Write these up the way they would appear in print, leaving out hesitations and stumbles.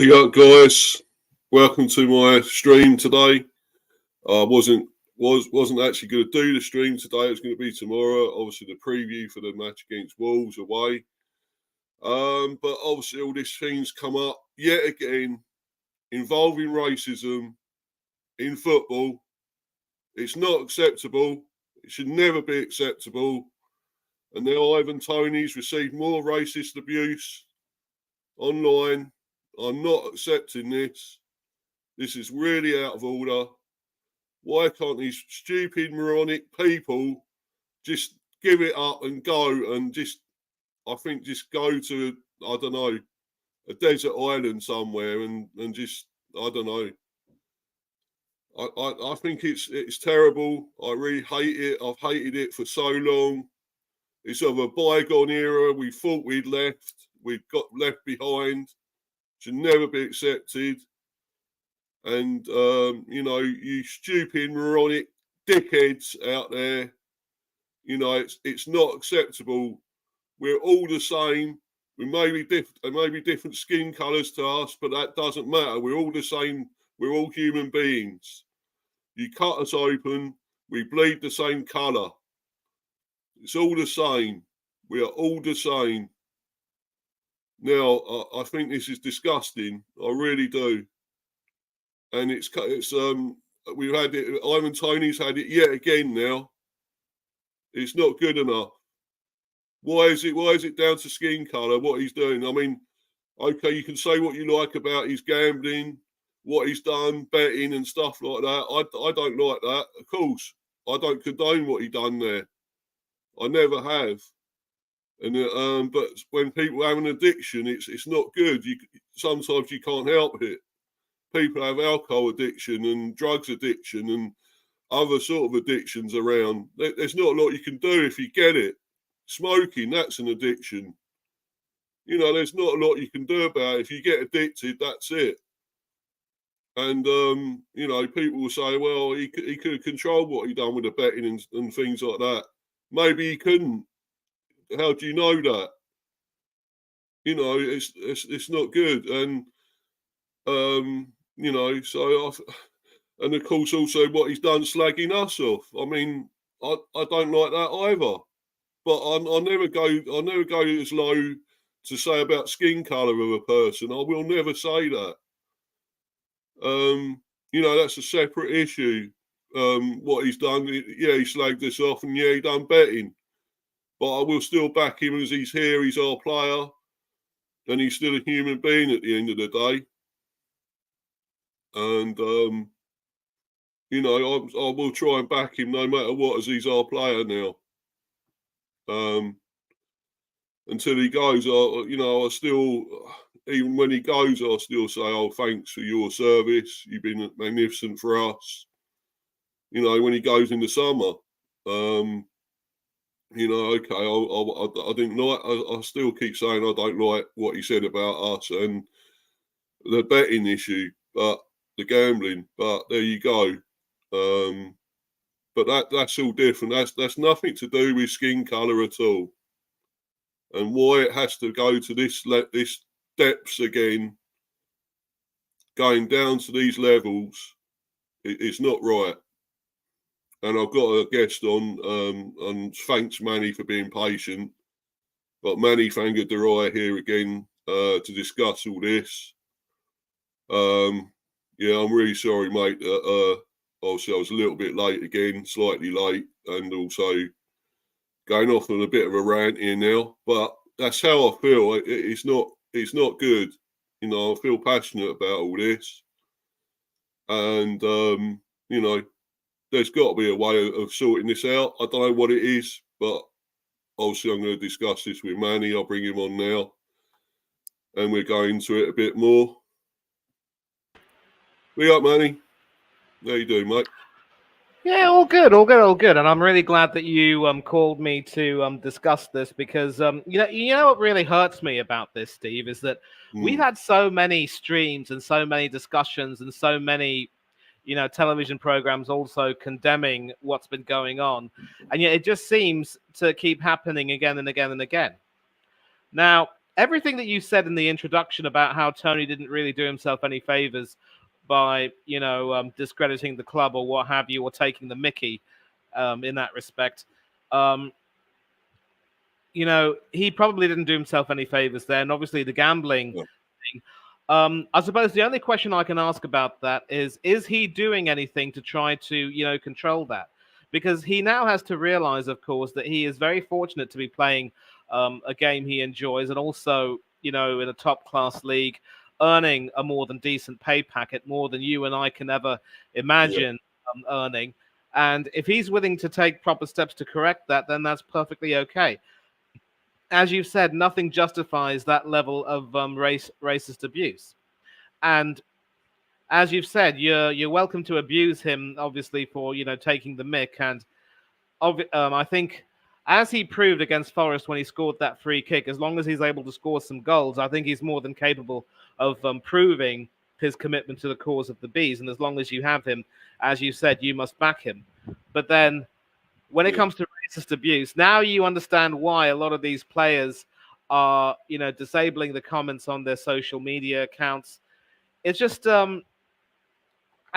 Big up, guys. Welcome to my stream today. I wasn't actually going to do the stream today. It was going to be tomorrow. Obviously, the preview for the match against Wolves away. But obviously, all these things come up yet again involving racism in football. It's not acceptable. It should never be acceptable. And now Ivan Toney's received more racist abuse online. I'm not accepting this. This is really out of order. Why can't these stupid, moronic people just give it up and go and just go to, I don't know, a desert island somewhere and just, I don't know. I think it's terrible. I really hate it. I've hated it for so long. It's of a bygone era. We thought we'd left. We've got left behind. Should never be accepted. And, you stupid, moronic dickheads out there, it's not acceptable. We're all the same. We may be different skin colours to us, but that doesn't matter. We're all the same. We're all human beings. You cut us open, we bleed the same colour. It's all the same. We are all the same. Now, I think this is disgusting. I really do. And we've had it. Ivan Toney's had it yet again now. It's not good enough. Why is it down to skin colour, what he's doing? I mean, okay, you can say what you like about his gambling, what he's done, betting and stuff like that. I don't like that. Of course, I don't condone what he done there. I never have. And but when people have an addiction, it's not good. Sometimes you can't help it. People have alcohol addiction and drugs addiction and other sort of addictions around. There's not a lot you can do if you get it. Smoking, that's an addiction. There's not a lot you can do about it. If you get addicted, that's it. And, people will say, well, he could have controlled what he done with the betting and things like that. Maybe he couldn't. How do you know that? It's not good. And, and of course also what he's done slagging us off. I mean, I don't like that either. But I'll never go as low to say about skin colour of a person. I will never say that. That's a separate issue. What he's done, he slagged us off, and he done betting. But I will still back him as he's here. He's our player, and he's still a human being at the end of the day. And I will try and back him no matter what, as he's our player now. Until he goes, I still, even when he goes, I'll still say, oh, thanks for your service. You've been magnificent for us. When he goes in the summer, okay, I didn't like, I still keep saying I don't like what he said about us and the betting issue, but the gambling, but there you go. But that's all different. That's nothing to do with skin colour at all. And why it has to go to this depths again, going down to these levels, it's not right. And I've got a guest on, and thanks Manny for being patient. But Manny Fangaderai here again to discuss all this. I'm really sorry, mate. Obviously, I was a little bit late again, slightly late, and also going off on a bit of a rant here now. But that's how I feel. It's not good. I feel passionate about all this, and there's got to be a way of sorting this out. I don't know what it is, but obviously I'm going to discuss this with Manny. I'll bring him on now, and we'll go into it a bit more. Big up, Manny. How you doing, mate? Yeah, all good. And I'm really glad that you called me to discuss this because you know what really hurts me about this, Steve, is that we've had so many streams and so many discussions and so many television programs also condemning what's been going on, and yet it just seems to keep happening again and again and again. Now, everything that you said in the introduction about how Tony didn't really do himself any favors by, discrediting the club or what have you, or taking the mickey in that respect. Um, he probably didn't do himself any favors there. And obviously the gambling Yeah. thing. I suppose the only question I can ask about that is he doing anything to try to, control that? Because he now has to realize, of course, that he is very fortunate to be playing a game he enjoys, and also, in a top class league, earning a more than decent pay packet, more than you and I can ever imagine earning. And if he's willing to take proper steps to correct that, then that's perfectly okay. As you've said, nothing justifies that level of racist abuse. And as you've said, you're welcome to abuse him, obviously, for taking the mick. And I think, as he proved against Forest when he scored that free kick, as long as he's able to score some goals, I think he's more than capable of proving his commitment to the cause of the bees. And as long as you have him, as you said, you must back him. But then, when it comes to racist abuse, now you understand why a lot of these players are, disabling the comments on their social media accounts. It's just, and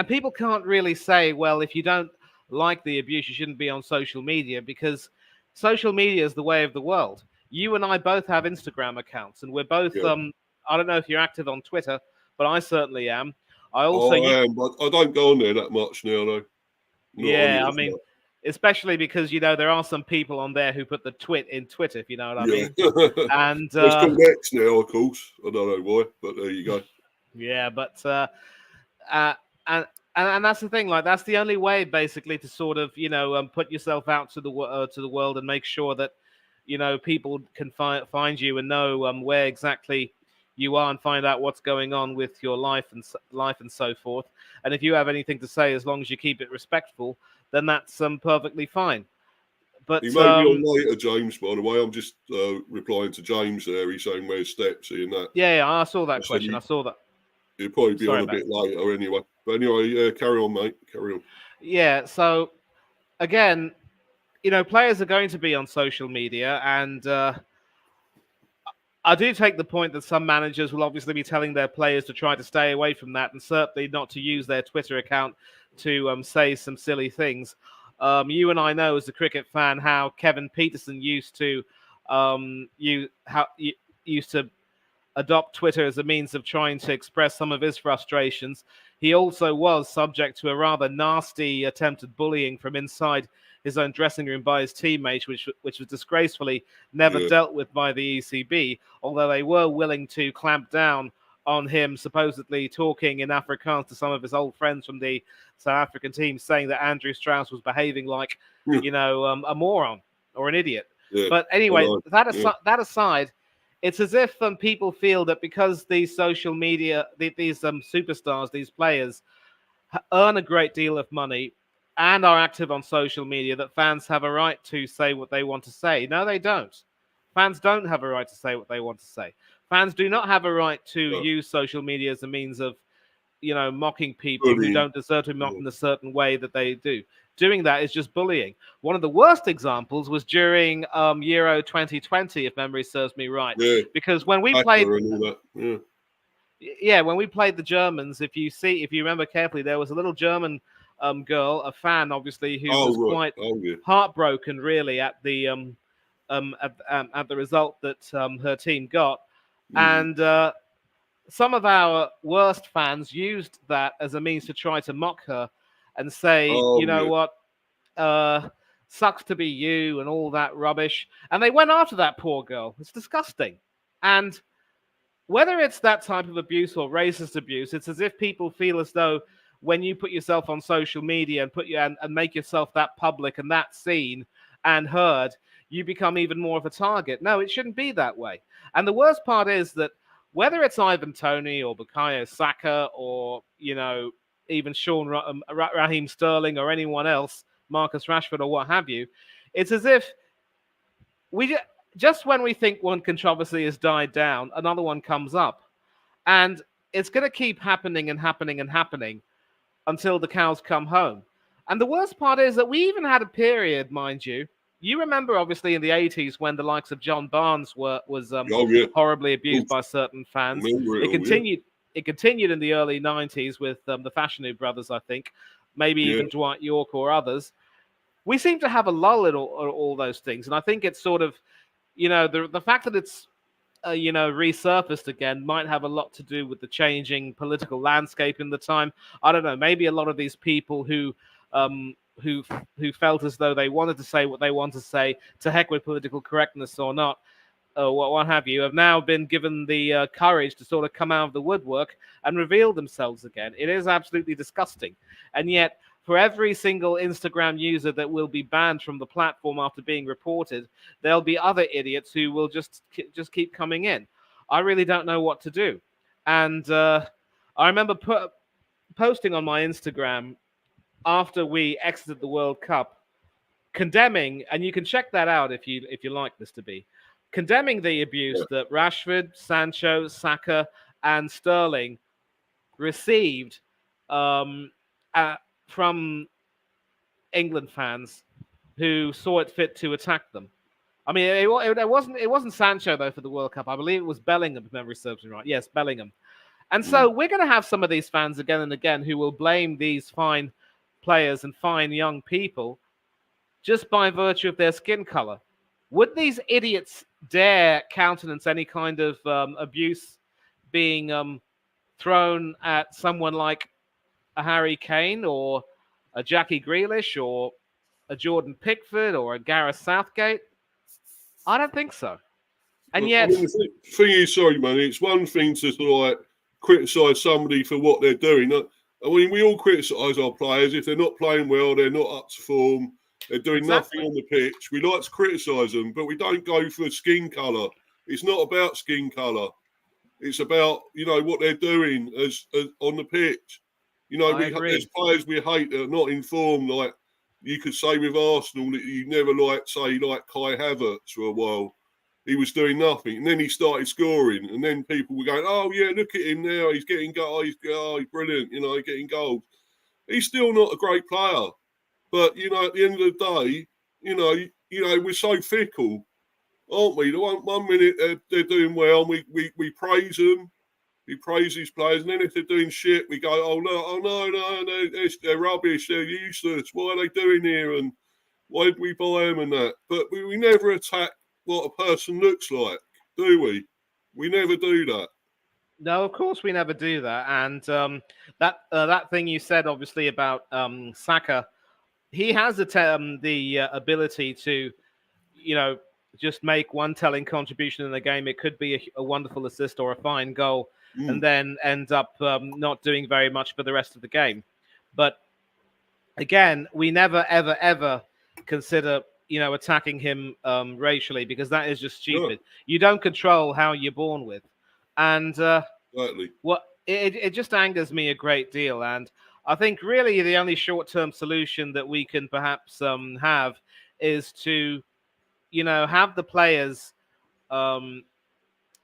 people can't really say, well, if you don't like the abuse, you shouldn't be on social media, because social media is the way of the world. You and I both have Instagram accounts, and we're both, I don't know if you're active on Twitter, but I certainly am. I am, but I don't go on there that much now, though. I mean, especially because there are some people on there who put the twit in Twitter, if you know what I mean. And it's called X now, of course. I don't know why, but there you go. Yeah, but and that's the thing. Like, that's the only way, basically, to sort of put yourself out to the world and make sure that people can find you and know where exactly you are, and find out what's going on with your life and so forth. And if you have anything to say, as long as you keep it respectful, then that's perfectly fine. But he may be on later, James. By the way, I'm just replying to James there. He's saying where's Stepsy and that. Yeah, I saw that question. I saw that. He'll probably be on a bit later anyway. But anyway, carry on, mate. Carry on. Yeah. So again, players are going to be on social media, and I do take the point that some managers will obviously be telling their players to try to stay away from that, and certainly not to use their Twitter account to say some silly things. You and I know, as a cricket fan, how Kevin Peterson used to used to adopt Twitter as a means of trying to express some of his frustrations. He also was subject to a rather nasty attempted bullying from inside his own dressing room by his teammates, which was disgracefully never dealt with by the ECB, although they were willing to clamp down on him, supposedly talking in Afrikaans to some of his old friends from the South African team, saying that Andrew Strauss was behaving like, a moron or an idiot. Yeah. But anyway, that aside, it's as if people feel that because these social media, these superstars, these players earn a great deal of money and are active on social media, that fans have a right to say what they want to say. No, they don't. Fans don't have a right to say what they want to say. Fans do not have a right to use social media as a means of, mocking people who don't deserve to be mocked in a certain way that they do. Doing that is just bullying. One of the worst examples was during Euro 2020, if memory serves me right. Yeah. Because when we played, when we played the Germans, if you remember carefully, there was a little German girl, a fan, obviously, who was quite heartbroken, really, at the at the result that her team got, and some of our worst fans used that as a means to try to mock her and say, what, sucks to be you and all that rubbish. And they went after that poor girl. It's disgusting. And whether it's that type of abuse or racist abuse, it's as if people feel as though when you put yourself on social media and and make yourself that public and that seen and heard, you become even more of a target. No, it shouldn't be that way. And the worst part is that whether it's Ivan Toney or Bukayo Saka or, even Raheem Sterling or anyone else, Marcus Rashford or what have you, it's as if just when we think one controversy has died down, another one comes up. And it's going to keep happening and happening and happening until the cows come home. And the worst part is that we even had a period, mind you, You remember, obviously, in the 80s when the likes of John Barnes was Oh yeah, horribly abused by certain fans. remember it It all. Yeah, continued. It continued in the early 90s with the Fashanu brothers, I think, maybe yeah, even Dwight York or others. We seem to have a lull in all those things, and I think it's sort of, the fact that it's resurfaced again might have a lot to do with the changing political landscape in the time. I don't know. Maybe a lot of these people um, who who felt as though they wanted to say what they want to say, to heck with political correctness or not, what have you, have now been given the courage to sort of come out of the woodwork and reveal themselves again. It is absolutely disgusting, and yet, for every single Instagram user that will be banned from the platform after being reported, there'll be other idiots who will just keep coming in. I really don't know what to do. And I remember posting on my Instagram after we exited the World Cup, condemning, and you can check that out if you like, Mr. B, condemning the abuse that Rashford, Sancho, Saka, and Sterling received um, from England fans who saw it fit to attack them. I mean, it wasn't Sancho though for the World Cup. I believe it was Bellingham, if memory serves me right. Yes, Bellingham. And so we're going to have some of these fans again and again who will blame these fine players and fine young people just by virtue of their skin color. Would these idiots dare countenance any kind of abuse being thrown at someone like a Harry Kane or a Jackie Grealish or a Jordan Pickford or a Gareth Southgate? I don't think so. And I yet, mean, the thing is, sorry, man, it's one thing to sort of like criticise somebody for what they're doing. I mean, we all criticise our players. If they're not playing well, they're not up to form, they're doing nothing on the pitch. We like to criticise them, but we don't go for skin colour. It's not about skin colour. It's about, what they're doing as on the pitch. I agree. There's players we hate that are not in form. Like you could say with Arsenal that you never like Kai Havertz for a while. He was doing nothing, and then he started scoring, and then people were going, "Oh yeah, look at him now. He's getting goals. He's brilliant. Getting goals." He's still not a great player, but at the end of the day, we're so fickle, aren't we? The one minute they're doing well, and we praise them. We praise these players, and then if they're doing shit, we go, no, they're rubbish, they're useless. What are they doing here? And why did we buy them and that? But we never attack what a person looks like, do we? We never do that. No, of course we never do that. And that thing you said, obviously, about Saka, he has the ability to, just make one telling contribution in the game. It could be a wonderful assist or a fine goal, and then end up not doing very much for the rest of the game. But again, we never, ever, ever consider, attacking him racially, because that is just stupid. No. You don't control how you're born with. And Exactly. it just angers me a great deal. And I think really the only short-term solution that we can perhaps have is to, have the players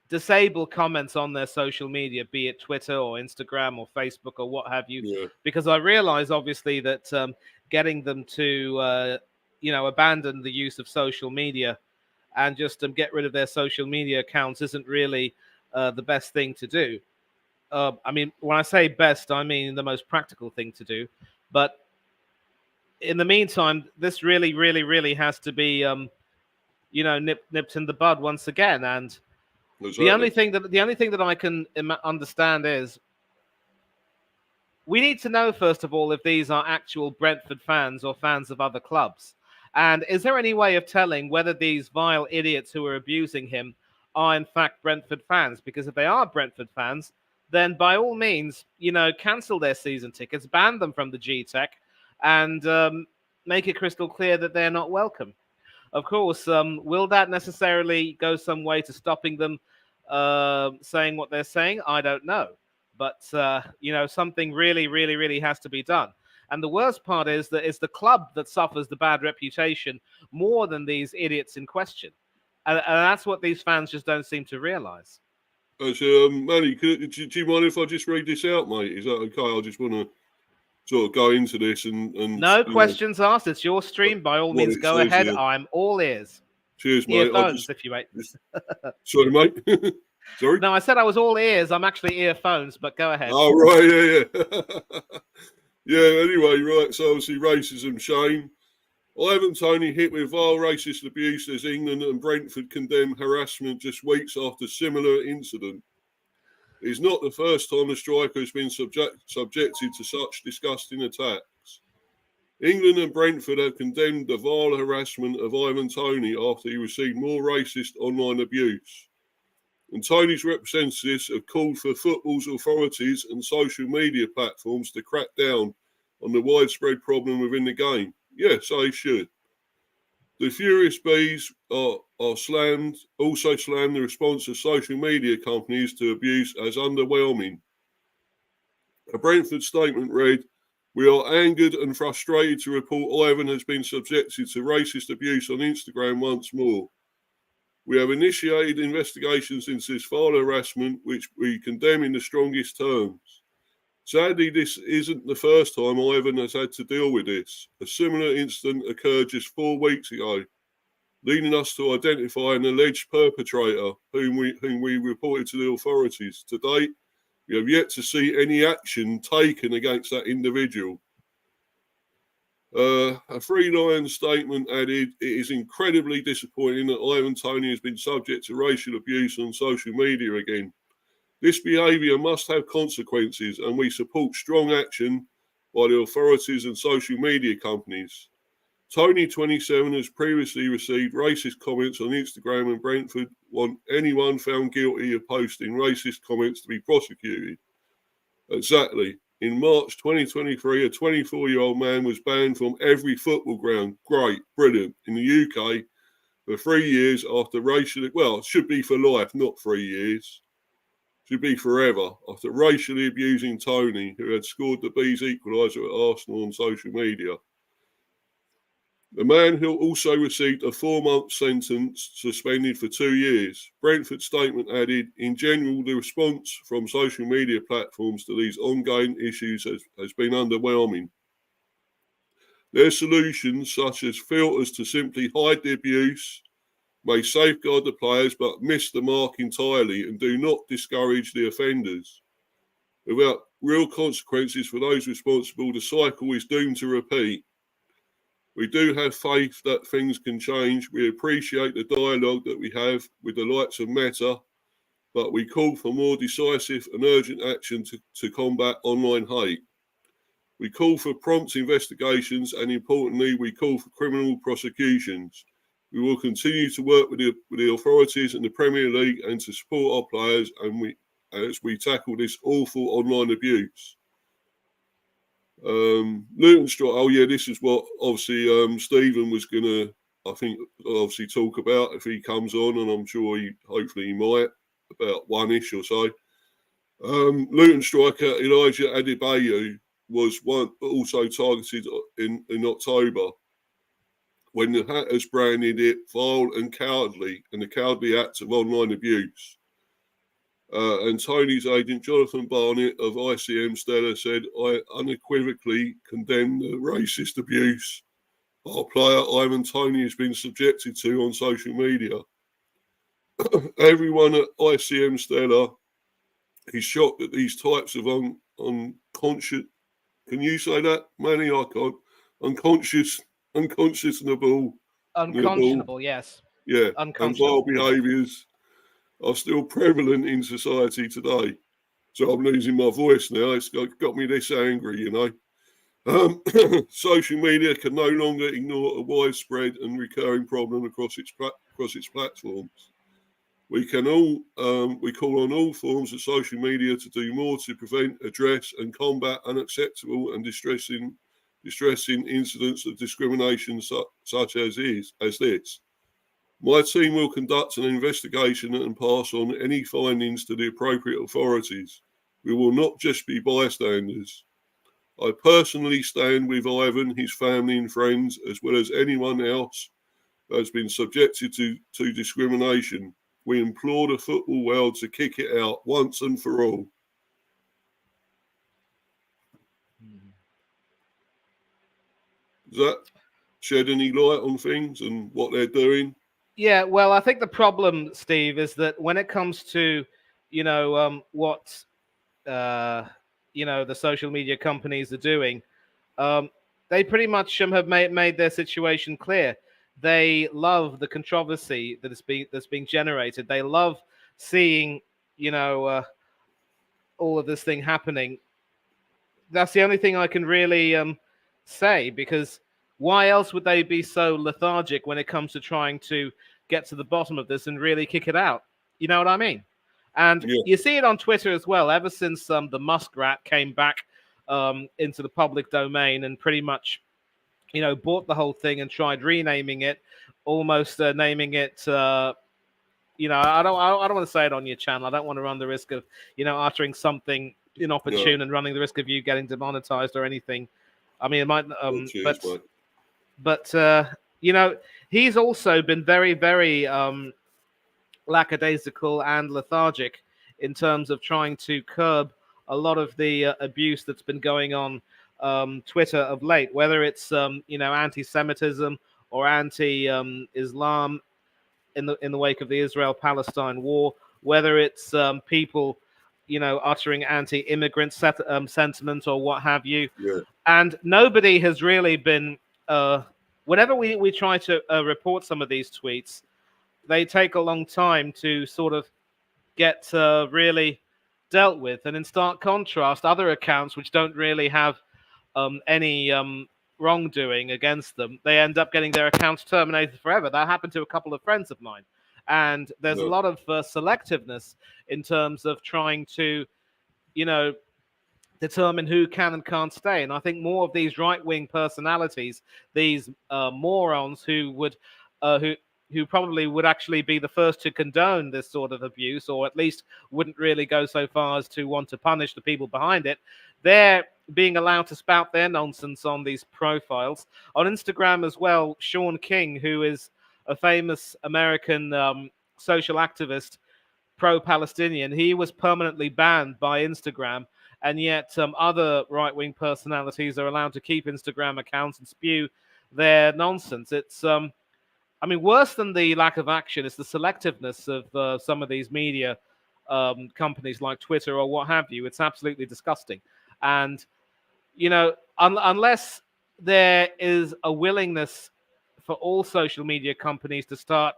disable comments on their social media, be it Twitter or Instagram or Facebook or what have you. Yeah. Because I realize, obviously, that getting them to, abandon the use of social media and just get rid of their social media accounts isn't really the best thing to do. I mean, when I say best, I mean the most practical thing to do. But in the meantime, this really, really, really has to be, nipped in the bud once again. And exactly. the only thing that I can understand is we need to know, first of all, if these are actual Brentford fans or fans of other clubs. And is there any way of telling whether these vile idiots who are abusing him are in fact Brentford fans? Because if they are Brentford fans, then by all means, cancel their season tickets, ban them from the G-Tech, and make it crystal clear that they're not welcome. Of course, will that necessarily go some way to stopping them saying what they're saying? I don't know. But, something really, really, really has to be done. And the worst part is that it's the club that suffers the bad reputation more than these idiots in question. And that's what these fans just don't seem to realize. Manny, do you mind if I just read this out, mate? Is that okay? I just want to sort of go into this and No questions asked. It's your stream. By all means, go ahead. Here. I'm all ears. Cheers, mate. Earphones, if you wait. Sorry, mate. Sorry? No, I said I was all ears. I'm actually earphones, but go ahead. Oh, right, yeah. Yeah, anyway, right, so obviously racism, shame. Ivan Toney hit with vile racist abuse as England and Brentford condemn harassment just weeks after similar incident. It is not the first time the striker has been subjected to such disgusting attacks. England and Brentford have condemned the vile harassment of Ivan Toney after he received more racist online abuse. And Tony's representatives have called for football's authorities and social media platforms to crack down on the widespread problem within the game. Yes, they should. The Furious Bees also slammed the response of social media companies to abuse as underwhelming. A Brentford statement read, "We are angered and frustrated to report Ivan has been subjected to racist abuse on Instagram once more. We have initiated investigations into this vile harassment, which we condemn in the strongest terms. Sadly, this isn't the first time Ivan has had to deal with this. A similar incident occurred just 4 weeks ago, leading us to identify an alleged perpetrator whom we reported to the authorities. To date, we have yet to see any action taken against that individual." A three-line statement added, "It is incredibly disappointing that Ivan Toney has been subject to racial abuse on social media again. This behaviour must have consequences, and we support strong action by the authorities and social media companies. Toney, 27, has previously received racist comments on Instagram, and Brentford want anyone found guilty of posting racist comments to be prosecuted." Exactly. In March 2023, a 24-year-old man was banned from every football ground. Great, brilliant. In the UK, for 3 years after racially, well, it should be for life, not 3 years. Should be forever, after racially abusing Toney, who had scored the Bees equaliser at Arsenal on social media. The man who also received a 4-month sentence, suspended for 2 years. Brentford statement added, "In general, the response from social media platforms to these ongoing issues has been underwhelming. Their solutions, such as filters to simply hide the abuse, may safeguard the players but miss the mark entirely and do not discourage the offenders. Without real consequences for those responsible, the cycle is doomed to repeat. We do have faith that things can change. We appreciate the dialogue that we have with the likes of Meta, but we call for more decisive and urgent action to combat online hate. We call for prompt investigations, and importantly, we call for criminal prosecutions. We will continue to work with the authorities and the Premier League and to support our players as we tackle this awful online abuse." Luton strike. Oh yeah, this is what obviously Stephen was gonna, I think, obviously talk about if he comes on, and I'm sure hopefully he might, about 1-ish or so. Luton striker Elijah Adebayo was also targeted in October, when the Hatters branded it vile and cowardly, and the cowardly acts of online abuse. And Tony's agent, Jonathan Barnett of ICM Stella, said, "I unequivocally condemn the racist abuse our player Ivan Toney has been subjected to on social media. Everyone at ICM Stella is shocked at these types of unconscious, can you say that, Manny? I can't. Unconscionable, yes. Yeah, and vile Unconscionable. behaviours are still prevalent in society today." So I'm losing my voice now. It's got me this angry, you know. Social media can no longer ignore a widespread and recurring problem across its platforms. We call on all forms of social media to do more to prevent, address, and combat unacceptable and distressing incidents of discrimination such as this. My team will conduct an investigation and pass on any findings to the appropriate authorities. We will not just be bystanders. I personally stand with Ivan, his family and friends, as well as anyone else who has been subjected to discrimination. We implore the football world to kick it out once and for all. Does that shed any light on things and what they're doing? Yeah, well, I think the problem, Steve, is that when it comes to, what the social media companies are doing, they pretty much have made their situation clear. They love the controversy that's being generated. They love seeing, all of this thing happening. That's the only thing I can really say, because why else would they be so lethargic when it comes to trying to get to the bottom of this and really kick it out? You know what I mean? And Yeah, you see it on Twitter as well. Ever since the muskrat came back into the public domain and pretty much, bought the whole thing and tried renaming it, almost naming it. I don't want to say it on your channel. I don't want to run the risk of, uttering something inopportune no, and running the risk of you getting demonetized or anything. I mean, it might, cheers, mate. but he's also been very, very lackadaisical and lethargic in terms of trying to curb a lot of the abuse that's been going on Twitter of late, whether it's anti-Semitism or anti-Islam in the wake of the Israel-Palestine war, whether it's people uttering anti-immigrant sentiment or what have you. Yeah, And nobody has really been. Whenever we try to report some of these tweets, they take a long time to sort of get really dealt with. And in stark contrast, other accounts which don't really have any wrongdoing against them, they end up getting their accounts terminated forever. That happened to a couple of friends of mine. And there's a no, lot of selectiveness in terms of trying to, you know, determine who can and can't stay. And I think more of these right-wing personalities, these morons who probably would actually be the first to condone this sort of abuse, or at least wouldn't really go so far as to want to punish the people behind it, they're being allowed to spout their nonsense on these profiles. On Instagram as well, Sean King, who is a famous American social activist, pro-Palestinian, he was permanently banned by Instagram, and yet other right-wing personalities are allowed to keep Instagram accounts and spew their nonsense. It's worse than the lack of action is the selectiveness of some of these media companies like Twitter or what have you. It's absolutely disgusting. And, unless there is a willingness for all social media companies to start,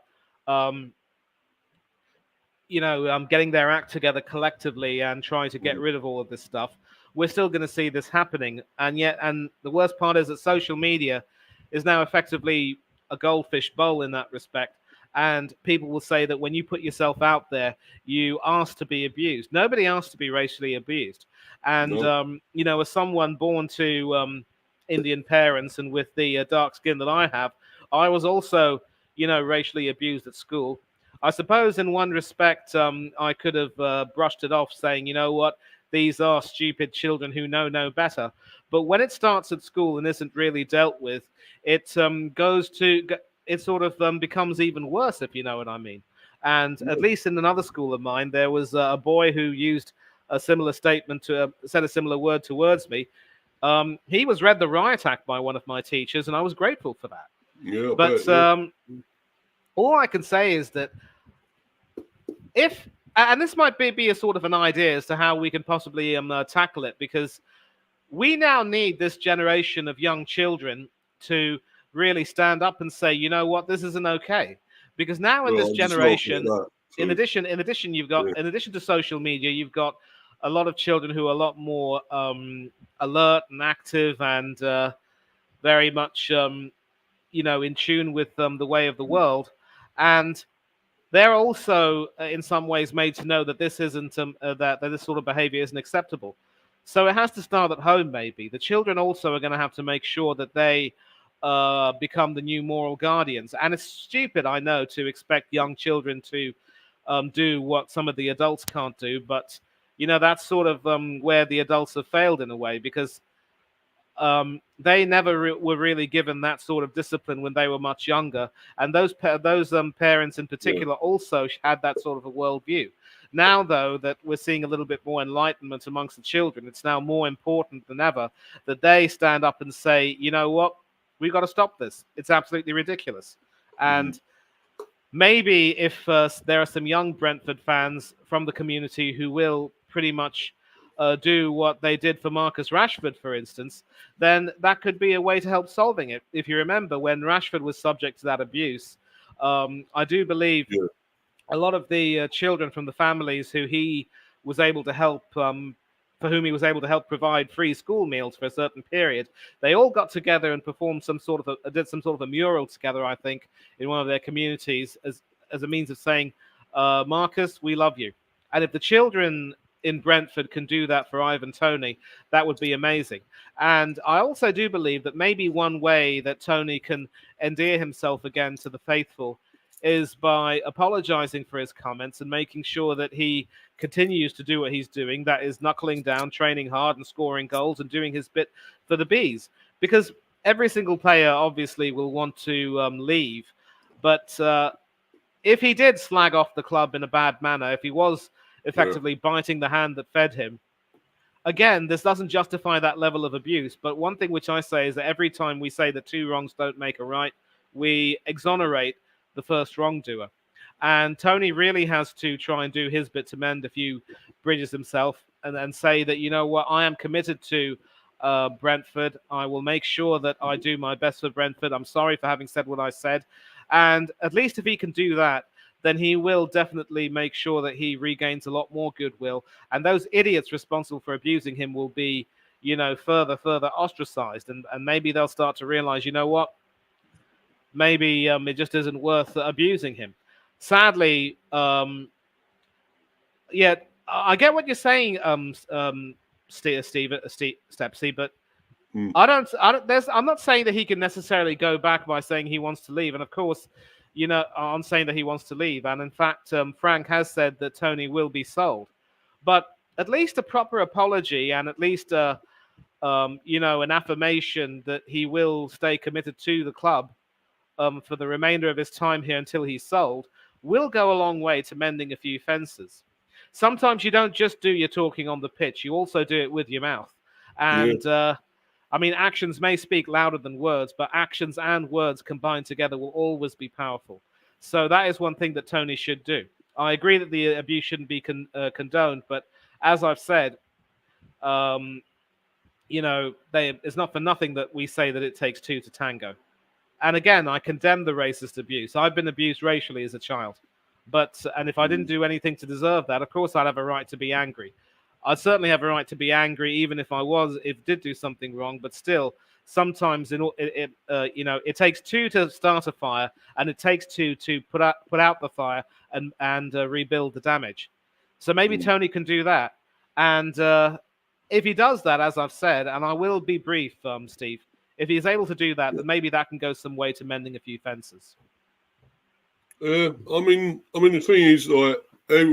getting their act together collectively and trying to get rid of all of this stuff, we're still going to see this happening. And the worst part is that social media is now effectively a goldfish bowl in that respect. And people will say that when you put yourself out there, you ask to be abused. Nobody asked to be racially abused. And, no, as someone born to Indian parents and with the dark skin that I have, I was also, racially abused at school. I suppose in one respect, I could have brushed it off saying, you know what, these are stupid children who know no better. But when it starts at school and isn't really dealt with, it sort of becomes even worse, if you know what I mean. And at least in another school of mine, there was a boy who used a similar statement said a similar word towards me. He was read the riot act by one of my teachers, and I was grateful for that. yeah, I But bet, yeah. all I can say is that and this might be a sort of an idea as to how we can possibly tackle it, because we now need this generation of young children to really stand up and say, you know what, this isn't okay. Because now in Well, this I'm just laughing at generation, that. in So, addition, yeah, in addition to social media, you've got a lot of children who are a lot more alert and active and very much, in tune with the way of the world. And they're also, in some ways, made to know that this isn't that this sort of behavior isn't acceptable. So it has to start at home. Maybe the children also are going to have to make sure that they become the new moral guardians. And it's stupid, I know, to expect young children to do what some of the adults can't do. But that's sort of where the adults have failed in a way, because they never were really given that sort of discipline when they were much younger, and those parents in yeah, particular also had that sort of a worldview. Now, though, that we're seeing a little bit more enlightenment amongst the children, it's now more important than ever that they stand up and say, you know what, We got to stop this. It's absolutely ridiculous. And maybe if there are some young Brentford fans from the community who will pretty much do what they did for Marcus Rashford, for instance, then that could be a way to help solving it. If you remember, when Rashford was subject to that abuse, I do believe Yeah. a lot of the children from the families who he was able to help, for whom he was able to help provide free school meals for a certain period, they all got together and performed did some sort of a mural together, I think, in one of their communities as a means of saying, Marcus, we love you. And if the children in Brentford can do that for Ivan Toney, that would be amazing. And I also do believe that maybe one way that Toney can endear himself again to the faithful is by apologizing for his comments and making sure that he continues to do what he's doing, that is knuckling down, training hard and scoring goals and doing his bit for the Bees. Because every single player obviously will want to leave. But if he did slag off the club in a bad manner, if he was effectively biting the hand that fed him, again, this doesn't justify that level of abuse. But one thing which I say is that every time we say that two wrongs don't make a right, we exonerate the first wrongdoer. And Toney really has to try and do his bit to mend a few bridges himself and say that, you know what, I am committed to Brentford. I will make sure that I do my best for Brentford. I'm sorry for having said what I said. And at least if he can do that, then he will definitely make sure that he regains a lot more goodwill. And those idiots responsible for abusing him will be, further ostracized. And maybe they'll start to realize, you know what, maybe it just isn't worth abusing him. Sadly, yeah, I get what you're saying, Stepsy, but I don't. I'm not saying that he can necessarily go back by saying he wants to leave. And of course, I'm saying that he wants to leave. And in fact, Frank has said that Toney will be sold. But at least a proper apology and at least an affirmation that he will stay committed to the club for the remainder of his time here until he's sold will go a long way to mending a few fences. Sometimes you don't just do your talking on the pitch; you also do it with your mouth. And actions may speak louder than words, but actions and words combined together will always be powerful. So that is one thing that Toney should do. I agree that the abuse shouldn't be condoned, but as I've said, it's not for nothing that we say that it takes two to tango. And again, I condemn the racist abuse. I've been abused racially as a child. And if I didn't do anything to deserve that, of course I'd have a right to be angry. I'd certainly have a right to be angry, even if did do something wrong. But still, sometimes it takes two to start a fire, and it takes two to put out the fire and rebuild the damage. So maybe Toney can do that. And if he does that, as I've said, and I will be brief, Steve, if he's able to do that, then maybe that can go some way to mending a few fences. I mean, the thing is, like, a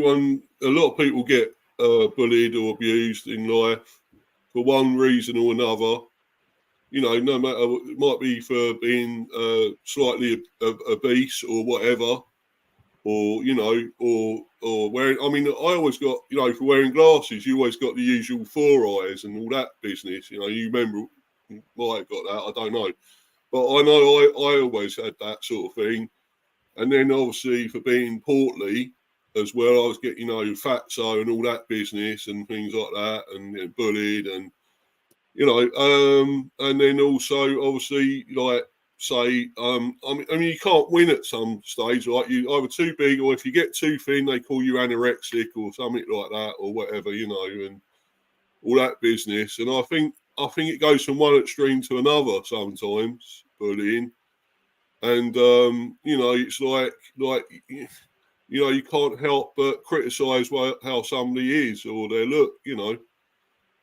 lot of people get bullied or abused in life for one reason or another. No matter, it might be for being slightly obese or whatever, or or wearing. I mean, I always got, for wearing glasses, you always got the usual 4 eyes and all that business. You remember, might have got that. I don't know, but I know I always had that sort of thing. And then obviously for being portly as well, I was getting, fatso and all that business and things like that, and bullied and, and then also obviously like say, you can't win at some stage, right? You either too big, or if you get too thin, they call you anorexic or something like that, or whatever, and all that business. And I think it goes from one extreme to another sometimes, bullying. And it's like you can't help but criticise how somebody is or their look,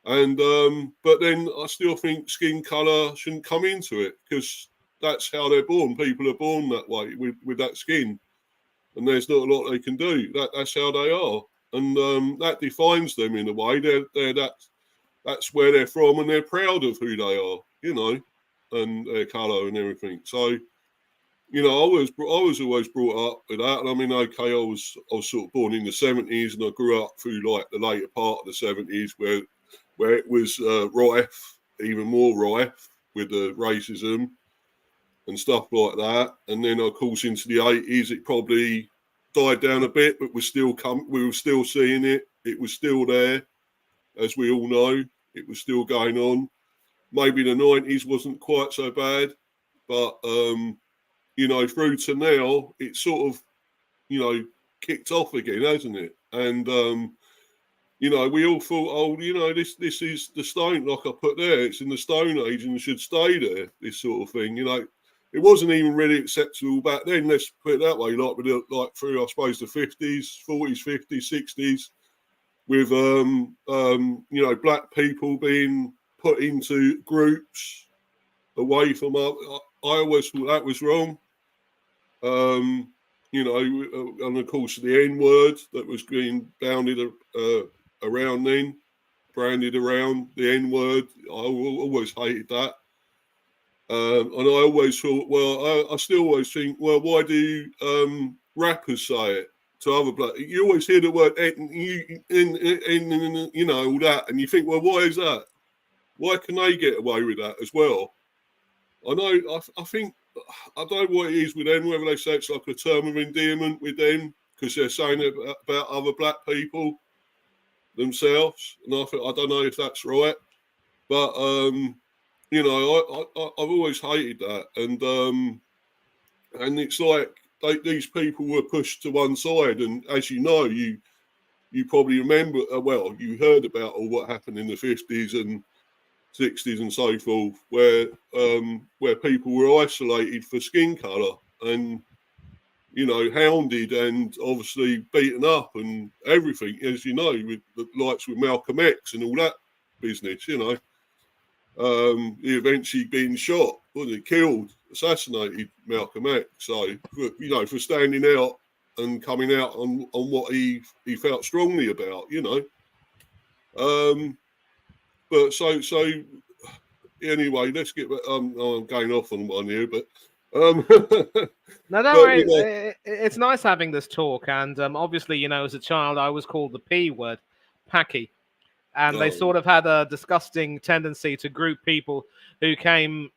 And but then I still think skin colour shouldn't come into it, because that's how they're born. People are born that way with that skin, and there's not a lot they can do. That's how they are, and that defines them in a way. That's where they're from, and they're proud of who they are, and their colour and everything. So. I was always brought up with that. And I mean, okay, I was sort of born in the 70s, and I grew up through like the later part of the 70s where it was rife, even more rife with the racism. and stuff like that. And then, of course, into the 80s, it probably died down a bit, but we were still seeing it. It was still there, as we all know. It was still going on. Maybe the 90s wasn't quite so bad, but, through to now, it's sort of, kicked off again, hasn't it? And, we all thought, this is the stone, like I put there, it's in the Stone Age and should stay there, this sort of thing. It wasn't even really acceptable back then, let's put it that way, like through, I suppose, the 50s, 40s, 50s, 60s, with, black people being put into groups away from us. I always thought that was wrong. And of course, the N-word that was being bounded around then, branded around, the N-word, I always hated that. And I always thought, I still always think, well, why do rappers say it to other black? You always hear the word all that, and you think, well, why is that? Why can they get away with that as well? I know, I think, I don't know what it is with them, whether they say it's like a term of endearment with them, because they're saying it about other black people themselves. And I don't know if that's right. But, I've always hated that. And it's like these people were pushed to one side. And as you know, you probably remember, you heard about all what happened in the 50s and 60s and so forth, where people were isolated for skin colour and, hounded and obviously beaten up and everything, as you know, with the likes with Malcolm X and all that business, he eventually being shot, wasn't it? Killed, assassinated Malcolm X. So, for standing out and coming out on what he felt strongly about, But so anyway, let's get. I'm going off on one here, but no, don't worry. It's nice having this talk, and obviously, as a child, I was called the P word, Packy, and they sort of had a disgusting tendency to group people who came,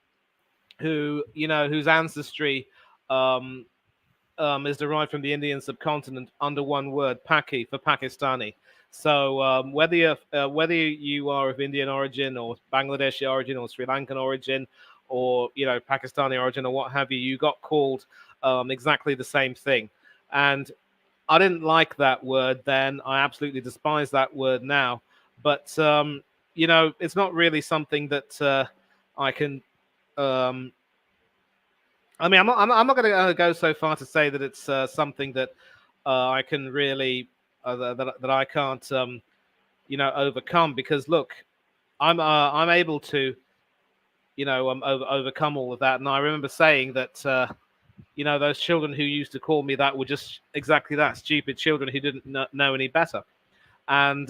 whose ancestry is derived from the Indian subcontinent under one word, Paki, for Pakistani. So whether you are of Indian origin or Bangladeshi origin or Sri Lankan origin or Pakistani origin or what have you, you got called exactly the same thing. And I didn't like that word then. I absolutely despise that word now. But it's not really something that I can. I'm not going to go so far to say that it's something that I can really that I can't overcome, because look, I'm able to overcome all of that. And I remember saying that those children who used to call me that were just exactly that, stupid children who didn't know any better. And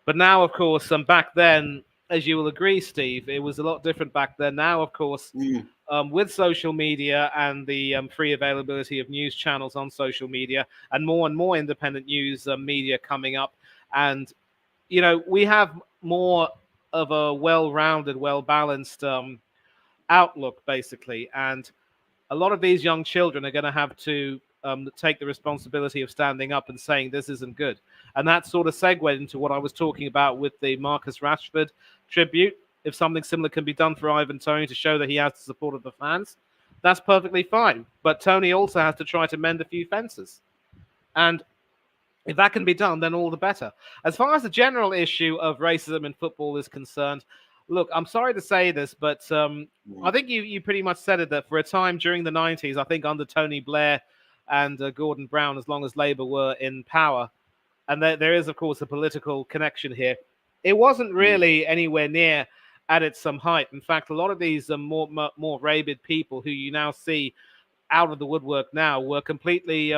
but now, of course, back then, as you will agree, Steve, it was a lot different back then. Now, of course, with social media and the free availability of news channels on social media and more independent news media coming up, and we have more of a well-rounded, well-balanced outlook, basically. And a lot of these young children are going to have to take the responsibility of standing up and saying this isn't good. And that sort of segued into what I was talking about with the Marcus Rashford tribute. If something similar can be done for Ivan Toney to show that he has the support of the fans, that's perfectly fine. But Toney also has to try to mend a few fences. And if that can be done, then all the better. As far as the general issue of racism in football is concerned, look, I'm sorry to say this, but I think you pretty much said it, that for a time during the 90s, I think under Tony Blair and Gordon Brown, as long as Labour were in power, and there is, of course, a political connection here, it wasn't really anywhere near at its height. In fact, a lot of these more rabid people who you now see out of the woodwork now were completely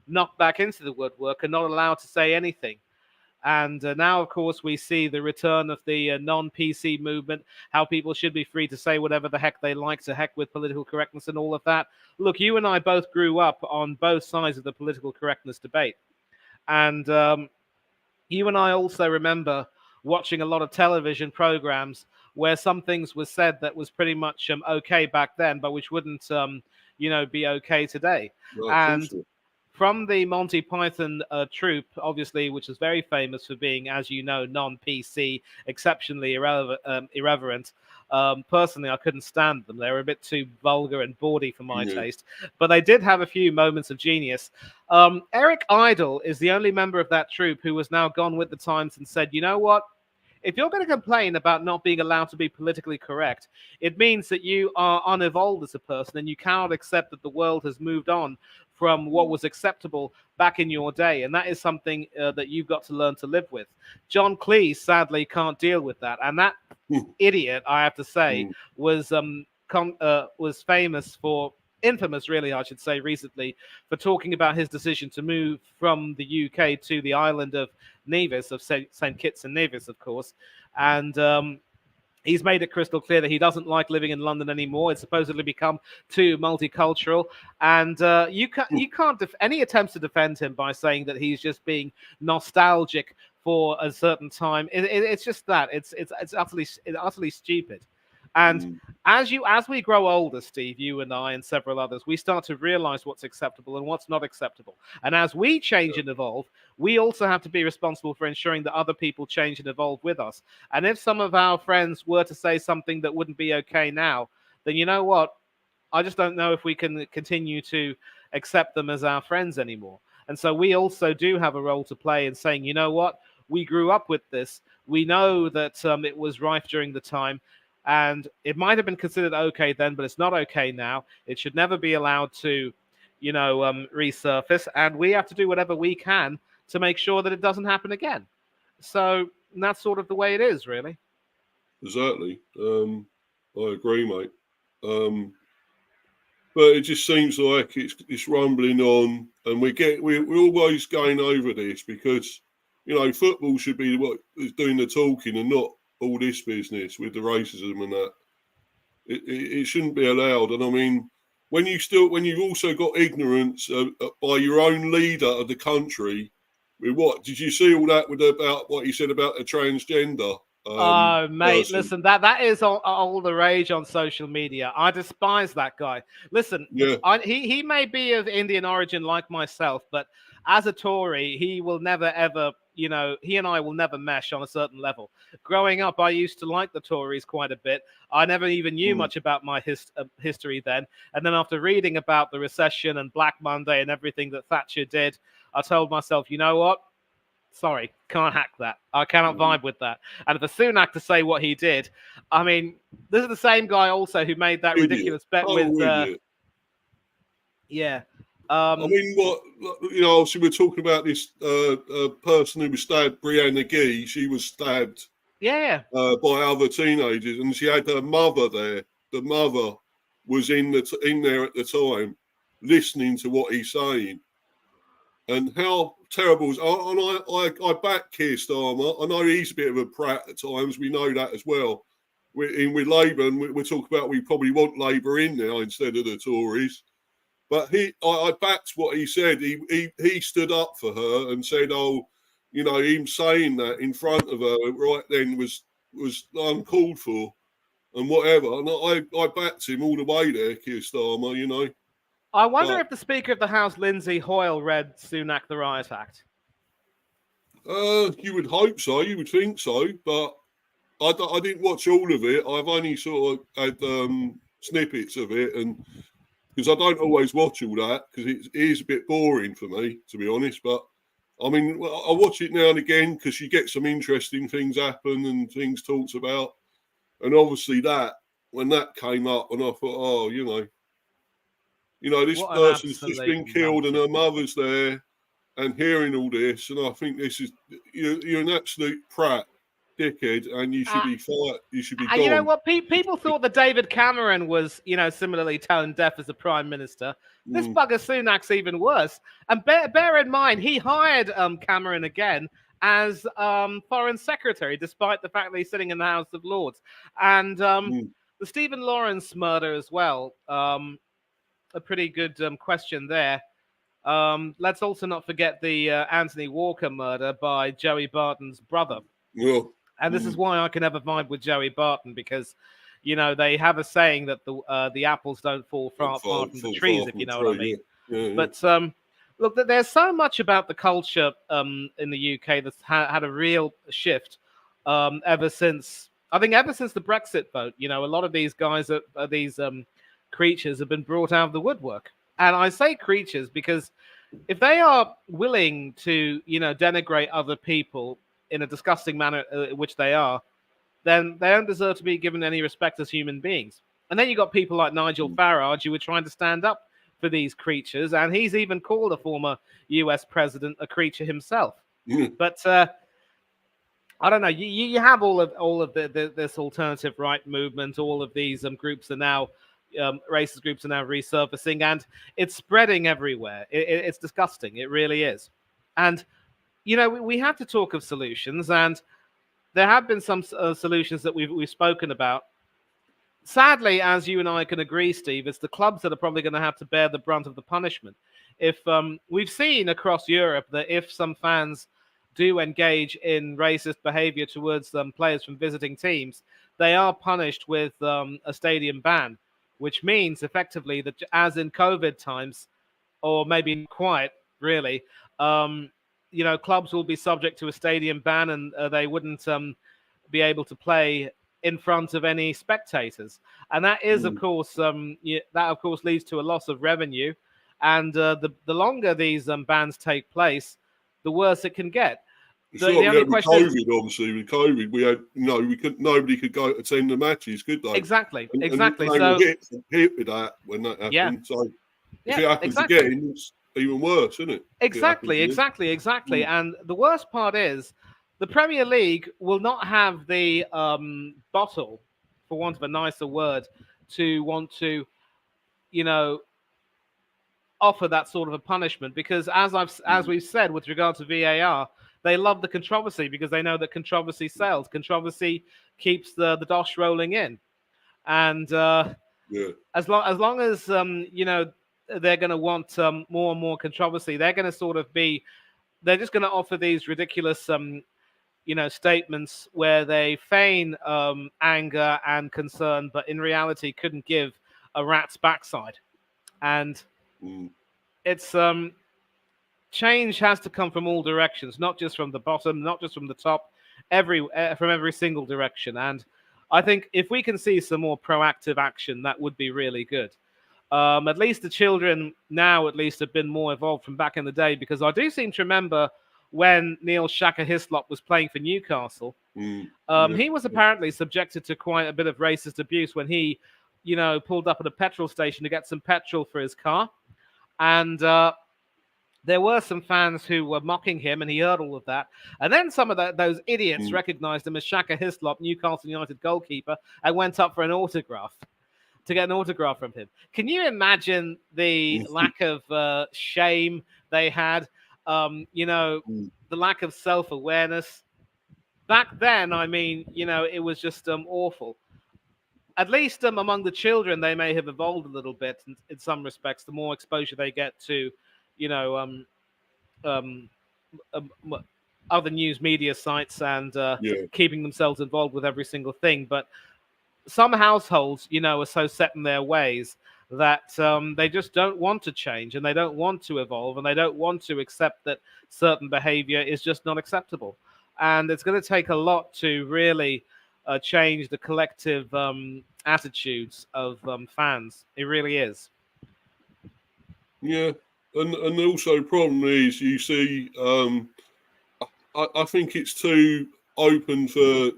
knocked back into the woodwork and not allowed to say anything. And now, of course, we see the return of the non-PC movement, how people should be free to say whatever the heck they like, to heck with political correctness and all of that. Look, you and I both grew up on both sides of the political correctness debate. And you and I also remember watching a lot of television programs where some things were said that was pretty much okay back then, but which wouldn't, be okay today. No, of course And not. from the Monty Python troupe, obviously, which is very famous for being, as you know, non-PC, exceptionally irreverent. Personally, I couldn't stand them. They were a bit too vulgar and bawdy for my Yeah. taste. But they did have a few moments of genius. Eric Idle is the only member of that troupe who has now gone with the times and said, you know what? If you're going to complain about not being allowed to be politically correct, it means that you are unevolved as a person and you cannot accept that the world has moved on from what was acceptable back in your day. And that is something that you've got to learn to live with. John Cleese sadly can't deal with that. And that idiot, I have to say, was infamous, really, I should say, recently for talking about his decision to move from the UK to the island of Nevis, of St. Kitts and Nevis, of course. And he's made it crystal clear that he doesn't like living in London anymore. It's supposedly become too multicultural, and you can't any attempts to defend him by saying that he's just being nostalgic for a certain time. It's just that it's utterly stupid. And as we grow older, Steve, you and I and several others, we start to realize what's acceptable and what's not acceptable. And as we change and evolve, we also have to be responsible for ensuring that other people change and evolve with us. And if some of our friends were to say something that wouldn't be okay now, then you know what? I just don't know if we can continue to accept them as our friends anymore. And so we also do have a role to play in saying, you know what? We grew up with this. We know that it was rife during the time. And it might have been considered okay then, but it's not okay now. It should never be allowed to, resurface. And we have to do whatever we can to make sure that it doesn't happen again. So that's sort of the way it is, really. Exactly. I agree, mate. But it just seems like it's rumbling on, and we're always going over this because football should be what is doing the talking and not all this business with the racism and that. It shouldn't be allowed. And I mean, when you've also got ignorance by your own leader of the country, with what did you see all that about what he said about a transgender? Oh, mate, Person? listen, that is all the rage on social media. I despise that guy. Listen, Yeah. he may be of Indian origin like myself, but as a Tory, he will never, ever, he and I will never mesh on a certain level. Growing up, I used to like the Tories quite a bit. I never even knew much about my history then. And then after reading about the recession and Black Monday and everything that Thatcher did, I told myself, you know what? Sorry, can't hack that. I cannot vibe with that. And for Sunak to say what he did, I mean, this is the same guy also who made that ridiculous bet with. Yeah. I mean, obviously we're talking about this person who was stabbed, Brianna Gee. She was stabbed by other teenagers, and she had her mother there. The mother was in there at the time, listening to what he's saying. And how terrible is... I back Keir Starmer. I know he's a bit of a prat at times. We know that as well. With Labour, and we're talking about we probably want Labour in now instead of the Tories. But I backed what he said. He stood up for her and said, him saying that in front of her right then was uncalled for and whatever. And I backed him all the way there, Keir Starmer, I wonder if the Speaker of the House, Lindsay Hoyle, read Sunak the Riot Act. You would hope so. You would think so. But I didn't watch all of it. I've only sort of had snippets of it, and because I don't always watch all that because it is a bit boring for me, to be honest. But I mean, I watch it now and again because you get some interesting things happen and things talked about. And obviously when that came up, and I thought, this person's just been killed and her mother's there, and hearing all this, and I think this is you're an absolute prat, dickhead, and you should be fired. You should be gone. You know what? People thought that David Cameron was, similarly tone deaf as a prime minister. This bugger Sunak's even worse. And bear in mind, he hired Cameron again as foreign secretary, despite the fact that he's sitting in the House of Lords. And the Stephen Lawrence murder as well. A pretty good question there. Let's also not forget the Anthony Walker murder by Joey Barton's brother. Well, And this is why I can never vibe with Joey Barton, because, they have a saying that the apples don't fall far from the trees, if you know what I mean. Yeah. But look, there's so much about the culture in the UK that's had a real shift ever since the Brexit vote. A lot of these guys, these creatures, have been brought out of the woodwork. And I say creatures because if they are willing to, denigrate other people in a disgusting manner, which they are, then they don't deserve to be given any respect as human beings. And then you got people like Nigel Farage who were trying to stand up for these creatures, and he's even called a former US president a creature himself. But I don't know. You have all of this alternative right movement. All of these groups are now racist groups are now resurfacing, and it's spreading everywhere. It's disgusting. It really is. And we have to talk of solutions, and there have been some solutions that we've spoken about. Sadly, as you and I can agree, Steve, it's the clubs that are probably going to have to bear the brunt of the punishment. If we've seen across Europe that if some fans do engage in racist behavior towards players from visiting teams, they are punished with a stadium ban, which means effectively that, as in COVID times, or maybe not quite really, clubs will be subject to a stadium ban, and they wouldn't be able to play in front of any spectators. And that is, of course, leads to a loss of revenue. And the longer these bans take place, the worse it can get. It's like we had with COVID, obviously. With COVID, we had, nobody could go attend the matches, could they? Exactly. And they were hit with that when that happened. Yeah. So if it happens again, it's even worse, isn't it? Exactly. And the worst part is, the Premier League will not have the bottle, for want of a nicer word, to want to, offer that sort of a punishment, because as we've said with regard to VAR, they love the controversy because they know that controversy sells. Controversy keeps the dosh rolling in, and as long as they're going to want more and more controversy, they're going to they're just going to offer these ridiculous statements where they feign anger and concern, but in reality couldn't give a rat's backside. And it's change has to come from all directions, not just from the bottom, not just from the top, from every single direction. And I think if we can see some more proactive action, that would be really good. At least the children now, at least, have been more evolved from back in the day, because I do seem to remember when Neil Shaka Hislop was playing for Newcastle, he was apparently subjected to quite a bit of racist abuse when he, pulled up at a petrol station to get some petrol for his car. And there were some fans who were mocking him, and he heard all of that. And then some of those idiots recognized him as Shaka Hislop, Newcastle United goalkeeper, and went up for an autograph, to get an autograph from him. Can you imagine the lack of shame they had? The lack of self-awareness. Back then, I mean, it was just awful. At least among the children, they may have evolved a little bit in some respects. The more exposure they get to, other news media sites and keeping themselves involved with every single thing. But some households, are so set in their ways that they just don't want to change, and they don't want to evolve, and they don't want to accept that certain behavior is just not acceptable. And it's going to take a lot to really change the collective attitudes of fans. It really is. Yeah, and also the problem is, you see, I think it's too open for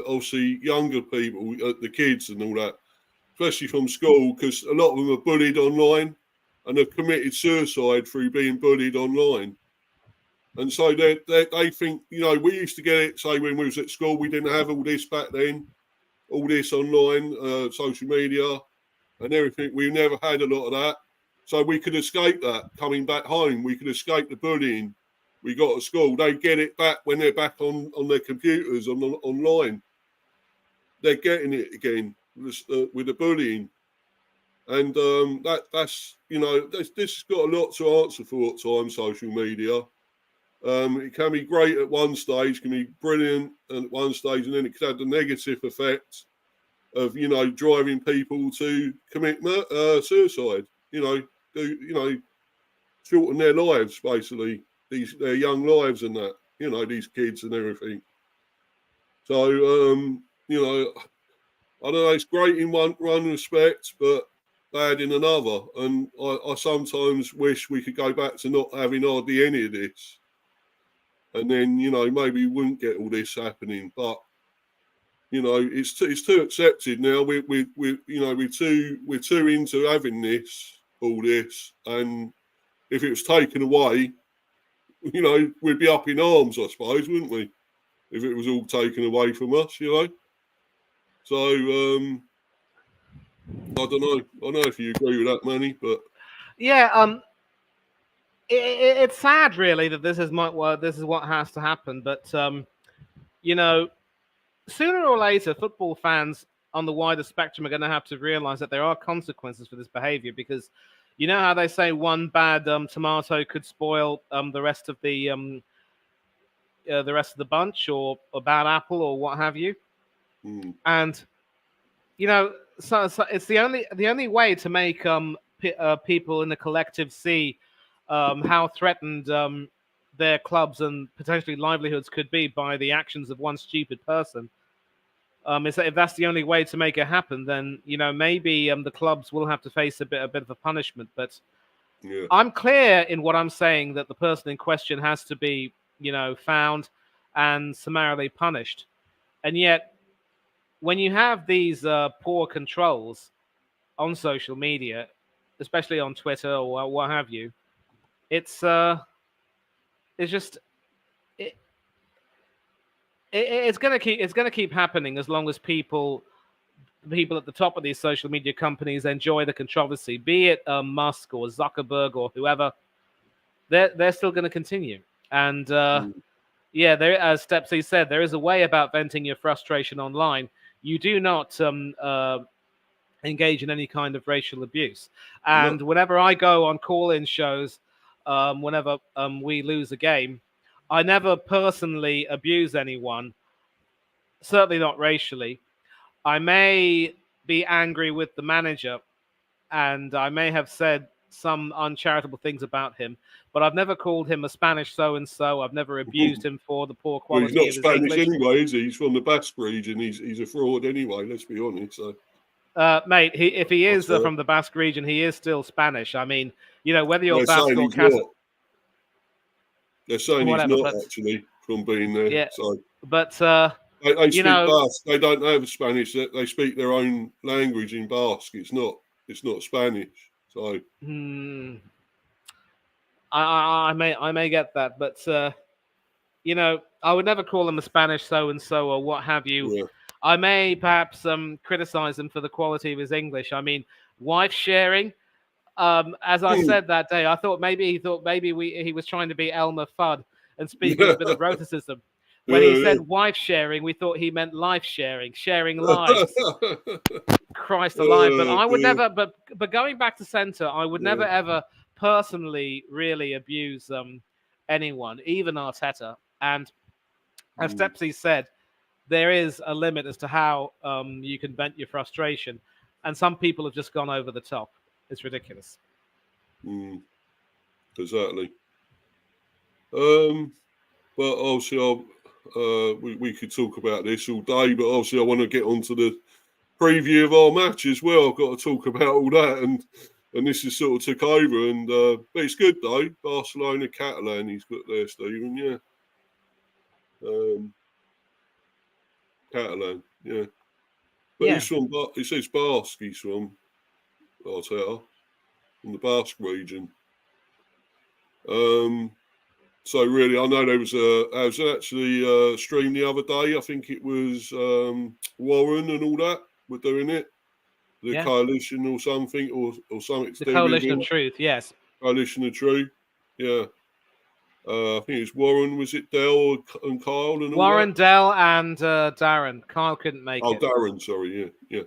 obviously younger people, the kids and all that, especially from school, because a lot of them are bullied online and have committed suicide through being bullied online. And so they think, we used to get it, say, when we was at school, we didn't have all this back then, all this online, social media and everything. We never had a lot of that. So we could escape that coming back home. We could escape the bullying we got at school. They get it back when they're back on their computers, online. They're getting it again with the bullying. And that's, this has got a lot to answer for at times, social media. It can be great at one stage, can be brilliant at one stage, and then it could have the negative effect of, driving people to commit suicide. Shorten their lives, basically, their young lives and that. These kids and everything. So, I don't know. It's great in one respect, but bad in another. And I sometimes wish we could go back to not having hardly any of this. And then, maybe we wouldn't get all this happening. But, it's too accepted now. We're too into having all this. And if it was taken away, we'd be up in arms, I suppose, wouldn't we? If it was all taken away from us, So, I don't know. I don't know if you agree with that, Manny, but yeah, it's sad, really, that this is what has to happen. But sooner or later, football fans on the wider spectrum are going to have to realize that there are consequences for this behavior, because you know how they say one bad tomato could spoil the rest of the bunch, or a bad apple, or what have you. And so it's the only way to make people in the collective see how threatened their clubs and potentially livelihoods could be by the actions of one stupid person. Is that if that's the only way to make it happen, then maybe the clubs will have to face a bit of a punishment. But I'm clear in what I'm saying, that the person in question has to be found and summarily punished. And yet, when you have these poor controls on social media, especially on Twitter or what have you, it's just it's gonna keep happening as long as people at the top of these social media companies enjoy the controversy, be it Musk or Zuckerberg or whoever. They're still going to continue. And there, as Stepsy said, there is a way about venting your frustration online. You do not engage in any kind of racial abuse. And whenever I go on call-in shows, whenever we lose a game, I never personally abuse anyone, certainly not racially. I may be angry with the manager, and I may have said some uncharitable things about him, but I've never called him a Spanish so-and-so. I've never abused him for the poor quality of his English. He's not Spanish anyway, is he? He's from the Basque region. He's a fraud anyway, let's be honest. So. Mate, if he is from the Basque region, he is still Spanish. I mean, whether you're Basque or Catholic. They're saying he's not actually from being there. Yeah, so. But they speak Basque. They don't have Spanish. They speak their own language in Basque. It's not Spanish. So I may get that, but I would never call him a Spanish so-and-so or what have you. Yeah. I may perhaps criticize him for the quality of his English. I mean, wife sharing. As I said that day, I thought maybe he was trying to be Elmer Fudd and speak with a bit of roticism. When he said wife sharing, we thought he meant life sharing lives. Christ alive! But I would never. But going back to centre, I would never ever personally really abuse anyone, even Arteta. And as Stepsy said, there is a limit as to how you can vent your frustration, and some people have just gone over the top. It's ridiculous. Exactly. But obviously, we could talk about this all day. But obviously, I want to get onto the preview of our match as well. I've got to talk about all that, and this is sort of took over. And but it's good though. Barcelona, Catalan. He's got there, Stephen. Yeah. Catalan. Yeah. But he's from. He says Basque. He's from. Arteta, from the Basque region. So really, I know there was actually a stream the other day. I think it was Warren and all that were doing it. The Coalition or something, or something. The Coalition of Truth, yes. Coalition of Truth, yeah. I think it's Warren. Was it Dell and Kyle and all Warren, that? Dell, and Darren. Kyle couldn't make it. Oh, Darren, sorry, yeah.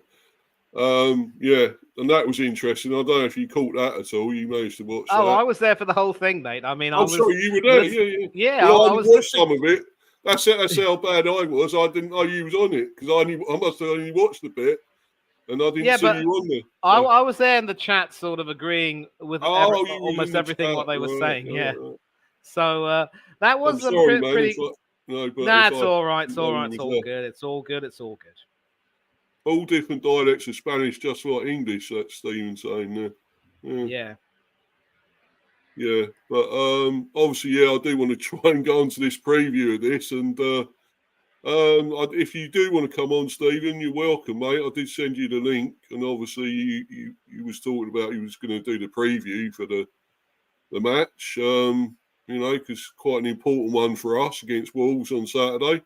and that was interesting. I don't know if you caught that at all. You managed to watch that. I was there for the whole thing, mate. I mean, I was. Sorry, you were there. Yeah. Yeah, Well, I I was watched listening. some of it. That's how bad I was. I didn't know you was on it because I must have only watched a bit, and I didn't see you on there. So. I was there in the chat, sort of agreeing with almost everything what they were saying. Yeah. Right. So that was I'm sorry, man. pretty. Nah, it's all right. It's all right. It's all good. It's all good. It's all good. All different dialects of Spanish, just like English. That's Stephen saying there. Yeah. Yeah, but obviously, yeah, I do want to try and go on to this preview of this, and if you do want to come on, Stephen, you're welcome, mate. I did send you the link, and obviously, you was talking about you was going to do the preview for the match, because quite an important one for us against Wolves on Saturday.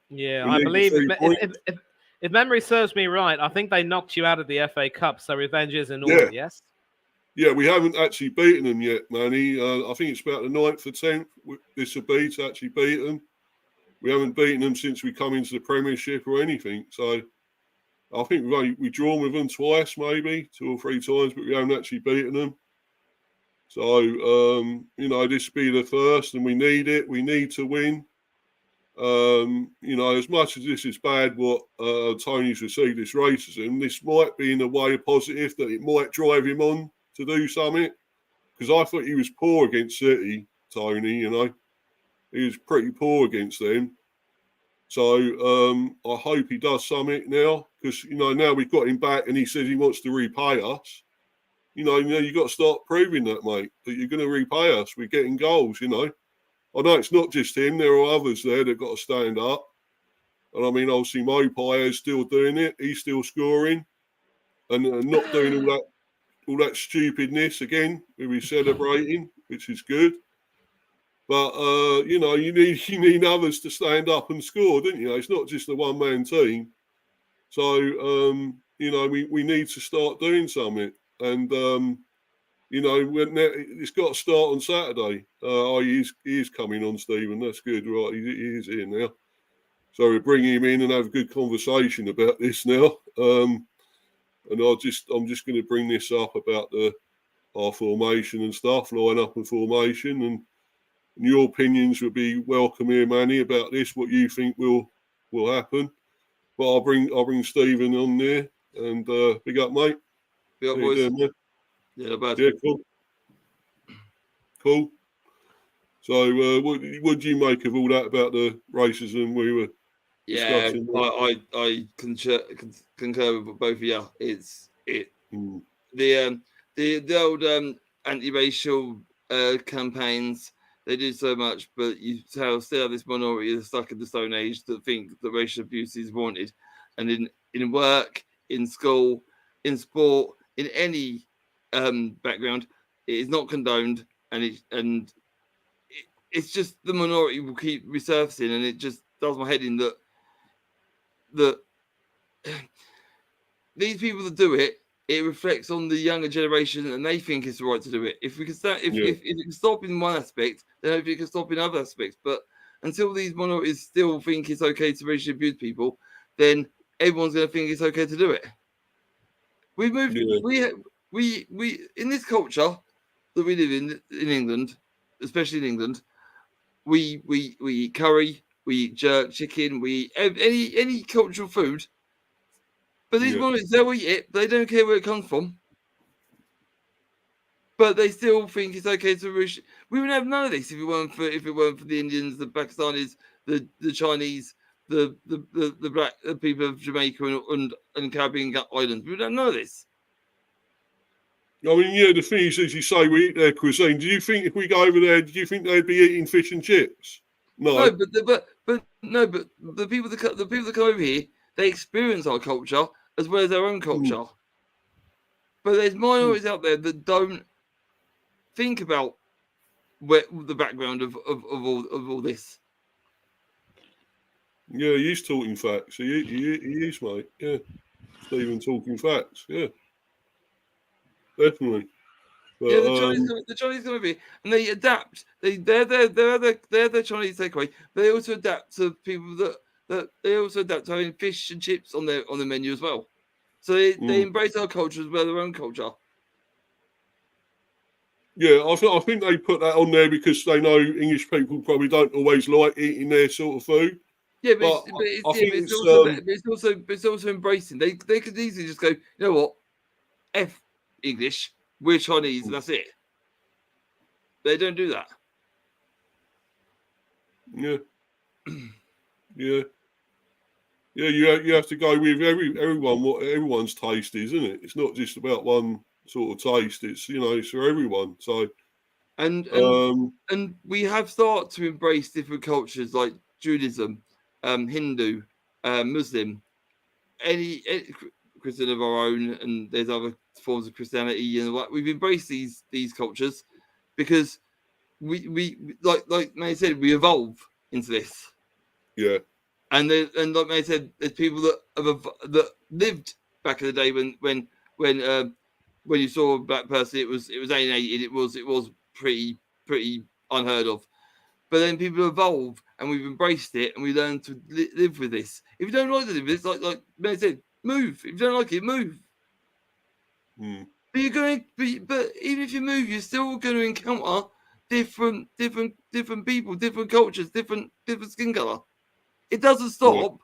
Yeah, I believe if memory serves me right, I think they knocked you out of the FA Cup, so revenge is in order. Yes. Yeah, we haven't actually beaten them yet, Manny. I think it's about the 9th or 10th. This will be to actually beat them. We haven't beaten them since we come into the Premiership or anything. So I think we've drawn with them twice, maybe 2 or 3 times, but we haven't actually beaten them. So, this will be the first, and we need it. We need to win. As much as this is bad, what Tony's received this racism, this might be in a way a positive that it might drive him on to do something, because I thought he was poor against City, Tony. He was pretty poor against them. So I hope he does something now, because now we've got him back and he says he wants to repay us. You got to start proving that, mate, that you're going to repay us. We're getting goals. I know it's not just him. There are others there that got to stand up. And I mean, obviously, Mopai is still doing it. He's still scoring and not doing all that stupidness again. We're celebrating, which is good. But you need others to stand up and score, don't you? It's not just a one-man team. So we need to start doing something, and it's got to start on Saturday. He is coming on, Stephen. That's good, right? He is here now. So we're bringing him in and have a good conversation about this now. And I'm just going to bring this up about our formation and stuff, line up and formation, and your opinions would be welcome here, Manny, about this. What you think will happen? But I'll bring Stephen on there, and big up, mate. Big up, boys. Doing, yeah, not bad. Yeah, cool. So, what do you make of all that about the racism we were? Yeah, I concur with both of you. The old anti-racial campaigns, they do so much, but you still have this minority that's stuck in the Stone Age that think that racial abuse is wanted, and in work, in school, in sport, in any background, it is not condoned, and it's just the minority will keep resurfacing, and it just does my head in that these people that do it, it reflects on the younger generation, and they think it's the right to do it. If we can start, if it can stop in one aspect, then hopefully it can stop in other aspects. But until these minorities still think it's okay to racially abuse people, then everyone's going to think it's okay to do it. We moved. Yeah. We in this culture that we live in England, especially in England, we eat curry, we eat jerk chicken, we eat any cultural food. But these minorities, they'll eat it. They don't care where it comes from. But they still think it's okay to. We would have none of this if it weren't for the Indians, the Pakistanis, the Chinese, the black people of Jamaica and Caribbean islands. We would have none of this. I mean, the thing is, as you say, we eat their cuisine. Do you think if we go over there, do you think they'd be eating fish and chips? No. No, but the people that come over here, they experience our culture as well as their own culture. But there's minorities out there that don't think about the background of all this. Yeah, he's talking facts. He is, mate. Yeah, Stephen talking facts. Yeah, definitely. But, yeah, the Chinese come over here and they adapt. They're the Chinese takeaway. They also adapt to people that they also adapt to having fish and chips on their menu as well. So they embrace our culture as well as their own culture. Yeah, I think they put that on there because they know English people probably don't always like eating their sort of food. Yeah, but it's also embracing. They could easily just go, you know what, F English, we're Chinese, and that's it. They don't do that. Yeah, yeah. You have to go with everyone what everyone's taste is, isn't it? It's not just about one sort of taste. It's it's for everyone. So and we have started to embrace different cultures like Judaism, Hindu, Muslim, any Christian of our own, and there's other forms of Christianity, and we've embraced these cultures because we like May said, we evolve into this. Yeah. And like May said, there's people that lived back in the day when you saw a black person, it was alienated. It was pretty unheard of. But then people evolve, and we've embraced it, and we learn to live with this. If you don't like to live with this, like May said, move. If you don't like it, move. Mm. But you're going. But even if you move, you're still going to encounter different people, different cultures, different skin color. It doesn't stop.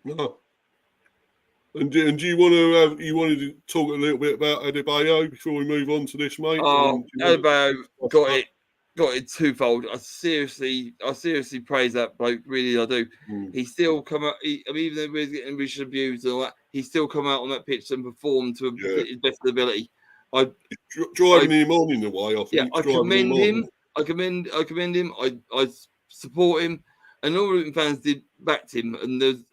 No. And do you want to wanted to talk a little bit about Adebayo before we move on to this, mate? Oh, Adebayo got it twofold. I seriously praise that bloke. Really, I do. He still come out. Even though we're getting racial abuse and all that, he still come out on that pitch and perform to his best ability. Driving him on in a way. I think. Yeah, I commend him. I commend him. I support him, and all Luton fans backed him, and the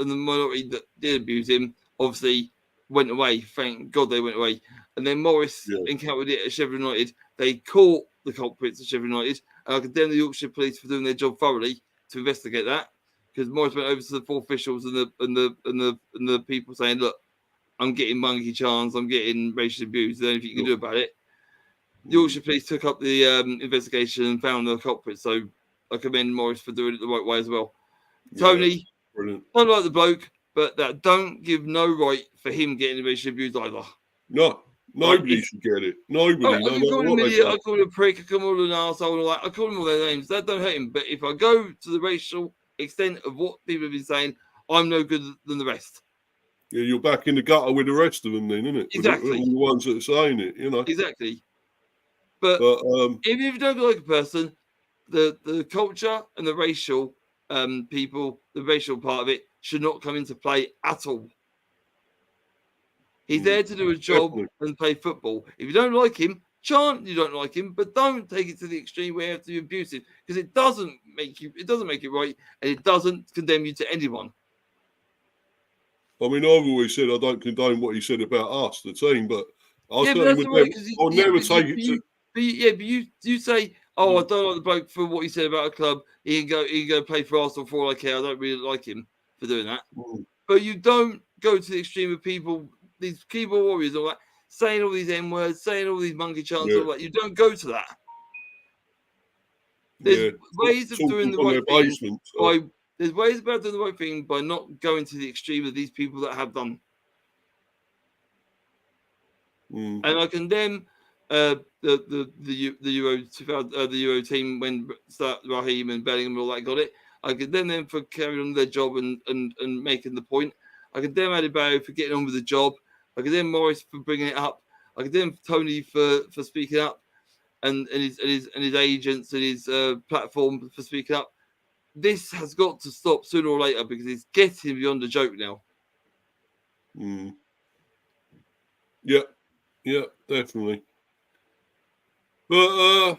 minority that did abuse him obviously went away. Thank God they went away. And then Morris encountered it at Sheffield United. They caught the culprits at Sheffield United, and I condemn the Yorkshire police for doing their job thoroughly to investigate that, because Morris went over to the 4 officials and the people saying, "Look, I'm getting monkey charms, I'm getting racial abuse. There's anything you can do about it." The Yorkshire police took up the investigation and found the culprit. So I commend Morris for doing it the right way as well. Tony, don't like the bloke, but that don't give no right for him getting racial abuse either. No, nobody should get it. Nobody. I can call him an idiot, I call him a prick, I call him an arsehole, all that. I call him all their names. That don't hurt him. But if I go to the racial extent of what people have been saying, I'm no good than the rest. Yeah, you're back in the gutter with the rest of them then, isn't it? Exactly. All the ones that are saying it, Exactly. But if you don't like a person, the culture and the racial people, the racial part of it, should not come into play at all. He's there to do his job and play football. If you don't like him, chant you don't like him, but don't take it to the extreme where you have to be abusive, because it doesn't make it right, and it doesn't condemn you to anyone. I mean, I've always said I don't condone what he said about us, the team, but I certainly would never take it to. But you say, "Oh, I don't like the bloke for what he said about a club. He can go play for Arsenal for all I care. I don't really like him for doing that." But you don't go to the extreme of people, these keyboard warriors, all that, saying all these N words, saying all these monkey chants, all that. You don't go to that. There's ways of doing the right thing. There's ways about doing the right thing by not going to the extreme of these people that have done. And I condemn the Euro team when Raheem and Bellingham and all that got it. I condemn them for carrying on their job and making the point. I condemn Adebayo for getting on with the job. I condemn Morris for bringing it up. I condemn Toney for speaking up, and his agents and his platform for speaking up. This has got to stop sooner or later, because it's getting beyond a joke now. Yeah, definitely. But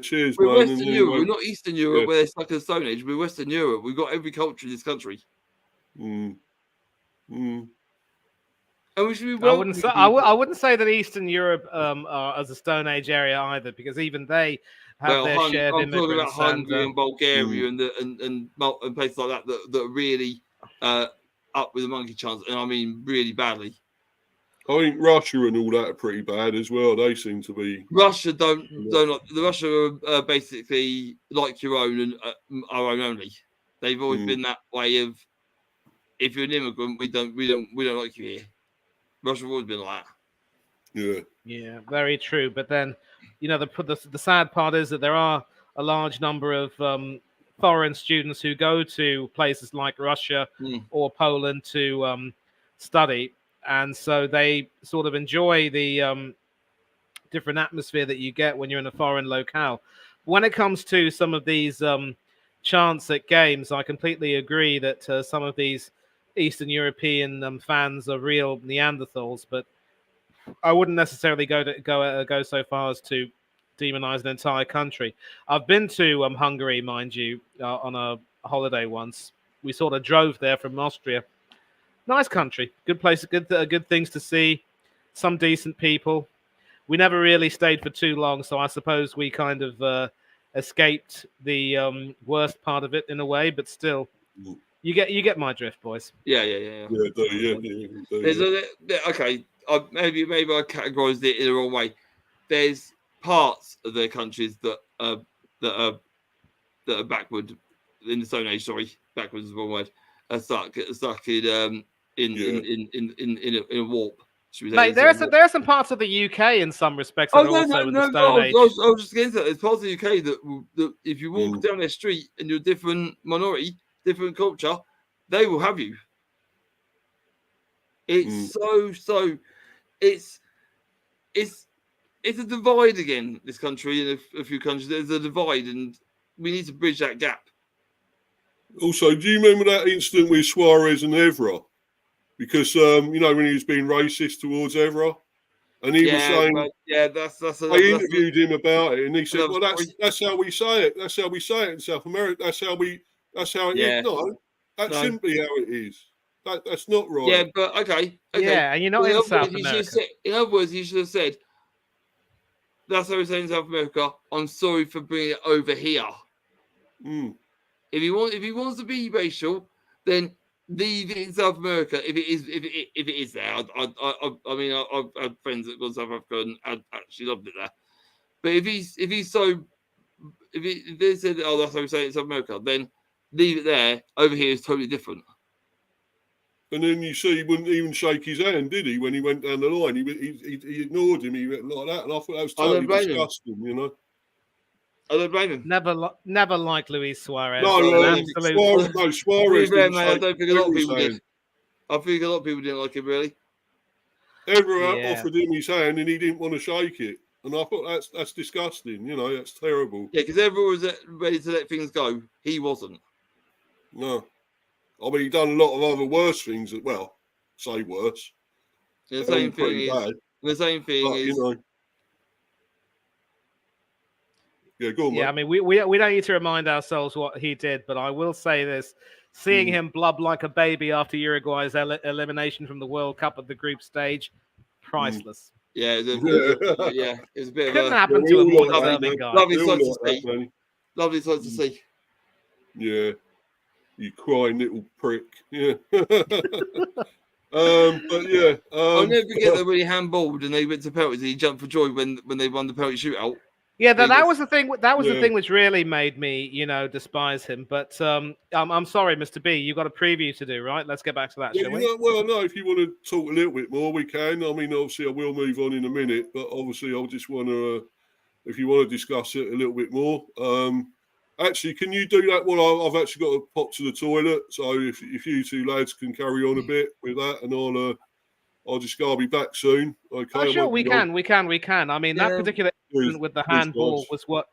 cheers, we're man. Western Europe. We're not Eastern Europe where they're stuck in the Stone Age. We're Western Europe. We've got every culture in this country. And we should be I wouldn't say that Eastern Europe are as a Stone Age area either, because even they have their share of immigrants. I'm talking about Hungary and Bulgaria and places like that are really up with the monkey chants, and I mean really badly. I think Russia and all that are pretty bad as well. They seem to be. Russia don't the Russia are basically like your own and our own only. They've always been that way of. if you're an immigrant, we don't like you here. Russia's always been like that. Yeah, very true. But then, the sad part is that there are a large number of foreign students who go to places like Russia or Poland to study, and so they sort of enjoy the different atmosphere that you get when you're in a foreign locale. When it comes to some of these chants at games, I completely agree that some of these Eastern European fans are real Neanderthals, but I wouldn't necessarily go so far as to demonize an entire country. I've been to Hungary, mind you, on a holiday once. We sort of drove there from Austria. Nice country, good place, good things to see, some decent people. We never really stayed for too long, so I suppose we kind of escaped the worst part of it in a way. But still, you get my drift, boys. Yeah. Okay, maybe I categorized it in the wrong way. There's parts of their countries that are backward in the Stone Age. Sorry, backwards is the wrong word. Are stuck in a warp. Mate, there are some parts of the UK in some respects that are also in the Stone Age. I was just getting to that. There's parts of the UK that if you walk down their street and you're a different minority, different culture, they will have you. It's it's a divide again. This country and a few countries, there's a divide, and we need to bridge that gap. Also, do you remember that incident with Suarez and Evra? Because when he was being racist towards Evra, and he was saying, I interviewed him about it, and he said, "Well, that's how we say it. That's how we say it in South America. That's how it is." No, that shouldn't be how it is. That's not right. Yeah, but okay. Yeah, and you're not in South America. In other words, you should have said, "That's how we say in South America. I'm sorry for bringing it over here." If he wants to be racial, then leave it in South America. If it is there, I mean, I've had friends that go to South Africa and I actually loved it there. But if they said, "Oh, that's how we say it in South America," then leave it there. Over here is totally different. And then you see he wouldn't even shake his hand, did he? When he went down the line, he ignored him. He went like that, and I thought that was totally disgusting. I don't blame him. Never liked Luis Suarez. Suarez. I don't think a lot of people did. I think a lot of people didn't like him, really. Everyone offered him his hand, and he didn't want to shake it. And I thought that's disgusting. That's terrible. Yeah, because everyone was ready to let things go. He wasn't. No. I mean, he done a lot of other worse things as well. Say worse. The same thing is. Yeah, go on, yeah, mate. I mean, we don't need to remind ourselves what he did, but I will say this. Seeing him blub like a baby after Uruguay's elimination from the World Cup at the group stage, priceless. Yeah, it was a bit of couldn't happen to a more deserving guy. Lovely sight to see. Lovely sight to see. Yeah, you crying little prick. Yeah. But yeah, I'll never forget that when he handballed and they went to penalties, he jumped for joy when they won the penalty shootout. Yeah, that was the thing. That was the thing which really made me, despise him. But I'm sorry, Mr. B, you've got a preview to do, right? Let's get back to that, shall we? Well, no, if you want to talk a little bit more, we can. I mean, obviously, I will move on in a minute, but obviously, I just want to, if you want to discuss it a little bit more. Actually, can you do that? Well, I've actually got to pop to the toilet, so if you two lads can carry on a bit with that, and I'll be back soon. Okay. Oh, sure, we can. I mean, that particular incident with the handball was what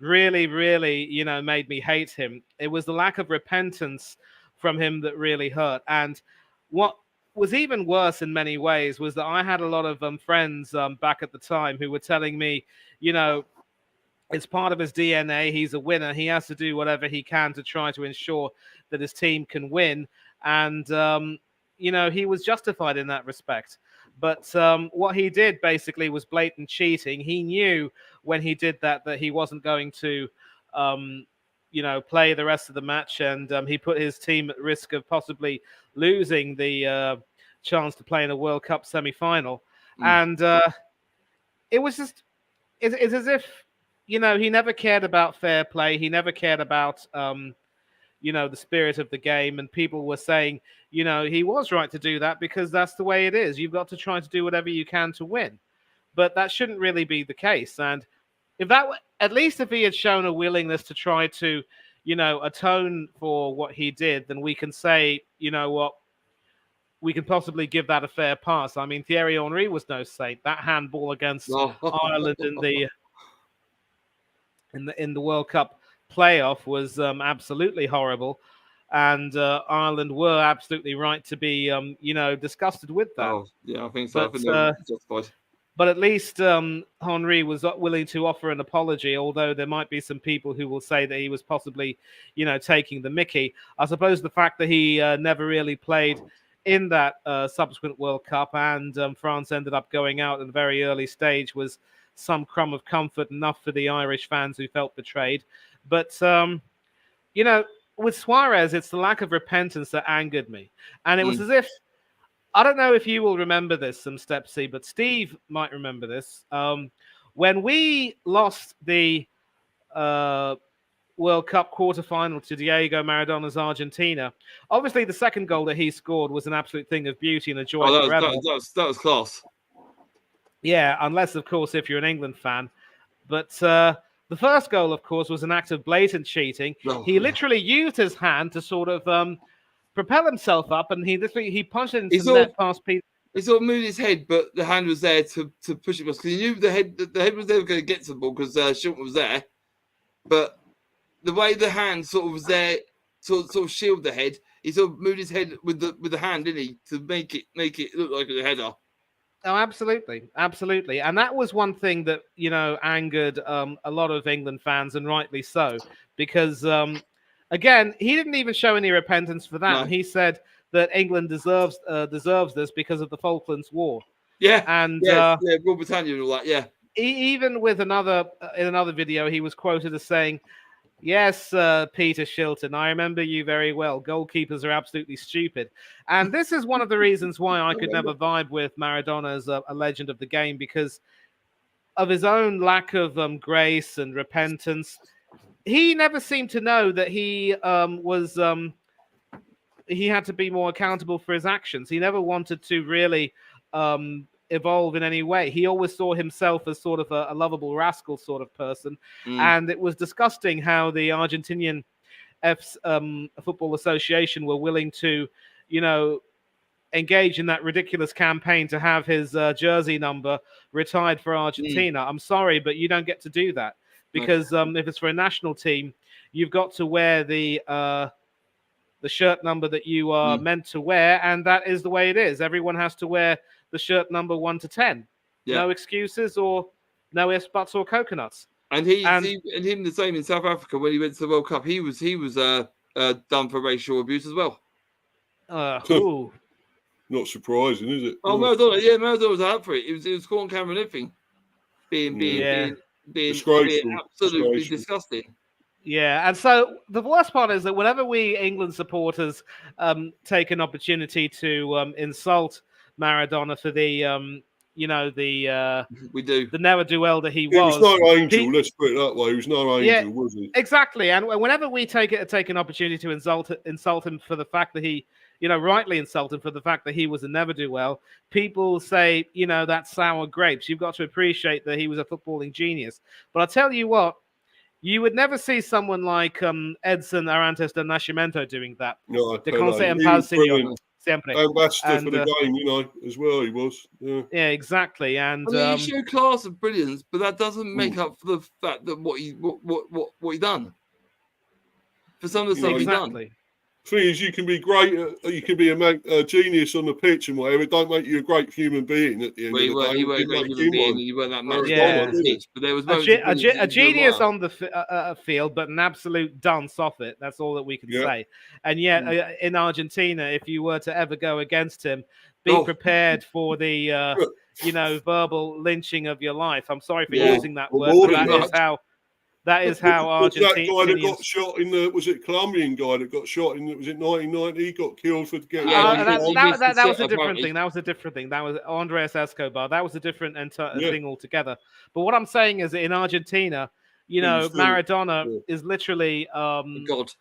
really, really, made me hate him. It was the lack of repentance from him that really hurt. And what was even worse in many ways was that I had a lot of friends back at the time who were telling me, it's part of his DNA. He's a winner. He has to do whatever he can to try to ensure that his team can win. And, he was justified in that respect. But what he did basically was blatant cheating. He knew when he did that he wasn't going to, play the rest of the match. And he put his team at risk of possibly losing the chance to play in a World Cup semi-final. And it was just, it's as if, he never cared about fair play. He never cared about, the spirit of the game. And people were saying, he was right to do that because that's the way it is. You've got to try to do whatever you can to win. But that shouldn't really be the case. And at least if he had shown a willingness to try to, atone for what he did, then we can say, what, we can possibly give that a fair pass. I mean, Thierry Henry was no saint. That handball against Ireland in the World Cup playoff was absolutely horrible. And Ireland were absolutely right to be, disgusted with that. Oh, yeah, I think so. I think they're justified. But at least Henry was willing to offer an apology, although there might be some people who will say that he was possibly, taking the mickey. I suppose the fact that he never really played in that subsequent World Cup and France ended up going out at a very early stage was some crumb of comfort enough for the Irish fans who felt betrayed. But, with Suarez, it's the lack of repentance that angered me. And it was as if, I don't know if you will remember this, Stepsy, but Steve might remember this. When we lost the World Cup quarterfinal to Diego Maradona's Argentina, obviously the second goal that he scored was an absolute thing of beauty and a joy. That was class. Yeah, unless, of course, if you're an England fan. But the first goal, of course, was an act of blatant cheating. He literally used his hand to sort of propel himself up, and he punched it into the net past Peter. He sort of moved his head, but the hand was there to push it because he knew the head was never going to get to the ball because Shilton was there. But the way the hand sort of was there, sort of shield the head, he sort of moved his head with the hand, didn't he, to make it look like a header. Oh, absolutely. And that was one thing that, angered a lot of England fans, and rightly so, because, again, he didn't even show any repentance for that. No. And he said that England deserves this because of the Falklands War. Yeah. And Rule Britannia and all that, yeah. Even with in another video, he was quoted as saying, "Yes, Peter Shilton, I remember you very well. Goalkeepers are absolutely stupid." And this is one of the reasons why I could never vibe with Maradona as a legend of the game, because of his own lack of grace and repentance. He never seemed to know that he he had to be more accountable for his actions. He never wanted to really evolve in any way. He always saw himself as sort of a lovable rascal sort of person. And it was disgusting how the Argentinian Football Association were willing to, engage in that ridiculous campaign to have his jersey number retired for Argentina. I'm sorry, but you don't get to do that, because if it's for a national team, you've got to wear the shirt number that you are meant to wear, and that is the way it is. Everyone has to wear the shirt number 1 to 10. Yeah. No excuses or no ifs, buts, or coconuts. And him the same in South Africa when he went to the World Cup. He was done for racial abuse as well. Not surprising, is it? Oh, Maradona was out for it. It was caught on camera and everything. Being absolutely disgusting. Yeah, and so the worst part is that whenever we England supporters take an opportunity to insult Maradona for the we do the never-do-well that he was. He was no angel, let's put it that way. He was no angel, was he? Exactly. And whenever we take an opportunity to insult him for the fact that he, rightly insult him for the fact that he was a never-do-well, people say, that's sour grapes. You've got to appreciate that he was a footballing genius. But I'll tell you what, you would never see someone like Edson Arantes do Nascimento doing that. No, De Conseil en Paz, Signor. Ambassador for the game, as well. He was. Yeah, exactly. And he showed class of brilliance, but that doesn't make up for the fact that what he done. For some of the stuff he done. The thing is, you can be great. You can be a genius on the pitch and whatever. It don't make you a great human being at the end of the day. You weren't a great human being. You weren't that much on the pitch. But there was a genius on the field, but an absolute dunce off it. That's all that we can say. And yet, in Argentina, if you were to ever go against him, be prepared for the verbal lynching of your life. I'm sorry for using that word, but that is how Argentina. That guy that got shot was it Colombian guy that got shot in? Was it 1990? He got killed for getting. That was a different thing. That was Andres Escobar. That was a different thing altogether. But what I'm saying is, that in Argentina, Maradona is literally God.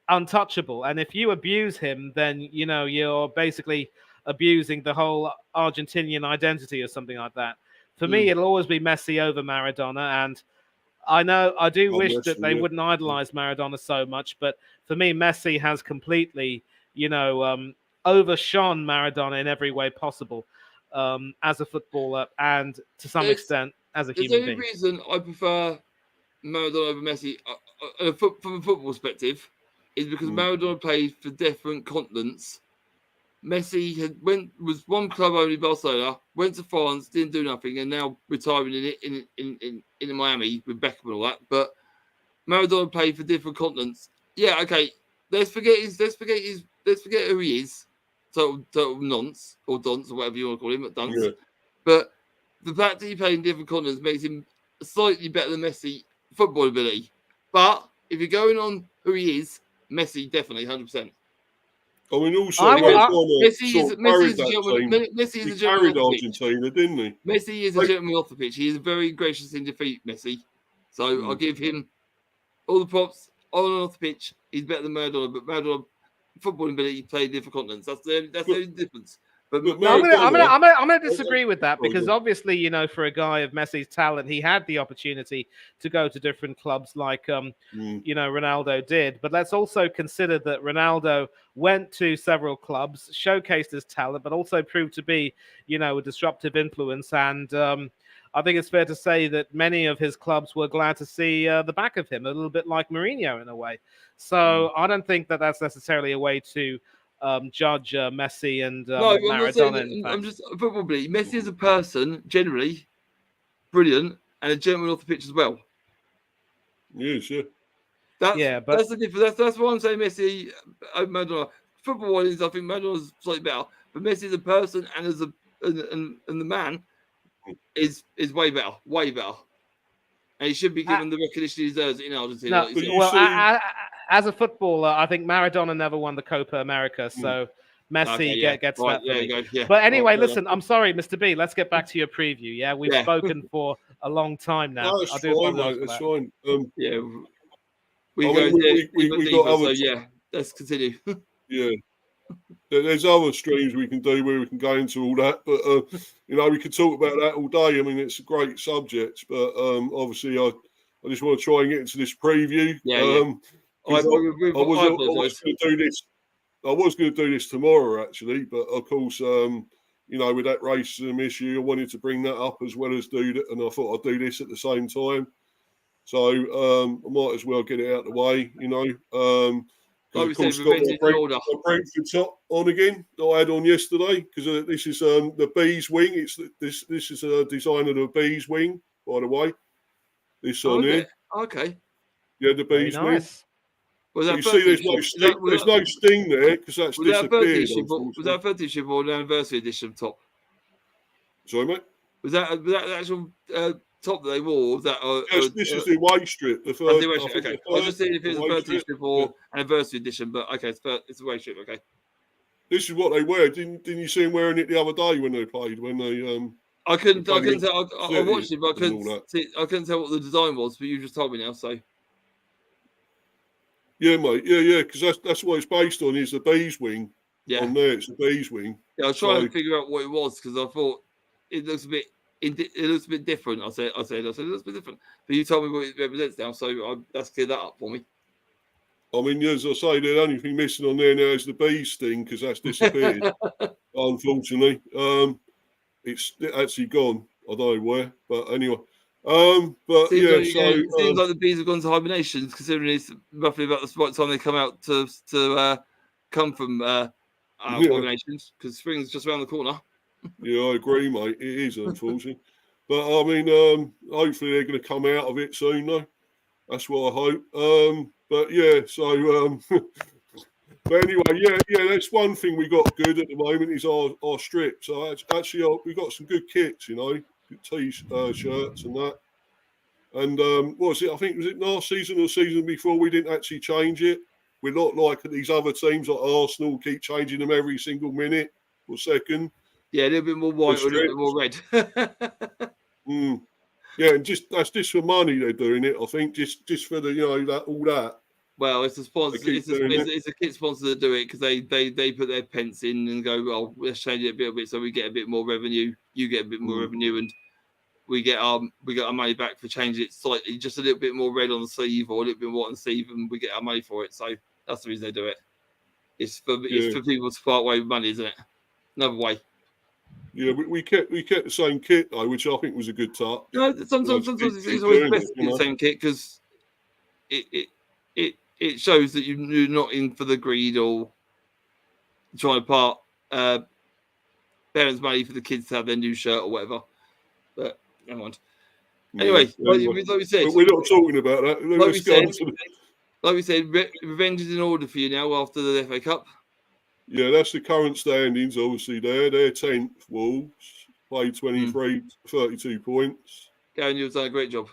untouchable. And if you abuse him, then you're basically abusing the whole Argentinian identity or something like that. For me, it'll always be Messi over Maradona, and I do wish that they wouldn't idolize Maradona so much, but for me, Messi has completely, overshone Maradona in every way possible, as a footballer and to some extent as a human being. The only reason I prefer Maradona over Messi from a football perspective is because Maradona played for different continents. Messi was one club only, Barcelona, went to France, didn't do nothing, and now retiring in Miami with Beckham and all that. But Maradona played for different continents. Yeah, okay. Let's forget who he is. Total nonce or dunce or whatever you want to call him, dunce. Yeah. But the fact that he played in different continents makes him slightly better than Messi football ability. But if you're going on who he is, Messi definitely 100%. I mean, also, Messi is a gentleman. Argentina, didn't he? Messi is a gentleman off the pitch. He is very gracious in defeat, Messi. So I'll give him all the props on and off the pitch. He's better than Maradona, but Maradona, footballing ability, played different continents. That's the only difference. But I'm gonna disagree with that, because obviously, for a guy of Messi's talent, he had the opportunity to go to different clubs like Ronaldo did. But let's also consider that Ronaldo went to several clubs, showcased his talent, but also proved to be, a disruptive influence. And I think it's fair to say that many of his clubs were glad to see the back of him, a little bit like Mourinho in a way. So I don't think that that's necessarily a way to judge Messi and Maradona. I'm just probably Messi as a person, generally brilliant, and a gentleman off the pitch as well. Yeah, sure. That's the difference. That's why I'm saying Messi over Maradona. Football-wise, I think Maradona's slightly better, but Messi as a person and as and the man is way better, and he should be given the recognition he deserves in Argentina. As a footballer, I think Maradona never won the Copa America, so Messi gets that for me. Yeah. But anyway, listen, I'm sorry, Mr. B. Let's get back to your preview. Yeah, we've spoken for a long time now. No, that's fine, mate. That's fine. We got other. So let's continue. Yeah. There's other streams we can do where we can go into all that, but we could talk about that all day. I mean, it's a great subject, but obviously, I just want to try and get into this preview. I was going to do this tomorrow, actually, but of course, with that racism issue, I wanted to bring that up as well as do that, and I thought I'd do this at the same time. So I might as well get it out of the way, Of course, got Brentford top on again that I had on yesterday, because this is the Bees wing. This is a design of the Bees wing, by the way. This on here. Okay. Yeah, the Bees wing. You see, there's no sting there because that's disappeared. Was that a birthday edition or an anniversary edition top? Sorry, mate. Was that the actual top that they wore? This is the away strip. The third, okay. I was just saying if it was a birthday strip or anniversary edition, but okay, it's a away strip. Okay. This is what they wear. Didn't you see them wearing it the other day when they played? I couldn't tell. I watched it, but I couldn't tell what the design was. But you just told me now, so. Yeah, mate. Yeah, because that's what it's based on. Is the Bees wing? Yeah. On there, it's the Bees wing. Yeah, I was trying to figure out what it was because I thought it looks a bit. It looks a bit different. I said it looks a bit different. But you told me what it represents now, so that's cleared that up for me. I mean, as I say, the only thing missing on there now is the bee sting because that's disappeared. Unfortunately, it's actually gone. I don't know where, but anyway. Seems like the bees have gone to hibernation, considering it's roughly about the right time they come out to come from hibernations, because spring's just around the corner. Yeah, I agree, mate. It is, unfortunately. But I mean, hopefully they're going to come out of it soon, though. That's what I hope. But yeah, so. But anyway, that's one thing we got good at the moment is our strips. So actually, we got some good kits, good T-shirts and that. And what was it? I think was it last season or season before we didn't actually change it. We're not like these other teams like Arsenal keep changing them every single minute or second. Yeah, a little bit more white or a little bit more red. Yeah, and that's just for money they're doing it. I think just for the that all that. Well, it's a sponsor. It's a kit sponsor that do it because they put their pence in and go, well, let's change it a little bit so we get a bit more revenue. You get a bit more revenue, and we get our money back for changing it slightly, just a little bit more red on the sleeve or a little bit more on the sleeve, and we get our money for it. So that's the reason they do it. It's for people to part away with money, isn't it? Another way. Yeah, we kept the same kit though, which I think was a good touch. No, sometimes it's always best to keep the same kit because it shows that you're not in for the greed or trying to part parents' money for the kids to have their new shirt or whatever. But never mind. Anyway, like we said, but we're not talking about that. Like we said, revenge is in order for you now after the FA Cup. Yeah, that's the current standings. Obviously, they're 10th. Wolves played 23, 32 points. Gavin, you've done a great job.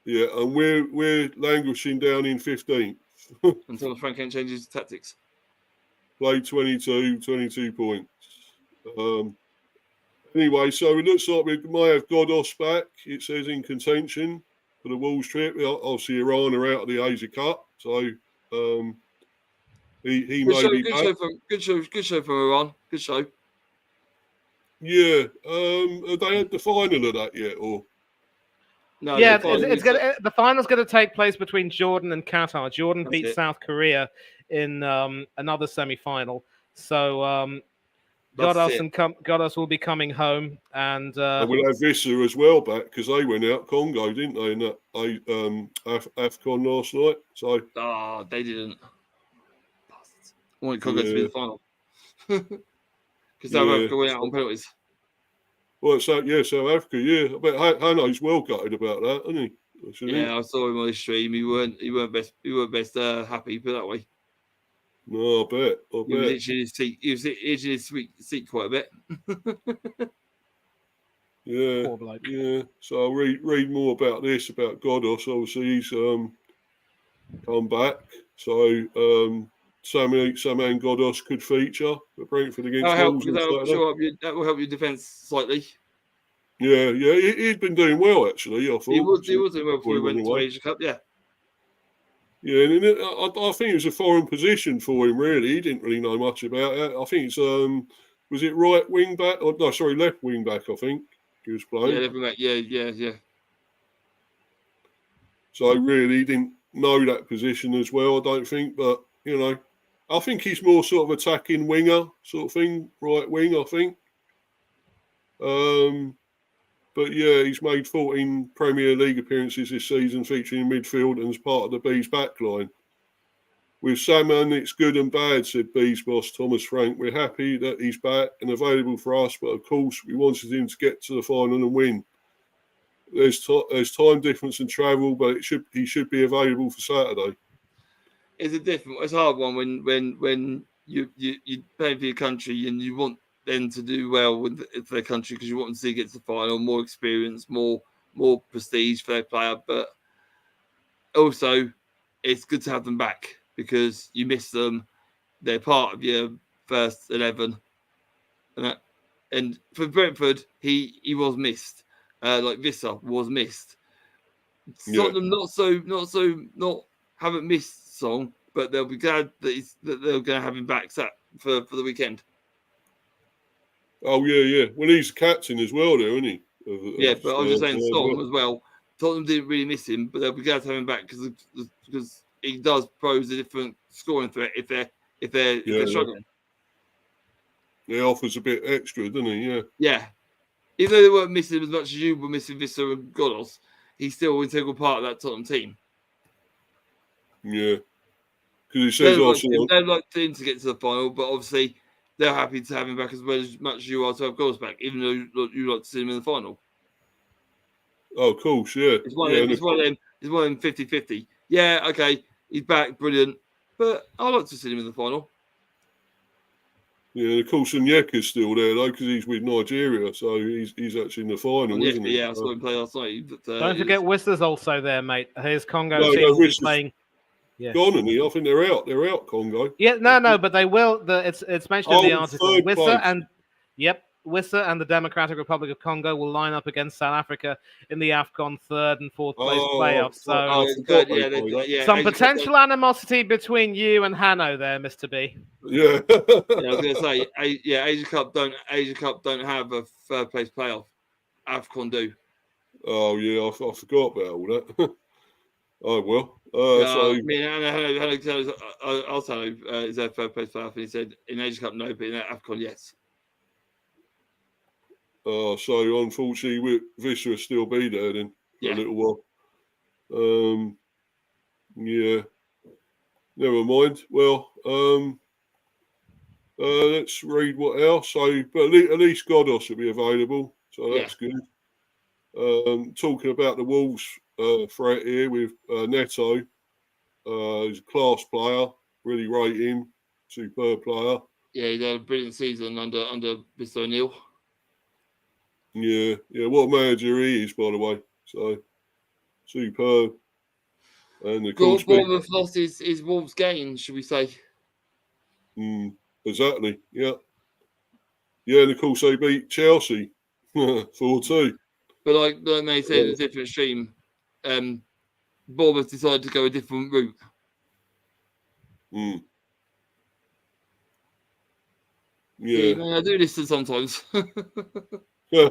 Yeah, and we're languishing down in 15th. Until Frank Kent changes tactics. Played 22 points. Anyway, so it looks like we might have Godos back. It says in contention for the Wolves trip. Obviously, Iran are out of the Asia Cup, so he may be back. Good show from Iran. Good show. Yeah. Have they had the final of that yet, or? No, yeah, the final's going to take place between Jordan and Qatar. Jordan beat South Korea in another semi-final. So Godos will be coming home, and we'll have Vissa as well back because they went out Congo, didn't they? In that AFCON last night. So they didn't. I want Congo to be the final because South Africa went out on penalties. Well, South Africa, yeah. I bet Hanno's well gutted about that, isn't he? Yeah, I saw him on the stream. He weren't best happy, put it that way. No, I bet. He was itching his seat quite a bit. Yeah. So I'll read more about this about Godos. Obviously, he's come back. So Saman Godos could feature for Brentford against Wolves. That will help your defence slightly. Yeah, he'd been doing well actually. I thought he was doing well before he went to Asia Cup. Yeah. Yeah, and I think it was a foreign position for him. Really, he didn't really know much about it. I think it's was it right wing back? Or no, sorry, left wing back. I think he was playing. Yeah, left wing back. Yeah. So really, he didn't know that position as well. I don't think, but I think he's more sort of attacking winger sort of thing, right wing. I think. But yeah, he's made 14 Premier League appearances this season, featuring in midfield and as part of the Bees backline. With Saman, it's good and bad, said Bees boss Thomas Frank. We're happy that he's back and available for us, but of course we wanted him to get to the final and win. There's time difference and travel, but he should be available for Saturday. It's a hard one when you play for your country and you want them to do well with their country because you want them to see get to the final, more experience, more prestige for their player. But also, it's good to have them back because you miss them. They're part of your first 11. And for Brentford, he was missed. Like Vissa was missed. Tottenham not haven't missed Song, but they'll be glad that they're going to have him back for the weekend. Oh yeah. Well, he's captain as well, there, isn't he? Yeah, but I was just saying Song as well. Tottenham didn't really miss him, but they'll be glad to have him back because he does pose a different scoring threat if they're struggling. He offers a bit extra, doesn't he? Yeah. Yeah. Even though they weren't missing as much as you were missing Vissa and Godos, he's still an integral part of that Tottenham team. Yeah. Because he says they'd like him to get to the final, but obviously they're happy to have him back as much as you are to have Godos back, even though you like to see him in the final. Oh, of course, yeah. It's one of them 50-50. Yeah, okay, he's back, brilliant. But I'd like to see him in the final. Yeah, of course, Onyeka's still there, though, because he's with Nigeria, so he's actually in the final, isn't he? Yeah, I saw him play last night. Don't forget Whistler's also there, mate. His Congo team will be playing. Yeah. Gone, and I think they're out. They're out, Congo. Yeah, no, but they will. It's mentioned in the article. Whistler and Wissa and the Democratic Republic of Congo will line up against South Africa in the AFCON third and fourth place playoffs. So some potential animosity between you and Hanno there, Mr. B. Yeah. I was going to say, Asia Cup don't have a third place playoff. AFCON do. Oh yeah, I forgot about all that. Oh well. I mean, I'll tell you, is there third place playoff? And he said in Asia Cup no, but in AFCON yes. So unfortunately, Vista will still be there then for a little while. Yeah. Never mind. Well, let's read what else. So, but at least Godos will be available, so that's good. Talking about the Wolves threat here with Neto, he's a class player, really rate him, superb player. Yeah, he had a brilliant season under Mr. O'Neill. Yeah, what a manager he is, by the way. So superb. And of course, Bournemouth lost his Wolves gain, should we say? Exactly. Yeah, and of course they beat Chelsea 4-2. But like they said in a different stream, Bournemouth decided to go a different route. Yeah, I do listen sometimes. Do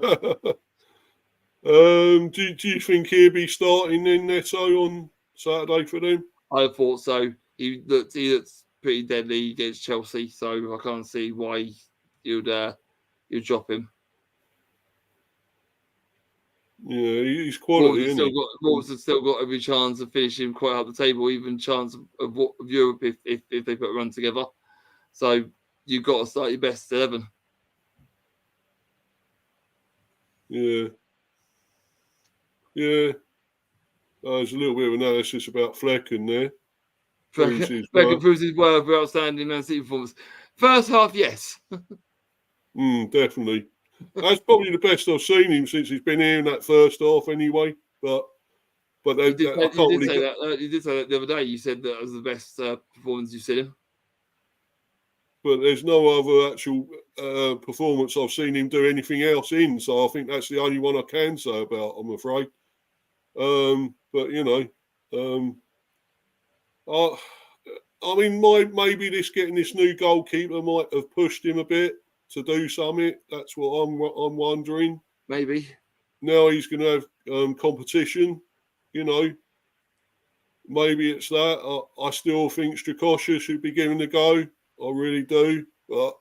you think he'll be starting in Neto on Saturday for them? I thought so. He looks pretty deadly against Chelsea, so I can't see why you'd drop him. Yeah, he's quality. Wolves have still got every chance of finishing quite up the table, even chance of Europe if they put a run together. So you've got to start your best 11. Yeah. There's a little bit of analysis about Flecken there. Flecken proves his worth for outstanding Man City performance. First half, yes. Definitely. That's probably the best I've seen him since he's been here in that first half anyway. But you did say that the other day. You said that was the best performance you've seen him. But there's no other actual performance I've seen him do anything else in. So I think that's the only one I can say about, I'm afraid. But, I mean, maybe getting this new goalkeeper might have pushed him a bit to do something. That's what I'm wondering. Maybe. Now he's going to have competition, Maybe it's that. I still think Strakosha should be given a go. I really do. But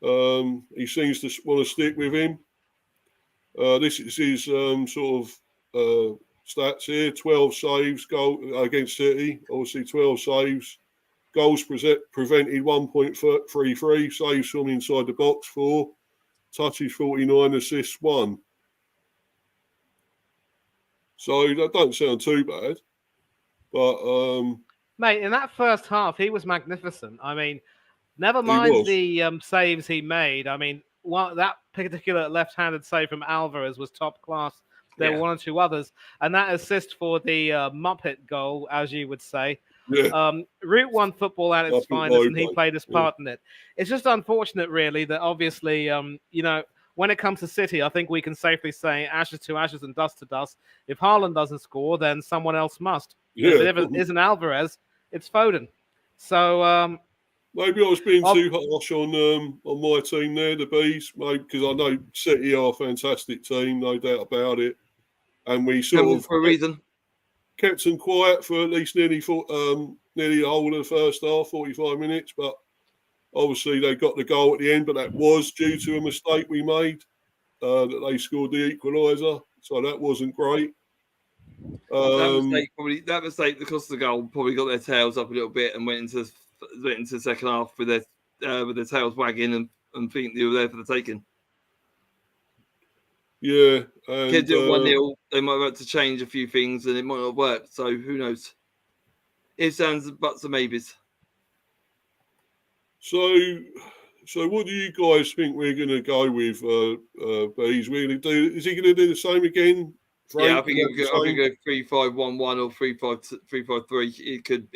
he seems to want to stick with him. This is his sort of stats here. 12 saves against City. Obviously 12 saves. Goals prevented 1.33. Saves from inside the box 4. Touches 49. Assists 1. So that don't sound too bad. But mate, in that first half, he was magnificent. I mean, never mind the saves he made. I mean, that particular left-handed save from Alvarez was top class. There were 1 or 2 others, and that assist for the Muppet goal, as you would say. Yeah. Route 1 football at its finest, and he played his part in it. It's just unfortunate, really, that obviously, when it comes to City, I think we can safely say ashes to ashes and dust to dust. If Haaland doesn't score, then someone else must. If it isn't Alvarez, it's Foden. So maybe I was being too harsh on my team there, the Bees, maybe because I know City are a fantastic team, no doubt about it, and we sort of for a reason kept them quiet for at least nearly the whole of the first half, 45 minutes. But obviously they got the goal at the end, but that was due to a mistake we made that they scored the equaliser, so that wasn't great. That mistake, the cost of the goal, probably got their tails up a little bit and went into the second half with their tails wagging and thinking they were there for the taking. Yeah, Kids do 1-0, they might have had to change a few things and it might not work. So who knows? Ifs, ands, buts, and maybes. So what do you guys think we're going to go with? Bees, is he going to do the same again? Frank, yeah, I think it could go 3-5-1-1 or 3-5-3. It could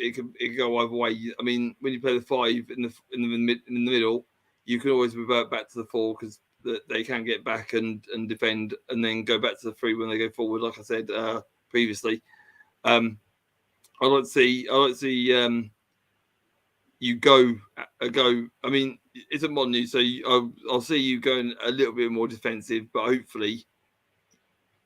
go either way. I mean, when you play the 5 in the middle, you can always revert back to the 4 because they can get back and defend and then go back to the 3 when they go forward. Like I said previously, I like to see you go. I mean, it's a Molineux, so I'll see you going a little bit more defensive, but hopefully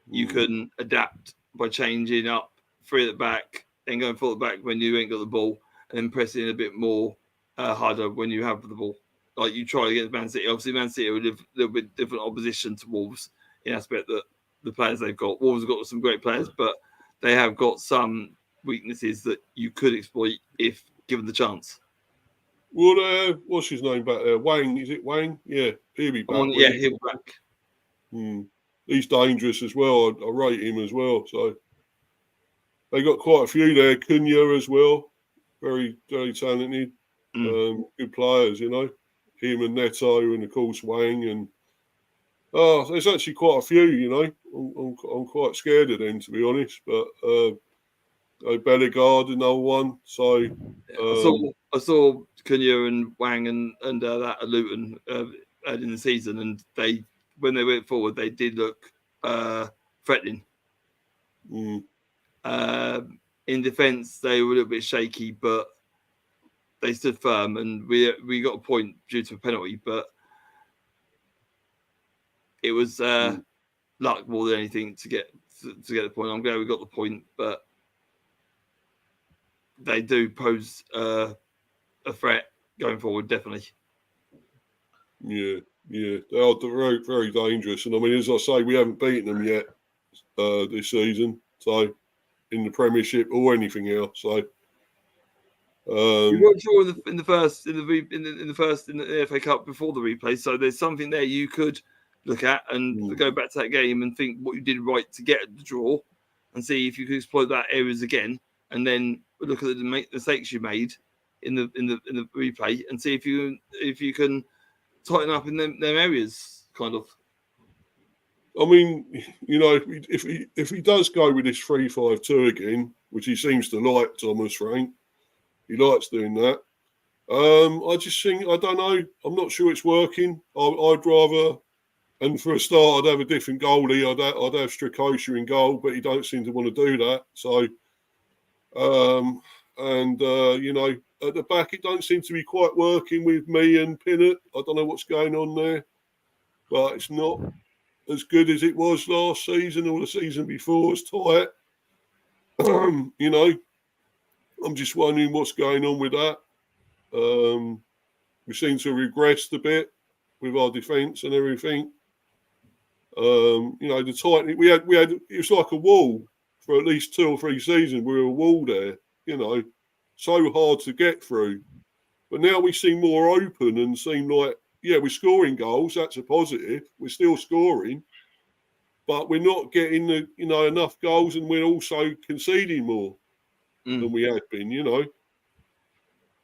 you can adapt by changing up 3 at the back and going 4 at the back when you ain't got the ball, and then pressing a bit more harder when you have the ball. Like you try against Man City. Obviously, Man City are a little bit different opposition to Wolves in aspect that the players they've got. Wolves have got some great players, but they have got some weaknesses that you could exploit if given the chance. Well, what's his name back there? Wang, is it Wang? Yeah, he'll be back. Yeah, he'll be back. He's dangerous as well. I rate him as well. So they got quite a few there. Cunha as well, very, very talented, good players. You know, him and Neto, and of course Wang, and there's actually quite a few. You know, I'm quite scared of them, to be honest. But Bellegarde, another one. So I saw Cunha and Wang and that at Luton in the season, and when they went forward, they did look threatening. In defence, they were a little bit shaky, but they stood firm, and we got a point due to a penalty, but it was luck more than anything to get the point. I'm glad we got the point, but they do pose a threat going forward, definitely. Yeah, they are very, very dangerous. And I mean, as I say, we haven't beaten them yet this season, so in the Premiership or anything else. So you weren't sure in the FA Cup before the replay, so there's something there you could look at and go back to that game and think what you did right to get the draw, and see if you could exploit that areas again, and then look at the mistakes you made in the replay and see if you can tighten up in them areas, kind of. I mean, you know, if he does go with this 3-5-2 again, which he seems to like, Thomas Frank, he likes doing that. I just think, I don't know, I'm not sure it's working. I'd rather, and for a start, I'd have a different goalie. I'd have Strakosha in goal, but he don't seem to want to do that. So, you know, at the back, it don't seem to be quite working with me and Pinnett. I don't know what's going on there, but it's not as good as it was last season or the season before. It's tight. You know, I'm just wondering what's going on with that. We seem to have regressed a bit with our defence and everything. You know, the tightening we had, it was like a wall for at least 2 or 3 seasons. We were a wall there, you know, so hard to get through. But now we seem more open and seem like, yeah, we're scoring goals. That's a positive. We're still scoring, but we're not getting enough goals, and we're also conceding more than we had been. You know,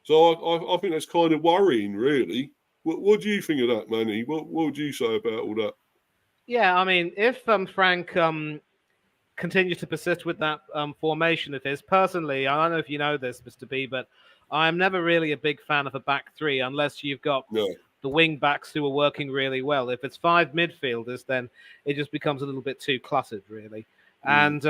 so I think that's kind of worrying, really. What do you think of that, Manny? What would you say about all that? Yeah, I mean, if Frank continues to persist with that formation of his, personally, I don't know if you know this, Mr. B, but I'm never really a big fan of a back 3 unless you've got the wing backs who are working really well. If it's 5 midfielders, then it just becomes a little bit too cluttered, really. And,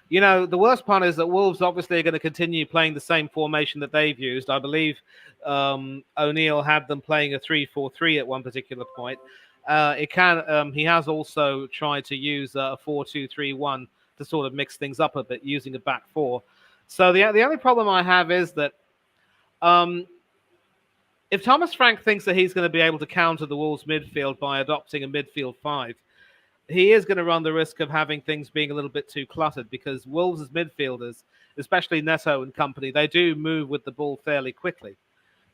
you know, the worst part is that Wolves obviously are going to continue playing the same formation that they've used. I believe O'Neill had them playing a 3-4-3 at one particular point. He has also tried to use a 4-2-3-1 to sort of mix things up a bit using a back 4. So the only problem I have is that if Thomas Frank thinks that he's going to be able to counter the Wolves midfield by adopting a midfield 5, he is going to run the risk of having things being a little bit too cluttered, because Wolves' midfielders, especially Neto and company, they do move with the ball fairly quickly.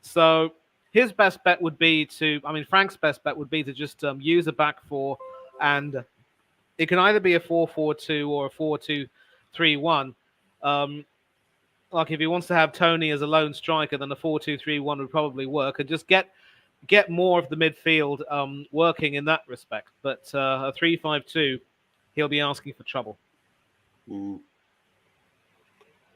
So his best bet would be Frank's best bet would be to just use a back 4, and it can either be a 4-4-2 or a 4-2-3-1. Like if he wants to have Toney as a lone striker, then a 4-2-3-1 would probably work, and just get more of the midfield working in that respect. But a 3-5-2, he'll be asking for trouble. Well,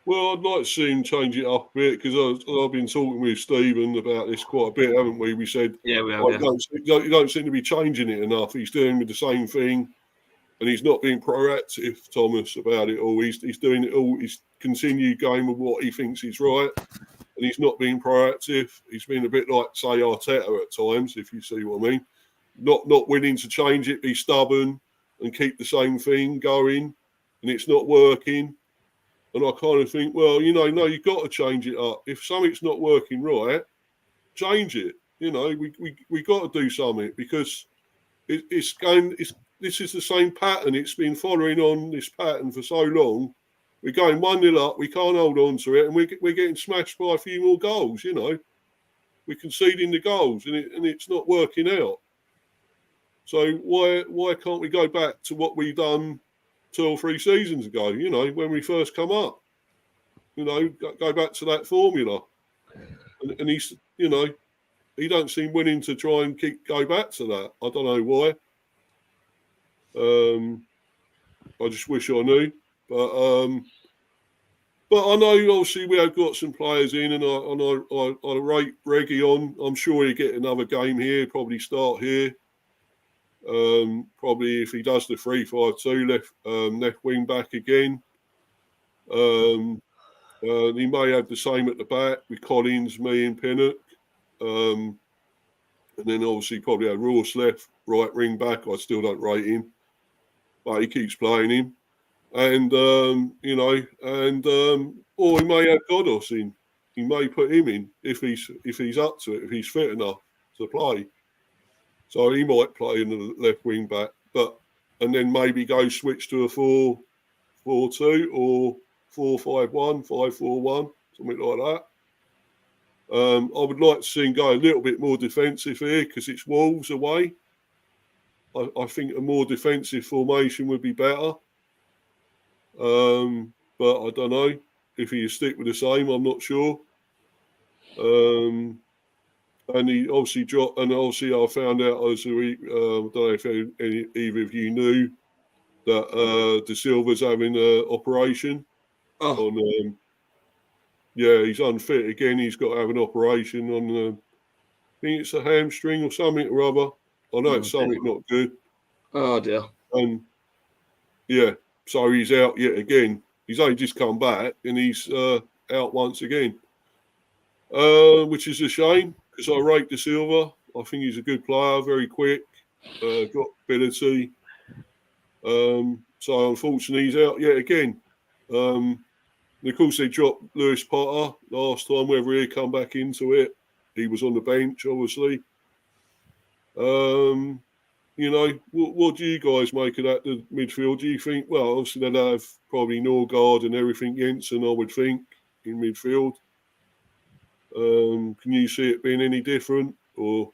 Well, I'd like to see him change it up a bit because I've been talking with Stephen about this quite a bit, haven't we? We said, yeah, we have. You don't seem to be changing it enough. He's doing with the same thing, and he's not being proactive, Thomas, about it all. He's doing it all. He's continued going with what he thinks is right, and he's not being proactive. He's been a bit like, say, Arteta at times, if you see what I mean. Not willing to change it, be stubborn, and keep the same thing going, and it's not working. And I kind of think, well, no, you've got to change it up. If something's not working right, change it. We got to do something because this is the same pattern. It's been following on this pattern for so long. We're going 1-0 up. We can't hold on to it, and we're getting smashed by a few more goals. We're conceding the goals, and it's not working out. So why can't we go back to what we done 2 or 3 seasons ago, when we first come up, go back to that formula. And he's, he don't seem willing to try and go back to that. I don't know why. I just wish I knew. But I know obviously we have got some players in, and I rate Reggie on. I'm sure he'll get another game here, probably start here. Probably if he does the 3-5-2 left wing back again, he may have the same at the back with Collins, me, and Pinnock, and then obviously probably have Ross left right wing back. I still don't rate him, but he keeps playing him, and or he may have Godos in. He may put him in if he's up to it, if he's fit enough to play. So he might play in the left wing back, and then maybe go switch to a 4-4-2 or 4-5-1, 5-4-1, something like that. I would like to see him go a little bit more defensive here because it's Wolves away. I think a more defensive formation would be better. But I don't know if he stick with the same. I'm not sure. And he obviously dropped, and obviously I found out I don't know if either of you knew that De Silva's having an operation. On, he's unfit again. He's got to have an operation on, I think it's a hamstring or something or other. I know it's something not good. Oh dear. And so he's out yet again. He's only just come back, and he's out once again, which is a shame. Because I rate De Silva. I think he's a good player, very quick, got ability. So unfortunately, he's out yet again. And of course, they dropped Lewis Potter last time. Whether he'd come back into it, he was on the bench, obviously. What do you guys make of that? The midfield? Do you think? Well, obviously they'll have probably Norgard and everything. Jensen, I would think, in midfield. Can you see it being any different, or?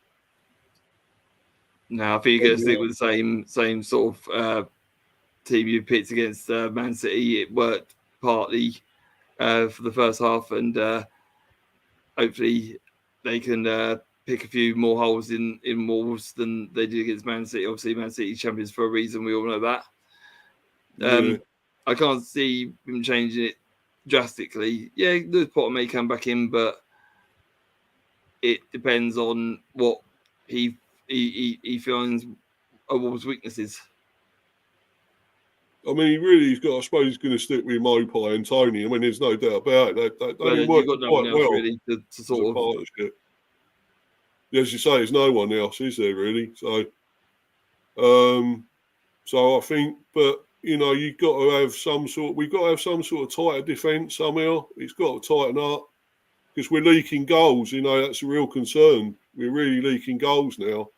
No, I think you're going to stick with the same sort of team you picked against Man City. It worked partly for the first half, and hopefully they can pick a few more holes in Wolves than they did against Man City. Obviously, Man City champions for a reason. We all know that. I can't see him changing it drastically. Yeah, Lewis Potter may come back in, but it depends on what he finds are Wolves' weaknesses. I mean, he's got. I suppose he's going to stick with Mopai and Toney. I mean, there's no doubt about it. They've worked got no quite one else well really to sort of partnership. As you say, there's no one else, is there really? So, I think, but you've got to have some sort. We've got to have some sort of tighter defence somehow. It's got to tighten up. Because we're leaking goals, that's a real concern. We're really leaking goals now.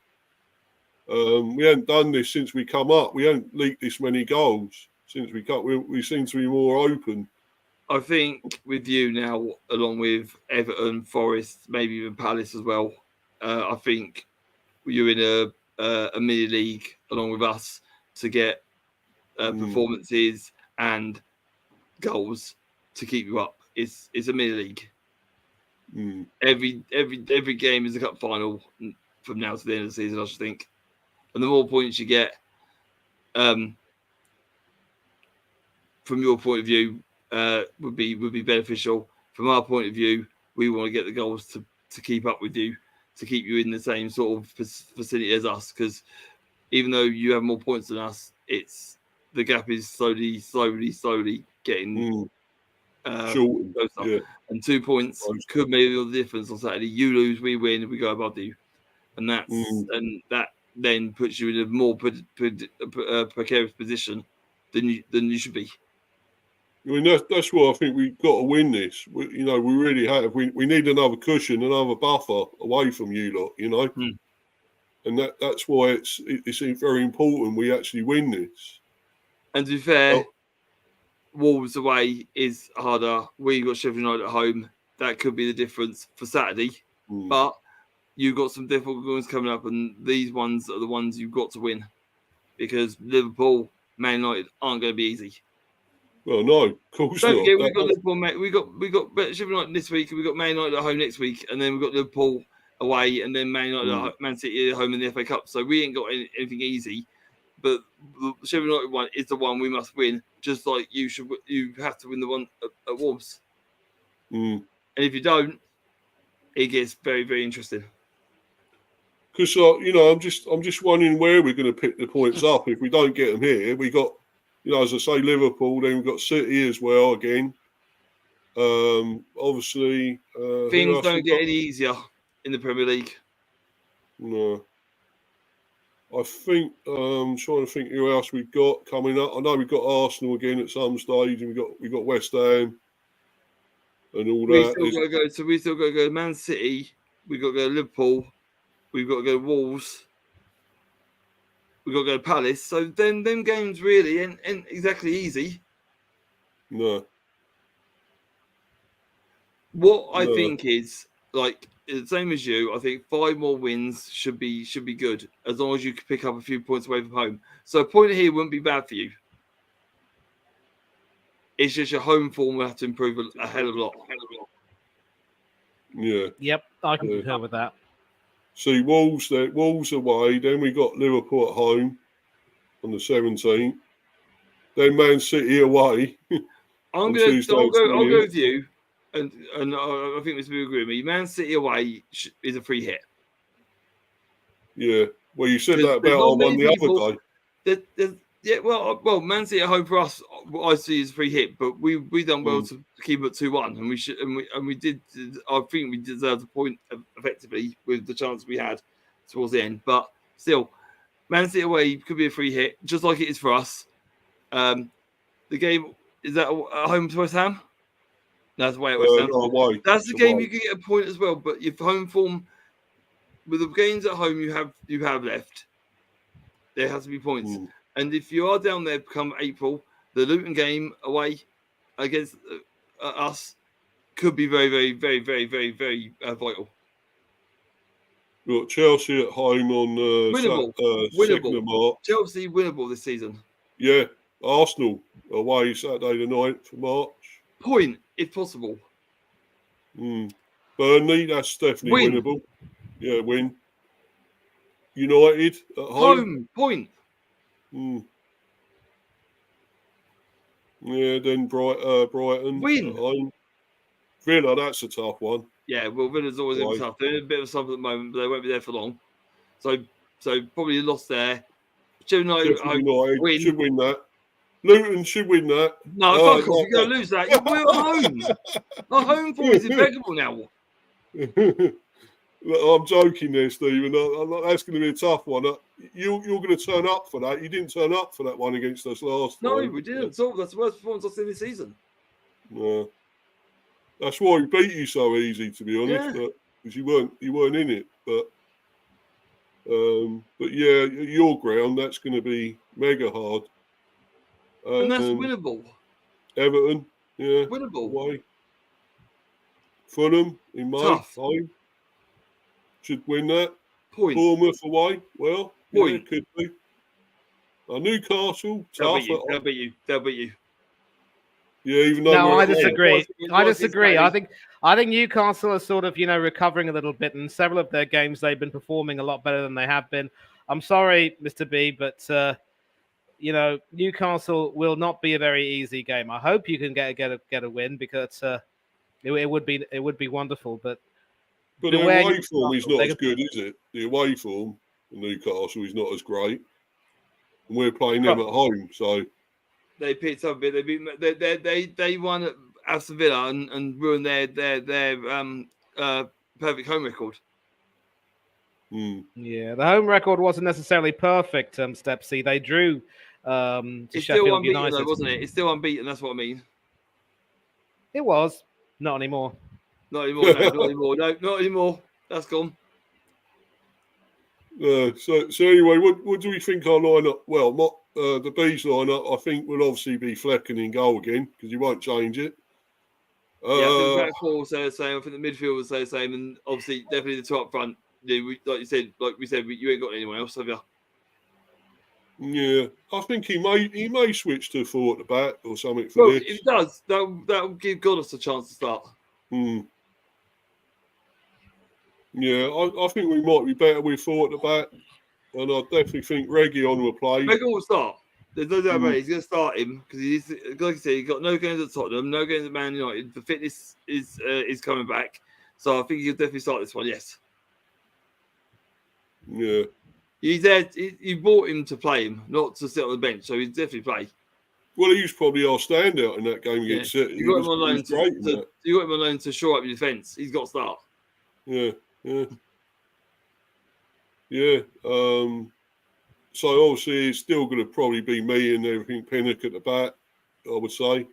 We haven't done this since we come up. We haven't leaked this many goals since we come. We seem to be more open. I think with you now, along with Everton, Forest, maybe even Palace as well, I think you're in a mini league along with us to get performances and goals to keep you up. It's a mini league. Every game is a cup final from now to the end of the season, I should think. And the more points you get, from your point of view, would be beneficial. From our point of view, we want to get the goals to keep up with you, to keep you in the same sort of vicinity as us. Because even though you have more points than us, the gap is slowly getting short. closer. And 2 points could make all the difference on Saturday. You lose, we win, we go above you, and that then puts you in a more precarious position than you should be. I mean, that's why I think we've got to win this. We really have. We need another cushion, another buffer away from you lot, and that's why it's very important we actually win this. And to be fair, Wolves away is harder. We got Sheffield United at home. That could be the difference for Saturday. But you've got some difficult ones coming up, and these ones are the ones you've got to win, because Liverpool, Man United aren't going to be easy. Well, no, of course not. We've got Liverpool, we got Sheffield United this week, and we've got Man United at home next week, and then we've got Liverpool away, and then Man United, Man City at home in the FA Cup. So we ain't got anything easy. But the Sheffield United one is the one we must win, just like you have to win the one at Wolves. And if you don't, it gets very, very interesting. Because I'm just wondering where we're going to pick the points up if we don't get them here. We got, as I say, Liverpool. Then we've got City as well again. Obviously, things don't get any easier in the Premier League. No. I think trying to think who else we've got coming up. I know we've got Arsenal again at some stage, and we got West Ham and all that. We still got to go to Man City. We've got to go to Liverpool. We've got to go to Wolves. We've got to go to Palace. So then them games really ain't exactly easy. No. What I think is, like, the same as you, I think 5 more wins should be good, as long as you can pick up a few points away from home. So a point here wouldn't be bad for you. It's just your home form will have to improve a hell of a lot. Yeah. Yep, I can concur with that. See, Wolves away, then we got Liverpool at home on the 17th. Then Man City away. I'll go with you. And I think Mr. agree with me. Man City away is a free hit. Yeah. Well, you said that about our one the other day. Well, Man City at home for us, what I see is a free hit, but we done well to keep it 2-1, and we did. I think we deserved a point effectively with the chance we had towards the end. But still, Man City away could be a free hit, just like it is for us. The game is that at home to West Ham. That's away at West Ham. Away. That's the game you can get a point as well. But if home form, with the games at home you have left, there has to be points. And if you are down there come April, the Luton game away against us could be very, very, very, very, very, very vital. We've got Chelsea at home on winnable. 2nd of March. Chelsea winnable this season. Yeah. Arsenal away Saturday the 9th of March. Point, if possible. Burnley, that's definitely winnable. Yeah, win. United at home. Point. Yeah, then Brighton win. At home. Villa, that's a tough one. Yeah, well, Villa's always going to be tough. They're in a bit of something at the moment, but they won't be there for long. So probably lost there. United win. Should win that. Luton should win that. No, fuck off. You're going to lose that. We're at home. Our home form is impeccable now. I'm joking there, Stephen. That's going to be a tough one. You're going to turn up for that. You didn't turn up for that one against us last time. No, we didn't. So that's the worst performance I've seen this season. No. That's why we beat you so easy, to be honest. Because you weren't in it. But yeah, your ground, that's going to be mega hard. And that's winnable. Everton, yeah. Winnable. Away. Fulham in May. Tough. Home. Should win that. Point. Bournemouth away. Well, point. Yeah, could be. Newcastle. They'll beat you. Yeah, even though no, I disagree. I think Newcastle are sort of, recovering a little bit, and several of their games they've been performing a lot better than they have been. I'm sorry, Mr. B, but Newcastle will not be a very easy game. I hope you can get a win because it would be wonderful. But their away form is not as good, is it? The away form in Newcastle is not as great, and we're playing them at home, so they picked up a bit. They won at Aston Villa and ruined their perfect home record. Yeah, the home record wasn't necessarily perfect. Stepsy, they drew to it's Sheffield still unbeaten, United, though, wasn't it? It's still unbeaten. That's what I mean. It was not anymore. Not anymore. No, not anymore. No, not anymore. That's gone. So anyway, what do we think our lineup? Well, the Bees lineup, I think, will obviously be Flecken in goal again because you won't change it. I think the back four will say the same. I think the midfield will say the same, and obviously, definitely the two up front. Like we said, you ain't got anyone else, have you? Yeah, I think he may switch to 4 at the back or something for this. If it does, that'll give Goddess a chance to start. Yeah, I think we might be better with 4 at the back, and I definitely think Reguilon will play. Reguilon will start. There's no doubt about it. He's going to start him because he's, like I said, he's got no games at Tottenham, no games at Man United. The fitness is coming back, so I think he'll definitely start this one. Yes. Yeah. He's there. You bought him to play him, not to sit on the bench. So he'll definitely play. Well, he was probably our standout in that game against City. You got him on loan to shore up your defence. He's got to start. Yeah. So obviously it's still going to probably be me and everything. Pinnock at the back, I would say.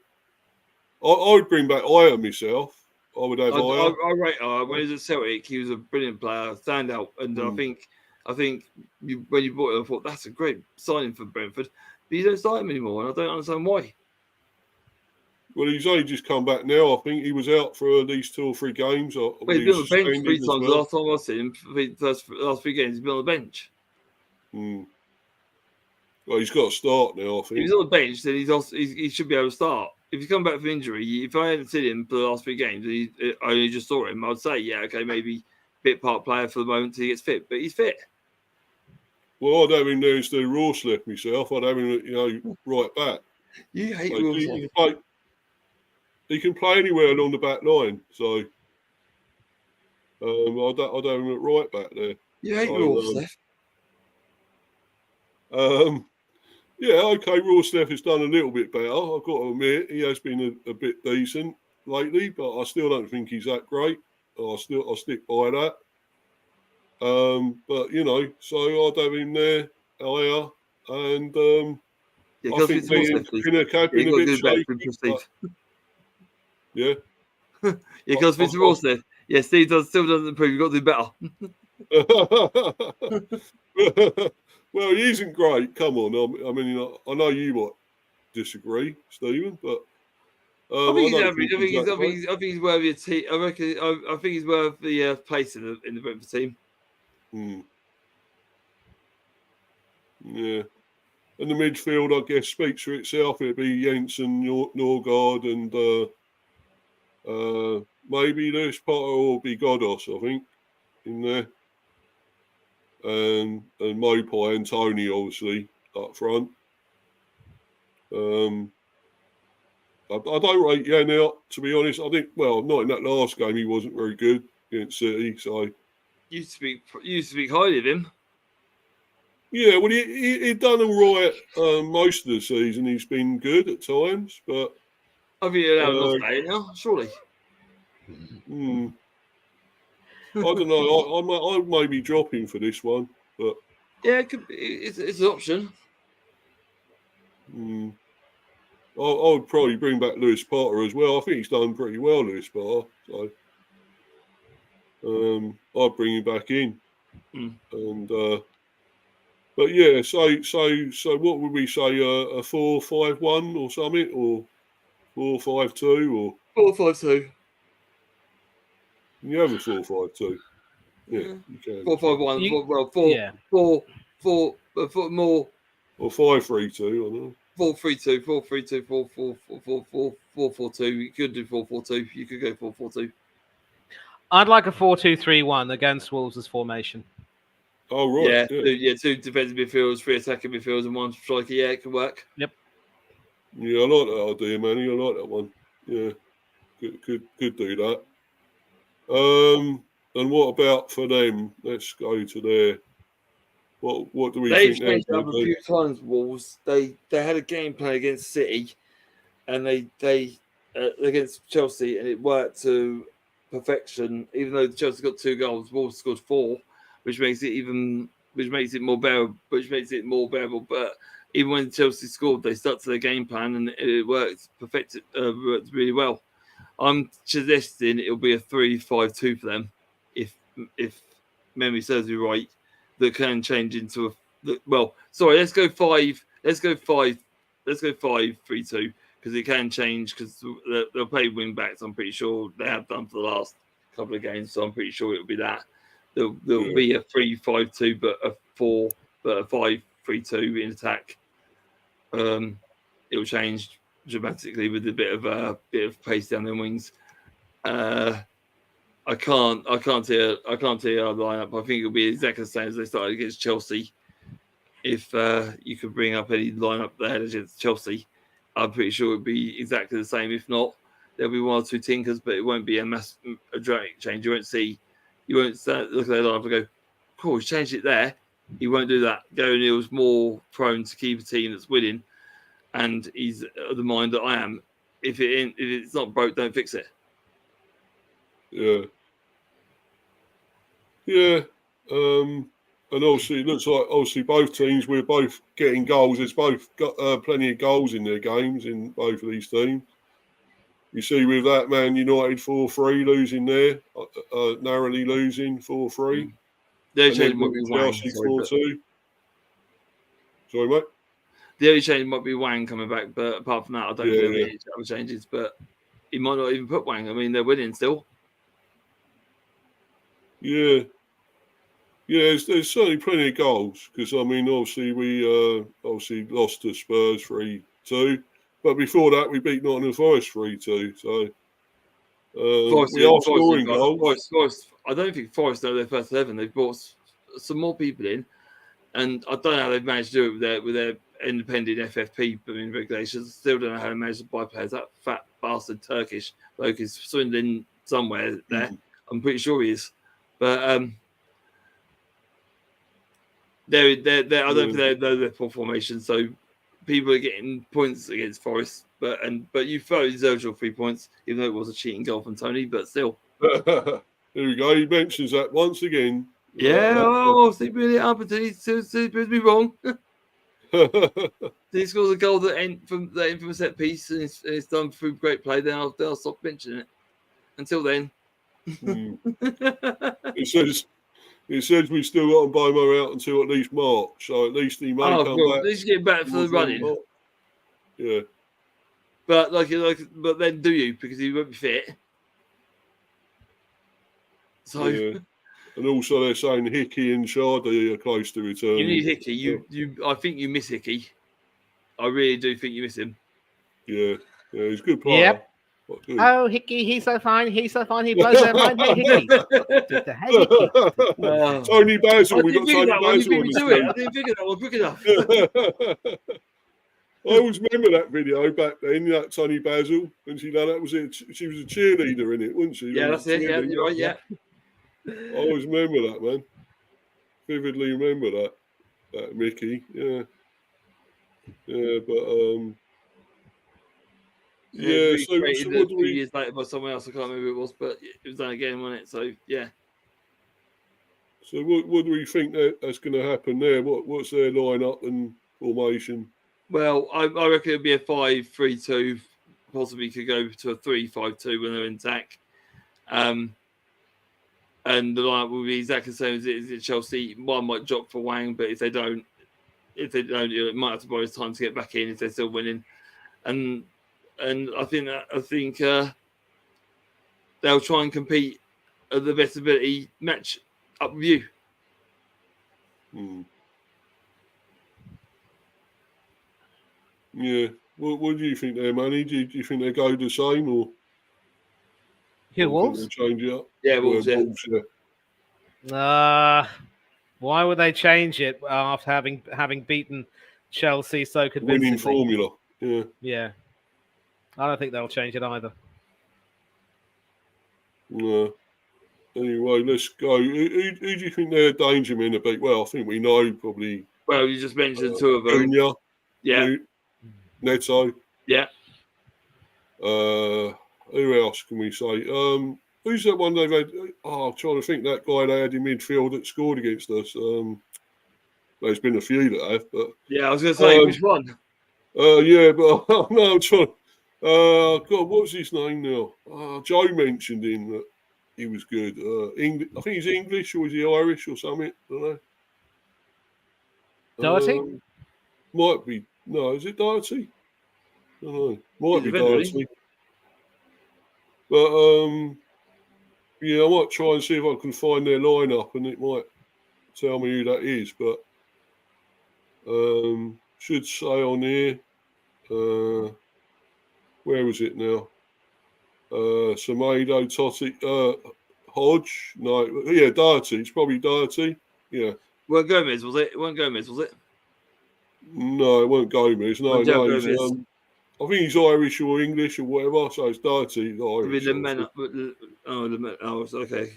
I would bring back Aya myself. I would have Aya. I rate Aya. When he was at Celtic, he was a brilliant player, standout, and I think when you bought him, I thought that's a great signing for Brentford. But you don't start him anymore, and I don't understand why. Well, he's only just come back now. I think he was out for at least 2 or 3 games. He's been on the bench 3 times. Well. Last time I seen him, the last 3 games, he's been on the bench. Well, he's got to start now, I think. If he's on the bench, then he should be able to start. If he's come back from injury, if I hadn't seen him for the last 3 games, I only just saw him, I'd say, yeah, okay, maybe bit part player for the moment till he gets fit, but he's fit. Well, I'd have him there instead of Rawcliffe myself. I'd have him, right back. You hate Rawcliffe. He can play anywhere along the back line, so I'd have him at right back there. You hate Rawcliffe. Yeah, okay, Rawcliffe has done a little bit better. I've got to admit, he has been a bit decent lately, but I still don't think he's that great. I'll stick by that. But so I'd have him there, Aya, and I think Pinnock had been a bit shaky. Yeah. Because Mr. Rawcliffe. Yeah, Steve still doesn't improve. You've got to do better. Well, he isn't great. Come on. I mean, I know you might disagree, Stephen, but I think he's worthy of team. I think he's worth the place in the Brentford team. Yeah. And the midfield, I guess, speaks for itself. It'd be Jensen, Norgard, and maybe Lewis Potter or be Godos, I think, in there. And Mopai and Toney, obviously, up front. I don't rate Yen out, to be honest. I think, well, not in that last game, he wasn't very good against City, so... You speak highly of him. Yeah, well, he'd done all right most of the season. He's been good at times, but... I think you're allowed to say it now, surely. I don't know. I maybe drop him for this one, but... Yeah, it could be. It's an option. I would probably bring back Lewis Potter as well. I think he's done pretty well, Lewis Potter. So... I'd bring him back in, and but yeah. So what would we say? A 4-5-1 or something, or 4-5-2, or 4-5-2. You have a 4-5-2. Yeah, you can. 4-5-1. Well, 4 more. Or 5-3-2. I don't know. 4-3-2, 4-3-2, 4-4-2. You could do 4-4-2. You could go 4-4-2. I'd like a 4-2-3-1 against Wolves' formation. Oh, right. Two defensive midfielders, 3 attacking midfielders, and 1 striker. Yeah, it can work. Yep. Yeah, I like that idea, Manny. I like that one. Yeah, could do that. And what about for them? Let's go to their. What do we They've think they're changed up going a to do? few times, Wolves. They had a game plan against City, and they against Chelsea, and it worked to perfection. Even though Chelsea got 2 goals, Wolves scored 4, which makes it more bearable. But even when Chelsea scored, they stuck to their game plan, and it worked worked really well. I'm suggesting it'll be a 3-5-2 for them, if memory serves me right. That can change into let's go 5. Let's go 5. Let's go 5-3-2 because it can change because they'll play wing backs. I'm pretty sure they have done for the last couple of games, so I'm pretty sure it'll be that. There'll be a 3-5-2, but a 5-3-2 in attack. It'll change dramatically with a bit of pace down their wings. I can't tell you our lineup. I think it'll be exactly the same as they started against Chelsea. If you could bring up any lineup there against Chelsea, I'm pretty sure it'll be exactly the same. If not, there'll be 1 or 2 tinkers, but it won't be a dramatic change. You won't look at their lineup and go, "Cool, he's changed it there." He won't do that. Gary O'Neill's more prone to keep a team that's winning, and he's of the mind that I am. If it's not broke, don't fix it. Yeah. And obviously, it looks like both teams, we're both getting goals. There's both got plenty of goals in their games in both of these teams. You see with that, Man United 4-3 losing there, narrowly losing 4-3. The only change might be Wang. Chelsea 4-2. Sorry, mate. The only change might be Wang coming back, but apart from that, I don't think there'll be any other changes. But he might not even put Wang. I mean, they're winning still. Yeah, there's certainly plenty of goals because I mean, obviously we lost to Spurs 3-2, but before that we beat Nottingham Forest 3-2. So we are scoring goals. Forest, I don't think Forest know their first 11. They've brought some more people in, and I don't know how they've managed to do it with their independent FFP regulations. Still don't know how they managed to buy players. That fat bastard Turkish bloke is swindling somewhere there. I'm pretty sure he is. But I don't think they know their full formation, so people are getting points against Forest. But you thoroughly deserved your 3 points, even though it was a cheating goal from Toney. But still, there we go. He mentions that once again. sleeping it up until he proves me wrong. He scores a goal from the infamous set piece, and it's done through great play. Then I'll stop mentioning it. Until then. It says we still got to buy more out until at least March, so at least he may come back. At least get back for the running. Yeah, but but then do you because he won't be fit? So and also they're saying Hickey and Shardy are close to returning. You need Hickey. I think you miss Hickey. I really do think you miss him. Yeah, he's a good player. Yep. Oh, Hickey, he's so fine. He blows their mind. Hey, Hickey. Tony Basil. We got Tony Basil on the screen. I didn't think of that one quick enough. I always remember that video back then, that Tony Basil, when she done that. She was a cheerleader in it, wasn't she? Yeah, that's it. Yeah, you're right, yeah. I always remember that, man. Vividly remember that Mickey. Yeah. Yeah, but so what do we... 2 years later by someone else, I can't remember who it was, but it was done again, wasn't it? So, yeah. So what do we think that's going to happen there? What's their line-up and formation? Well, I reckon it'll be a 5-3-2, possibly could go to a 3-5-2 when they're in attack. And the lineup will be exactly the same as it is at Chelsea. One might drop for Wang, but if they don't, it might have to borrow time to get back in if they're still winning. And I think they'll try and compete at the best ability, match up with you. Yeah. What do you think there, Manny? Do you think they go the same or? Wolves? Change it up? Yeah, Wolves. Why would they change it after having beaten Chelsea so convincingly? Winning formula. Yeah. Yeah. I don't think they'll change it either. No. Anyway, let's go. Who do you think they're danger men to beat? Well, I think we know probably. Well, you just mentioned two of them. Cunha, Yeah. Neto. Yeah. Who else can we say? Who's that one they've had? Oh, I'm trying to think. That guy they had in midfield that scored against us. There's been a few that have, but yeah, I was going to say which one. Yeah, but no, I'm trying. God, what was his name now? Joe mentioned him that he was good. I think he's English or is he Irish or something? I don't know. Doherty? Might be. No, is it Doherty? I don't know. Might be Doherty. But yeah, I might try and see if I can find their lineup, and it might tell me who that is. But should say on here. Where was it now? Semedo, Totti, Hodge. No, yeah, Doherty. It's probably Doherty. Yeah. Well, Gomez was it? It wasn't Gomez, was it? No, it wasn't Gomez. No, Gomez. I think he's Irish or English or whatever. So it's Doherty, the Irish.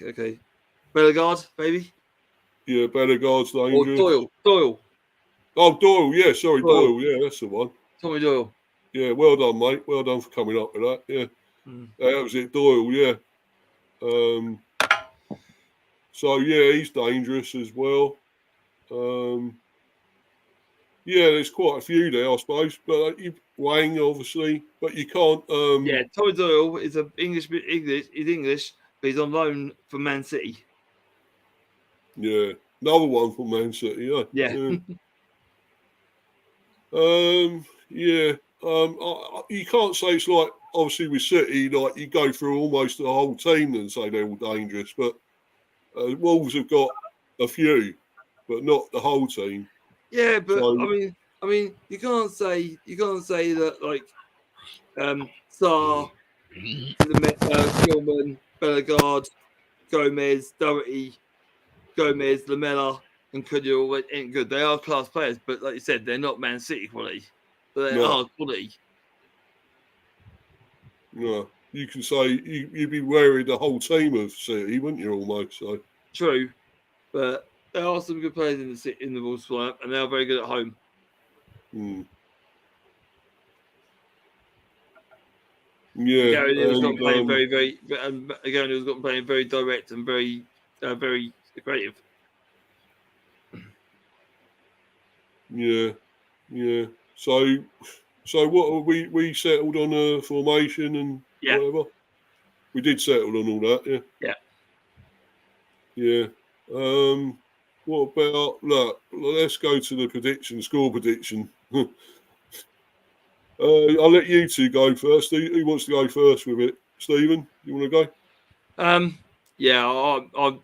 Okay. Bellegarde, maybe. Yeah, Bellegarde's dangerous. Or Doyle. Oh, Doyle. Yeah, sorry, Doyle. Yeah, that's the one. Tommy Doyle. Yeah, well done, mate. Well done for coming up with that. Yeah, that was it, Doyle. Yeah. So yeah, he's dangerous as well. Yeah, there's quite a few there, I suppose. But Wang, obviously, but you can't. Yeah, Tommy Doyle is English. He's English, but he's on loan from Man City. Yeah, another one from Man City. Yeah. Yeah. You can't say it's like obviously with City, like you go through almost the whole team and say they're all dangerous, but Wolves have got a few, but not the whole team. Yeah, but so, I mean, you can't say that like Sarr, Gilman, Bellegarde, Gomez, Doherty, Lamela, and Cunha ain't good. They are class players, but like you said, they're not Man City quality. But they are quality. No, you can say you'd be wary the whole team of City, wouldn't you? Almost so. True, but there are some good players in the Wolves lineup, and they are very good at home. Yeah, Gary Neville's got playing very direct and very creative. Yeah. So what are we settled on a formation and whatever? We did settle on all that, yeah. Yeah. What about let's go to the score prediction. I'll let you two go first. Who wants to go first with it? Stephen, you want to go? Yeah,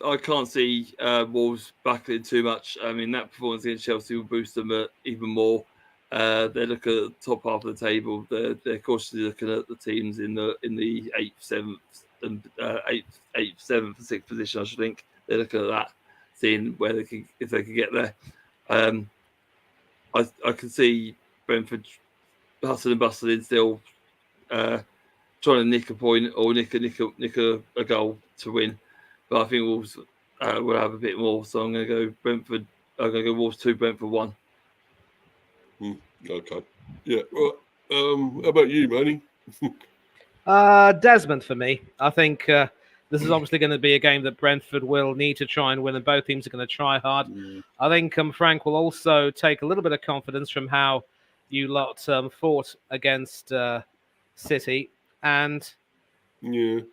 I can't see Wolves battling too much. I mean, that performance against Chelsea will boost them even more. They look at the top half of the table. They're cautiously looking at the teams in the 8th, 7th, and 8th, 7th, and 6th position. I should think they're looking at that, seeing where if they can get there. I can see Brentford hustling and bustling still, trying to nick a point or nick a goal to win. But I think Wolves will have a bit more. So I'm going to go Brentford. I'm going to go Wolves 2, Brentford 1. Okay. Yeah. Well, how about you, Manny? Desmond for me. I think this is obviously going to be a game that Brentford will need to try and win, and both teams are going to try hard. I think Frank will also take a little bit of confidence from how you lot fought against City, and Desmond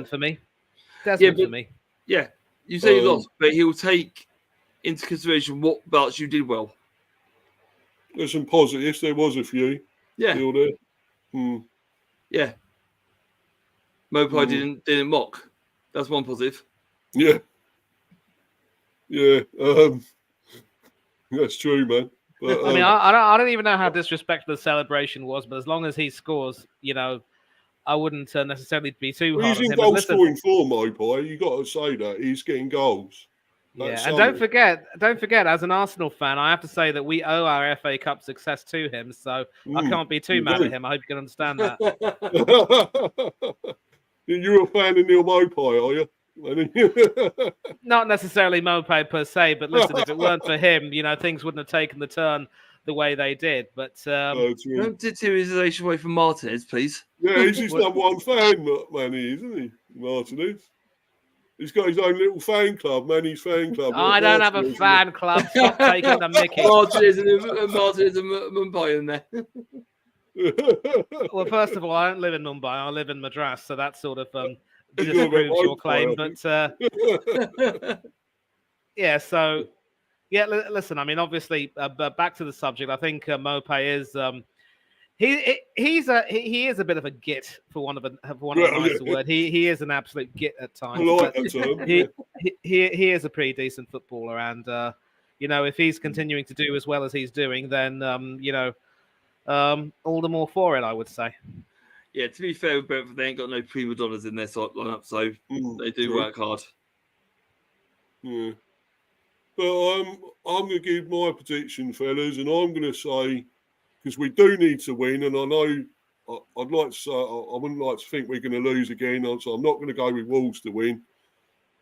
for me. Desmond for me. Yeah, you say you lost, but he'll take into consideration what parts you did well. There's some positives. There was a few. Yeah. Still there. Yeah. Mopai didn't mock. That's one positive. Yeah. Yeah. That's true, man. But, I mean, I don't even know how disrespectful the celebration was, but as long as he scores, I wouldn't necessarily be too hard on him. He's in goal-scoring form, Mopai. You got to say that he's getting goals. Yeah, and don't forget, as an Arsenal fan, I have to say that we owe our FA Cup success to him, so I can't be too mad at him. I hope you can understand that. You're a fan of Neil Maupay, are you? Not necessarily Maupay per se, but listen, if it weren't for him, things wouldn't have taken the turn the way they did. But don't deterioration away from Martinez, please. Yeah, he's his number one fan, Manny, isn't he? Martinez. He's got his own little fan club, Manny's fan club. I don't have a fan club. Stop taking the mickey. Martinez and Mumbai in there. Well, first of all, I don't live in Mumbai. I live in Madras, so that sort of disproves your claim. But yeah, so yeah, listen. I mean, obviously, back to the subject. I think Maupay is he is a bit of a git, for one of a nicer word. He is an absolute git at times. I like that term. He is a pretty decent footballer, and if he's continuing to do as well as he's doing, then all the more for it, I would say. Yeah, to be fair with Brentford, they ain't got no prima donnas in their lineup, so they do work hard. Yeah. But I'm going to give my prediction, fellas, and I'm going to say, because we do need to win, and I know I'd like to say I wouldn't like to think we're going to lose again, so I'm not going to go with Wolves to win.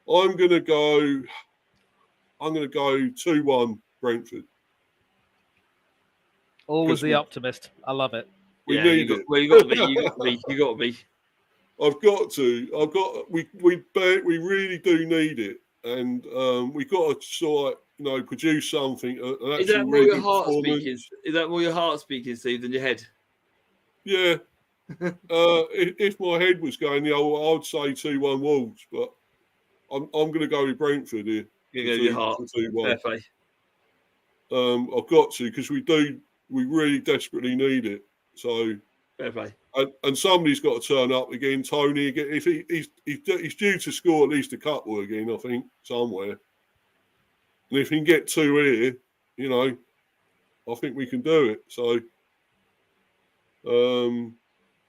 I'm going to go 2-1 Brentford. Always the optimist. I love it. We need it. Well, you got to be. You got to be. I've got to. We really do need it, and we've got to sort of, produce something. Is that more your heart speaking? Is that more your heart speaking, Steve, than your head? Yeah. If my head was going, I'd say 2-1 Wolves, but I'm going to go with Brentford here. You go with your heart. 2-1. I've got to, because we really desperately need it. So, and somebody's got to turn up again. Toney again. If he's due to score at least a couple again, I think, somewhere. And if he can get 2 here, I think we can do it. So,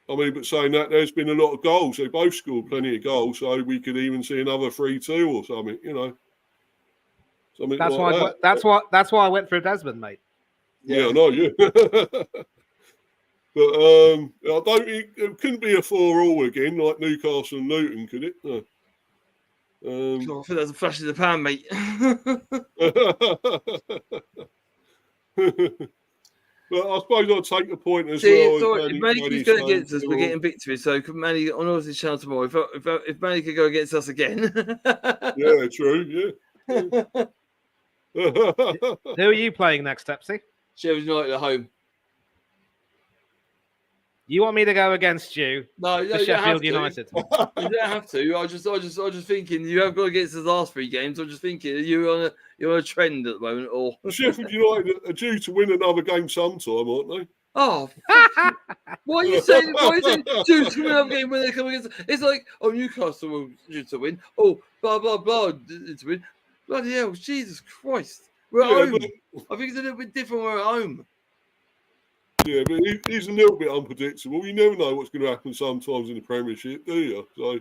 but saying that, there's been a lot of goals. They both scored plenty of goals, so we could even see another 3-2 or something. Something that's like why. that. That's why I went for Desmond, mate. Yeah, I know. Yeah. But I don't think it couldn't be a 4-4 again like Newcastle and Luton, could it? No. I think that's a flash in the pan, mate. But I suppose I'll take the point as well. Sorry, if Manny keeps going against us, we're getting victory. So could Manny on Aussie channel tomorrow? If Manny could go against us again. Yeah, true. Yeah. Who are you playing next, Tepsy? Sheffield United at home. You want me to go against you? No, Sheffield United. You don't have to. I just thinking you have got against the last 3 games. I'm just thinking you're on a trend at the moment, or Sheffield United are due to win another game sometime, aren't they? Oh, why are you saying? Why are you saying due to win another game when they come against? It's like Newcastle will due to win. Oh, blah blah blah to win. Bloody hell, Jesus Christ! We're at home. I think it's a little bit different. We're at home. Yeah, but he's a little bit unpredictable. You never know what's going to happen sometimes in the Premiership, do you? So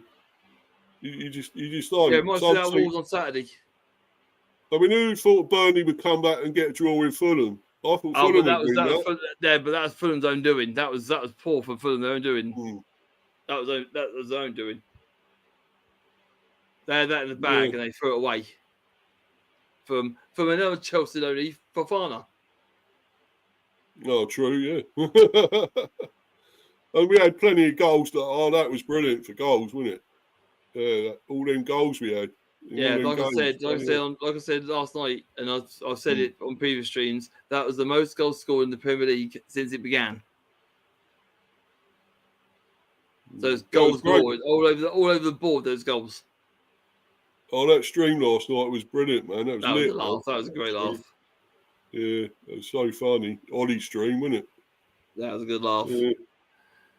you just don't. Yeah, might see that Wolves on Saturday. I mean, who thought Burnley would come back and get a draw with Fulham? I thought Fulham would win that. But that was Fulham's own doing. That was poor for Fulham. Their own doing. That was their own doing. They had that in the bag and they threw it away. From another Chelsea only, Fofana. Oh, true, yeah. And we had plenty of goals. That was brilliant for goals, wasn't it? Yeah, all them goals we had. Yeah, like I said last night, and I've said it on previous streams. That was the most goals scored in the Premier League since it began. So those goals scored all over the board. Those goals. Oh, that stream last night was brilliant, man. That was lit. A laugh. That was a great laugh. Yeah, it was so funny. Ollie stream, wasn't it? That was a good laugh. Yeah.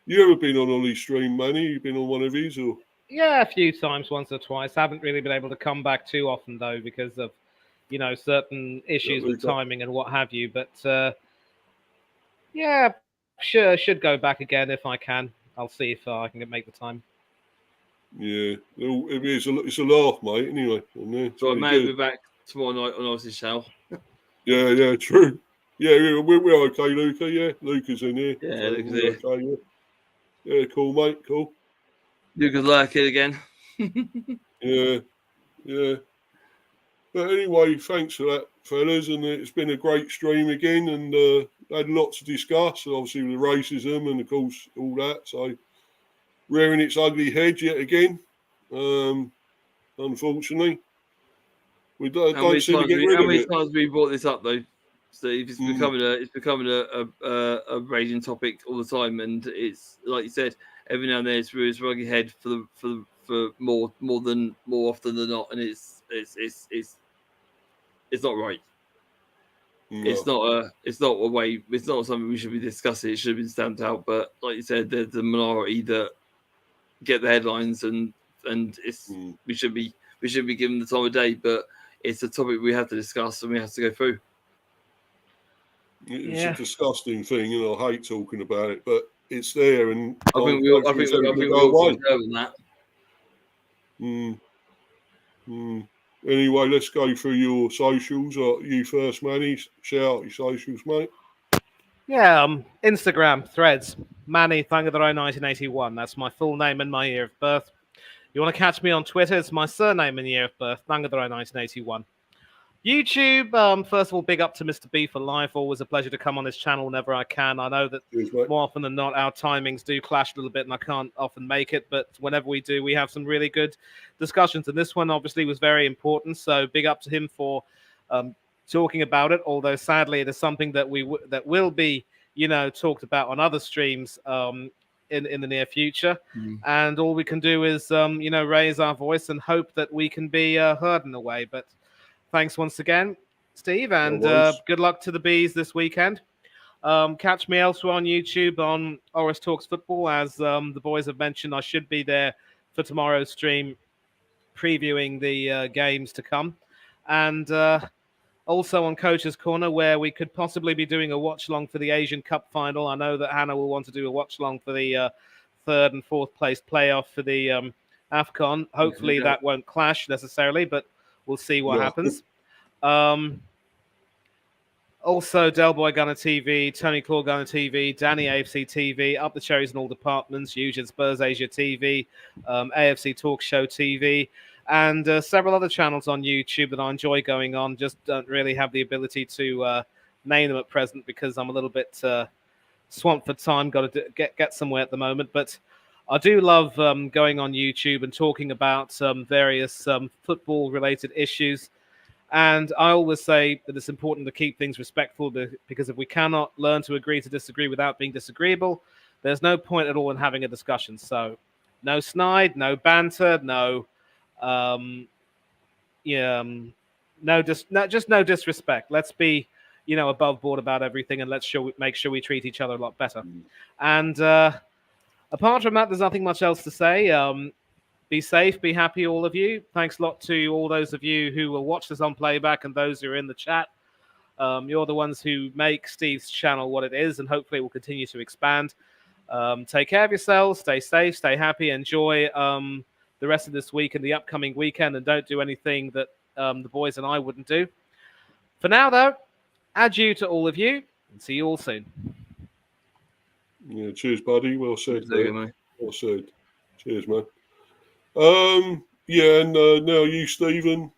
You ever been on Ollie's stream, Manny? You been on one of his, or? Yeah, a few times, once or twice. Haven't really been able to come back too often though, because of certain issues with timing and what have you. But yeah, sure, should go back again if I can. I'll see if I can make the time. Yeah, it's a laugh, mate. Anyway, so maybe we're back. tomorrow night on Ice's channel. Yeah, true. Yeah, we're okay, Luca. Yeah, Luca's in here. Yeah, so Luca's we're here. okay. Yeah, cool, mate. Cool. Luca's like it again. Yeah. But anyway, thanks for that, fellas. And it's been a great stream again, and had lots to discuss. Obviously, with the racism and, of course, all that. So, rearing its ugly head yet again. Unfortunately, we don't seem to get rid how of many it. times have we brought this up though, Steve? It's becoming a raging topic all the time, and it's like you said, every now and then it's rearing its ugly head for more often than not, and it's not right. No. It's not a way. It's not something we should be discussing. It should have been stamped out. But like you said, there's the minority that get the headlines, and it's we should be given the time of day. But it's a topic we have to discuss and we have to go through. It's a disgusting thing, and I hate talking about it, but it's there, and I think we all concur on that. Anyway, let's go through your socials. You first, Manny. Shout out your socials, mate. Yeah, Instagram, Threads, Manny Thangatharo 1981. That's my full name and my year of birth. You want to catch me on Twitter? It's my surname and year of birth, Thangatharo 1981. YouTube, first of all, big up to Mr. B for life. Always a pleasure to come on this channel whenever I can. I know that more often than not, our timings do clash a little bit and I can't often make it. But whenever we do, we have some really good discussions. And this one obviously was very important. So big up to him for talking about it. Although sadly, it is something that will be, talked about on other streams in the near future. And all we can do is, raise our voice and hope that we can be heard in a way. But thanks once again, Steve, and good luck to the Bees this weekend. Catch me elsewhere on YouTube on Oris Talks Football. As the boys have mentioned, I should be there for tomorrow's stream previewing the games to come. And also on Coach's Corner, where we could possibly be doing a watch-along for the Asian Cup final. I know that Hannah will want to do a watch-along for the third and fourth place playoff for the AFCON. Hopefully that won't clash necessarily, but we'll see what happens. Also, Delboy Gunner TV, Tony Claw Gunner TV, Danny AFC TV, Up the Cherries in all departments, Eugene Spurs Asia TV, AFC Talk Show TV, and several other channels on YouTube that I enjoy going on. Just don't really have the ability to name them at present because I'm a little bit swamped for time. Got to get somewhere at the moment, but I do love going on YouTube and talking about various football-related issues. And I always say that it's important to keep things respectful because if we cannot learn to agree to disagree without being disagreeable, there's no point at all in having a discussion. So no snide, no banter, just no disrespect. Let's be, above board about everything, and let's make sure we treat each other a lot better. And apart from that, there's nothing much else to say. Be safe, be happy, all of you. Thanks a lot to all those of you who will watch this on playback and those who are in the chat. You're the ones who make Steve's channel what it is, and hopefully it will continue to expand. Take care of yourselves, stay safe, stay happy, enjoy the rest of this week and the upcoming weekend, and don't do anything that the boys and I wouldn't do. For now, though, adieu to all of you, and see you all soon. Yeah, cheers, buddy. Well said, mate. Well said. Cheers, man. And now you, Stephen.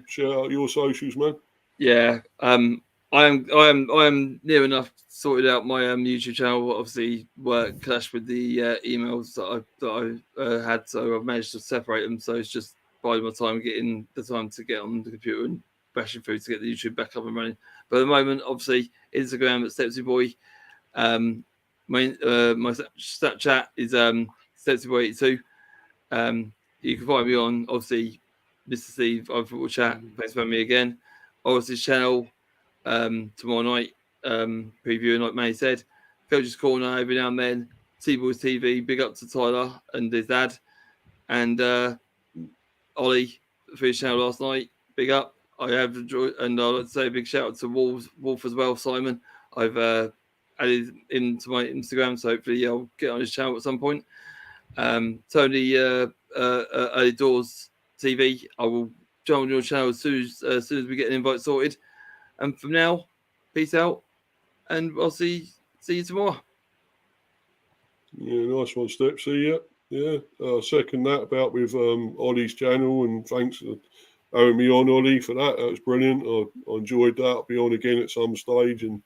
Shout out your socials, man. Yeah, I am near enough sorted out my YouTube channel. Obviously, work clashed with the emails that I had, so I've managed to separate them. So it's just biding my time, getting the time to get on the computer and bashing through to get the YouTube back up and running. But at the moment, obviously, Instagram at Stepsy Boy. My Snapchat is StepsyBoy82. You can find me on, obviously, Mr. Steve, Ivan Football Chat. Thanks for having me again. Oris's channel tomorrow night, previewing, like Manny said. Coach's Corner every now and then. T-Boys TV, big up to Tyler and his dad. And Ollie for his channel last night, big up. I have enjoyed, and I'd like to say a big shout out to Wolf as well, Simon. I've added into my Instagram, so hopefully I'll get on his channel at some point. Tony Early Doors TV, I will jump on your channel as soon as we get an invite sorted. And from now, peace out, and I'll see you tomorrow. Yeah, nice one, Step. See ya. Yeah, second that about with Ollie's channel, and thanks for having me on, Ollie, for that. That was brilliant. I enjoyed that. I'll be on again at some stage, and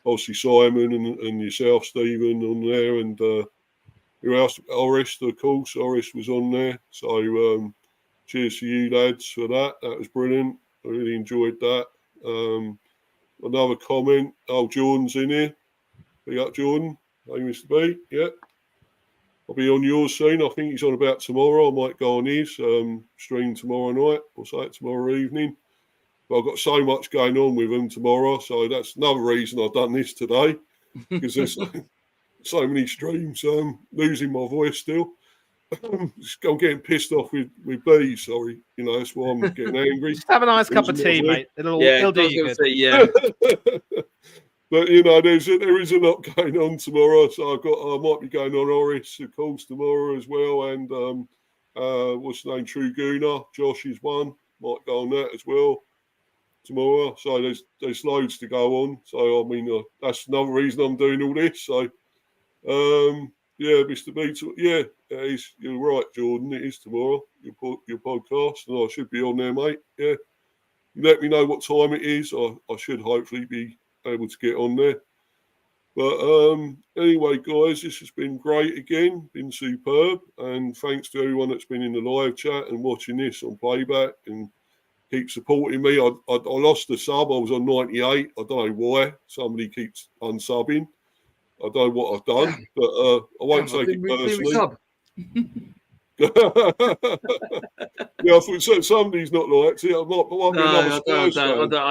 obviously Simon and yourself, Stephen, on there, and who else? Horace, of course. Horace was on there. So cheers to you lads for that. That was brilliant. I really enjoyed that. Another comment. Oh, Jordan's in here. Big up, Jordan. Hey, Mr. B. Yeah. I'll be on yours soon. I think he's on about tomorrow. I might go on his stream tomorrow night, or say it tomorrow evening. But I've got so much going on with him tomorrow, so that's another reason I've done this today, because there's so many streams. Losing my voice still. I'm getting pissed off with B. Sorry, that's why I'm getting angry. Just have a nice cup of tea, mate. It'll do you good. Yeah. But there is a lot going on tomorrow, so I might be going on Horace, of course, tomorrow as well, and what's the name, True Gooner, Josh is one, might go on that as well tomorrow. So there's loads to go on. So I mean, that's another reason I'm doing all this. So yeah, Mr. B, yeah, you're right, Jordan. It is tomorrow, your podcast, and I should be on there, mate. Yeah, let me know what time it is. I should hopefully be able to get on there. But anyway, guys, this has been great again, been superb, and thanks to everyone that's been in the live chat and watching this on playback and keep supporting me. I lost the sub. I was on 98. I don't know why. Somebody keeps unsubbing. I don't know what I've done, but I won't take it personally. Yeah, I thought somebody's not liked it. I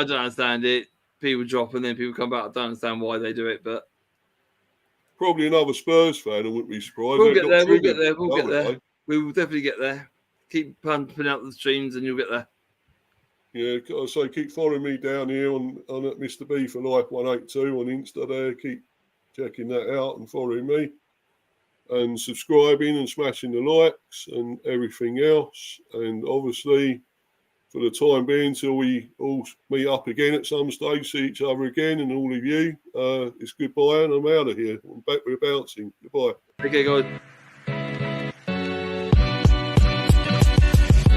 don't understand it. People drop and then people come back. I don't understand why they do it, but probably another Spurs fan. I wouldn't be surprised. We'll get there. We will definitely get there. Keep pumping out the streams and you'll get there. Yeah, so keep following me down here on at Mr. B for Life 182 on Insta there. Keep checking that out and following me and subscribing and smashing the likes and everything else. And obviously, for the time being, till we all meet up again at some stage, see each other again, and all of you, it's goodbye, and I'm out of here. I'm back with bouncing. Goodbye. Okay, guys.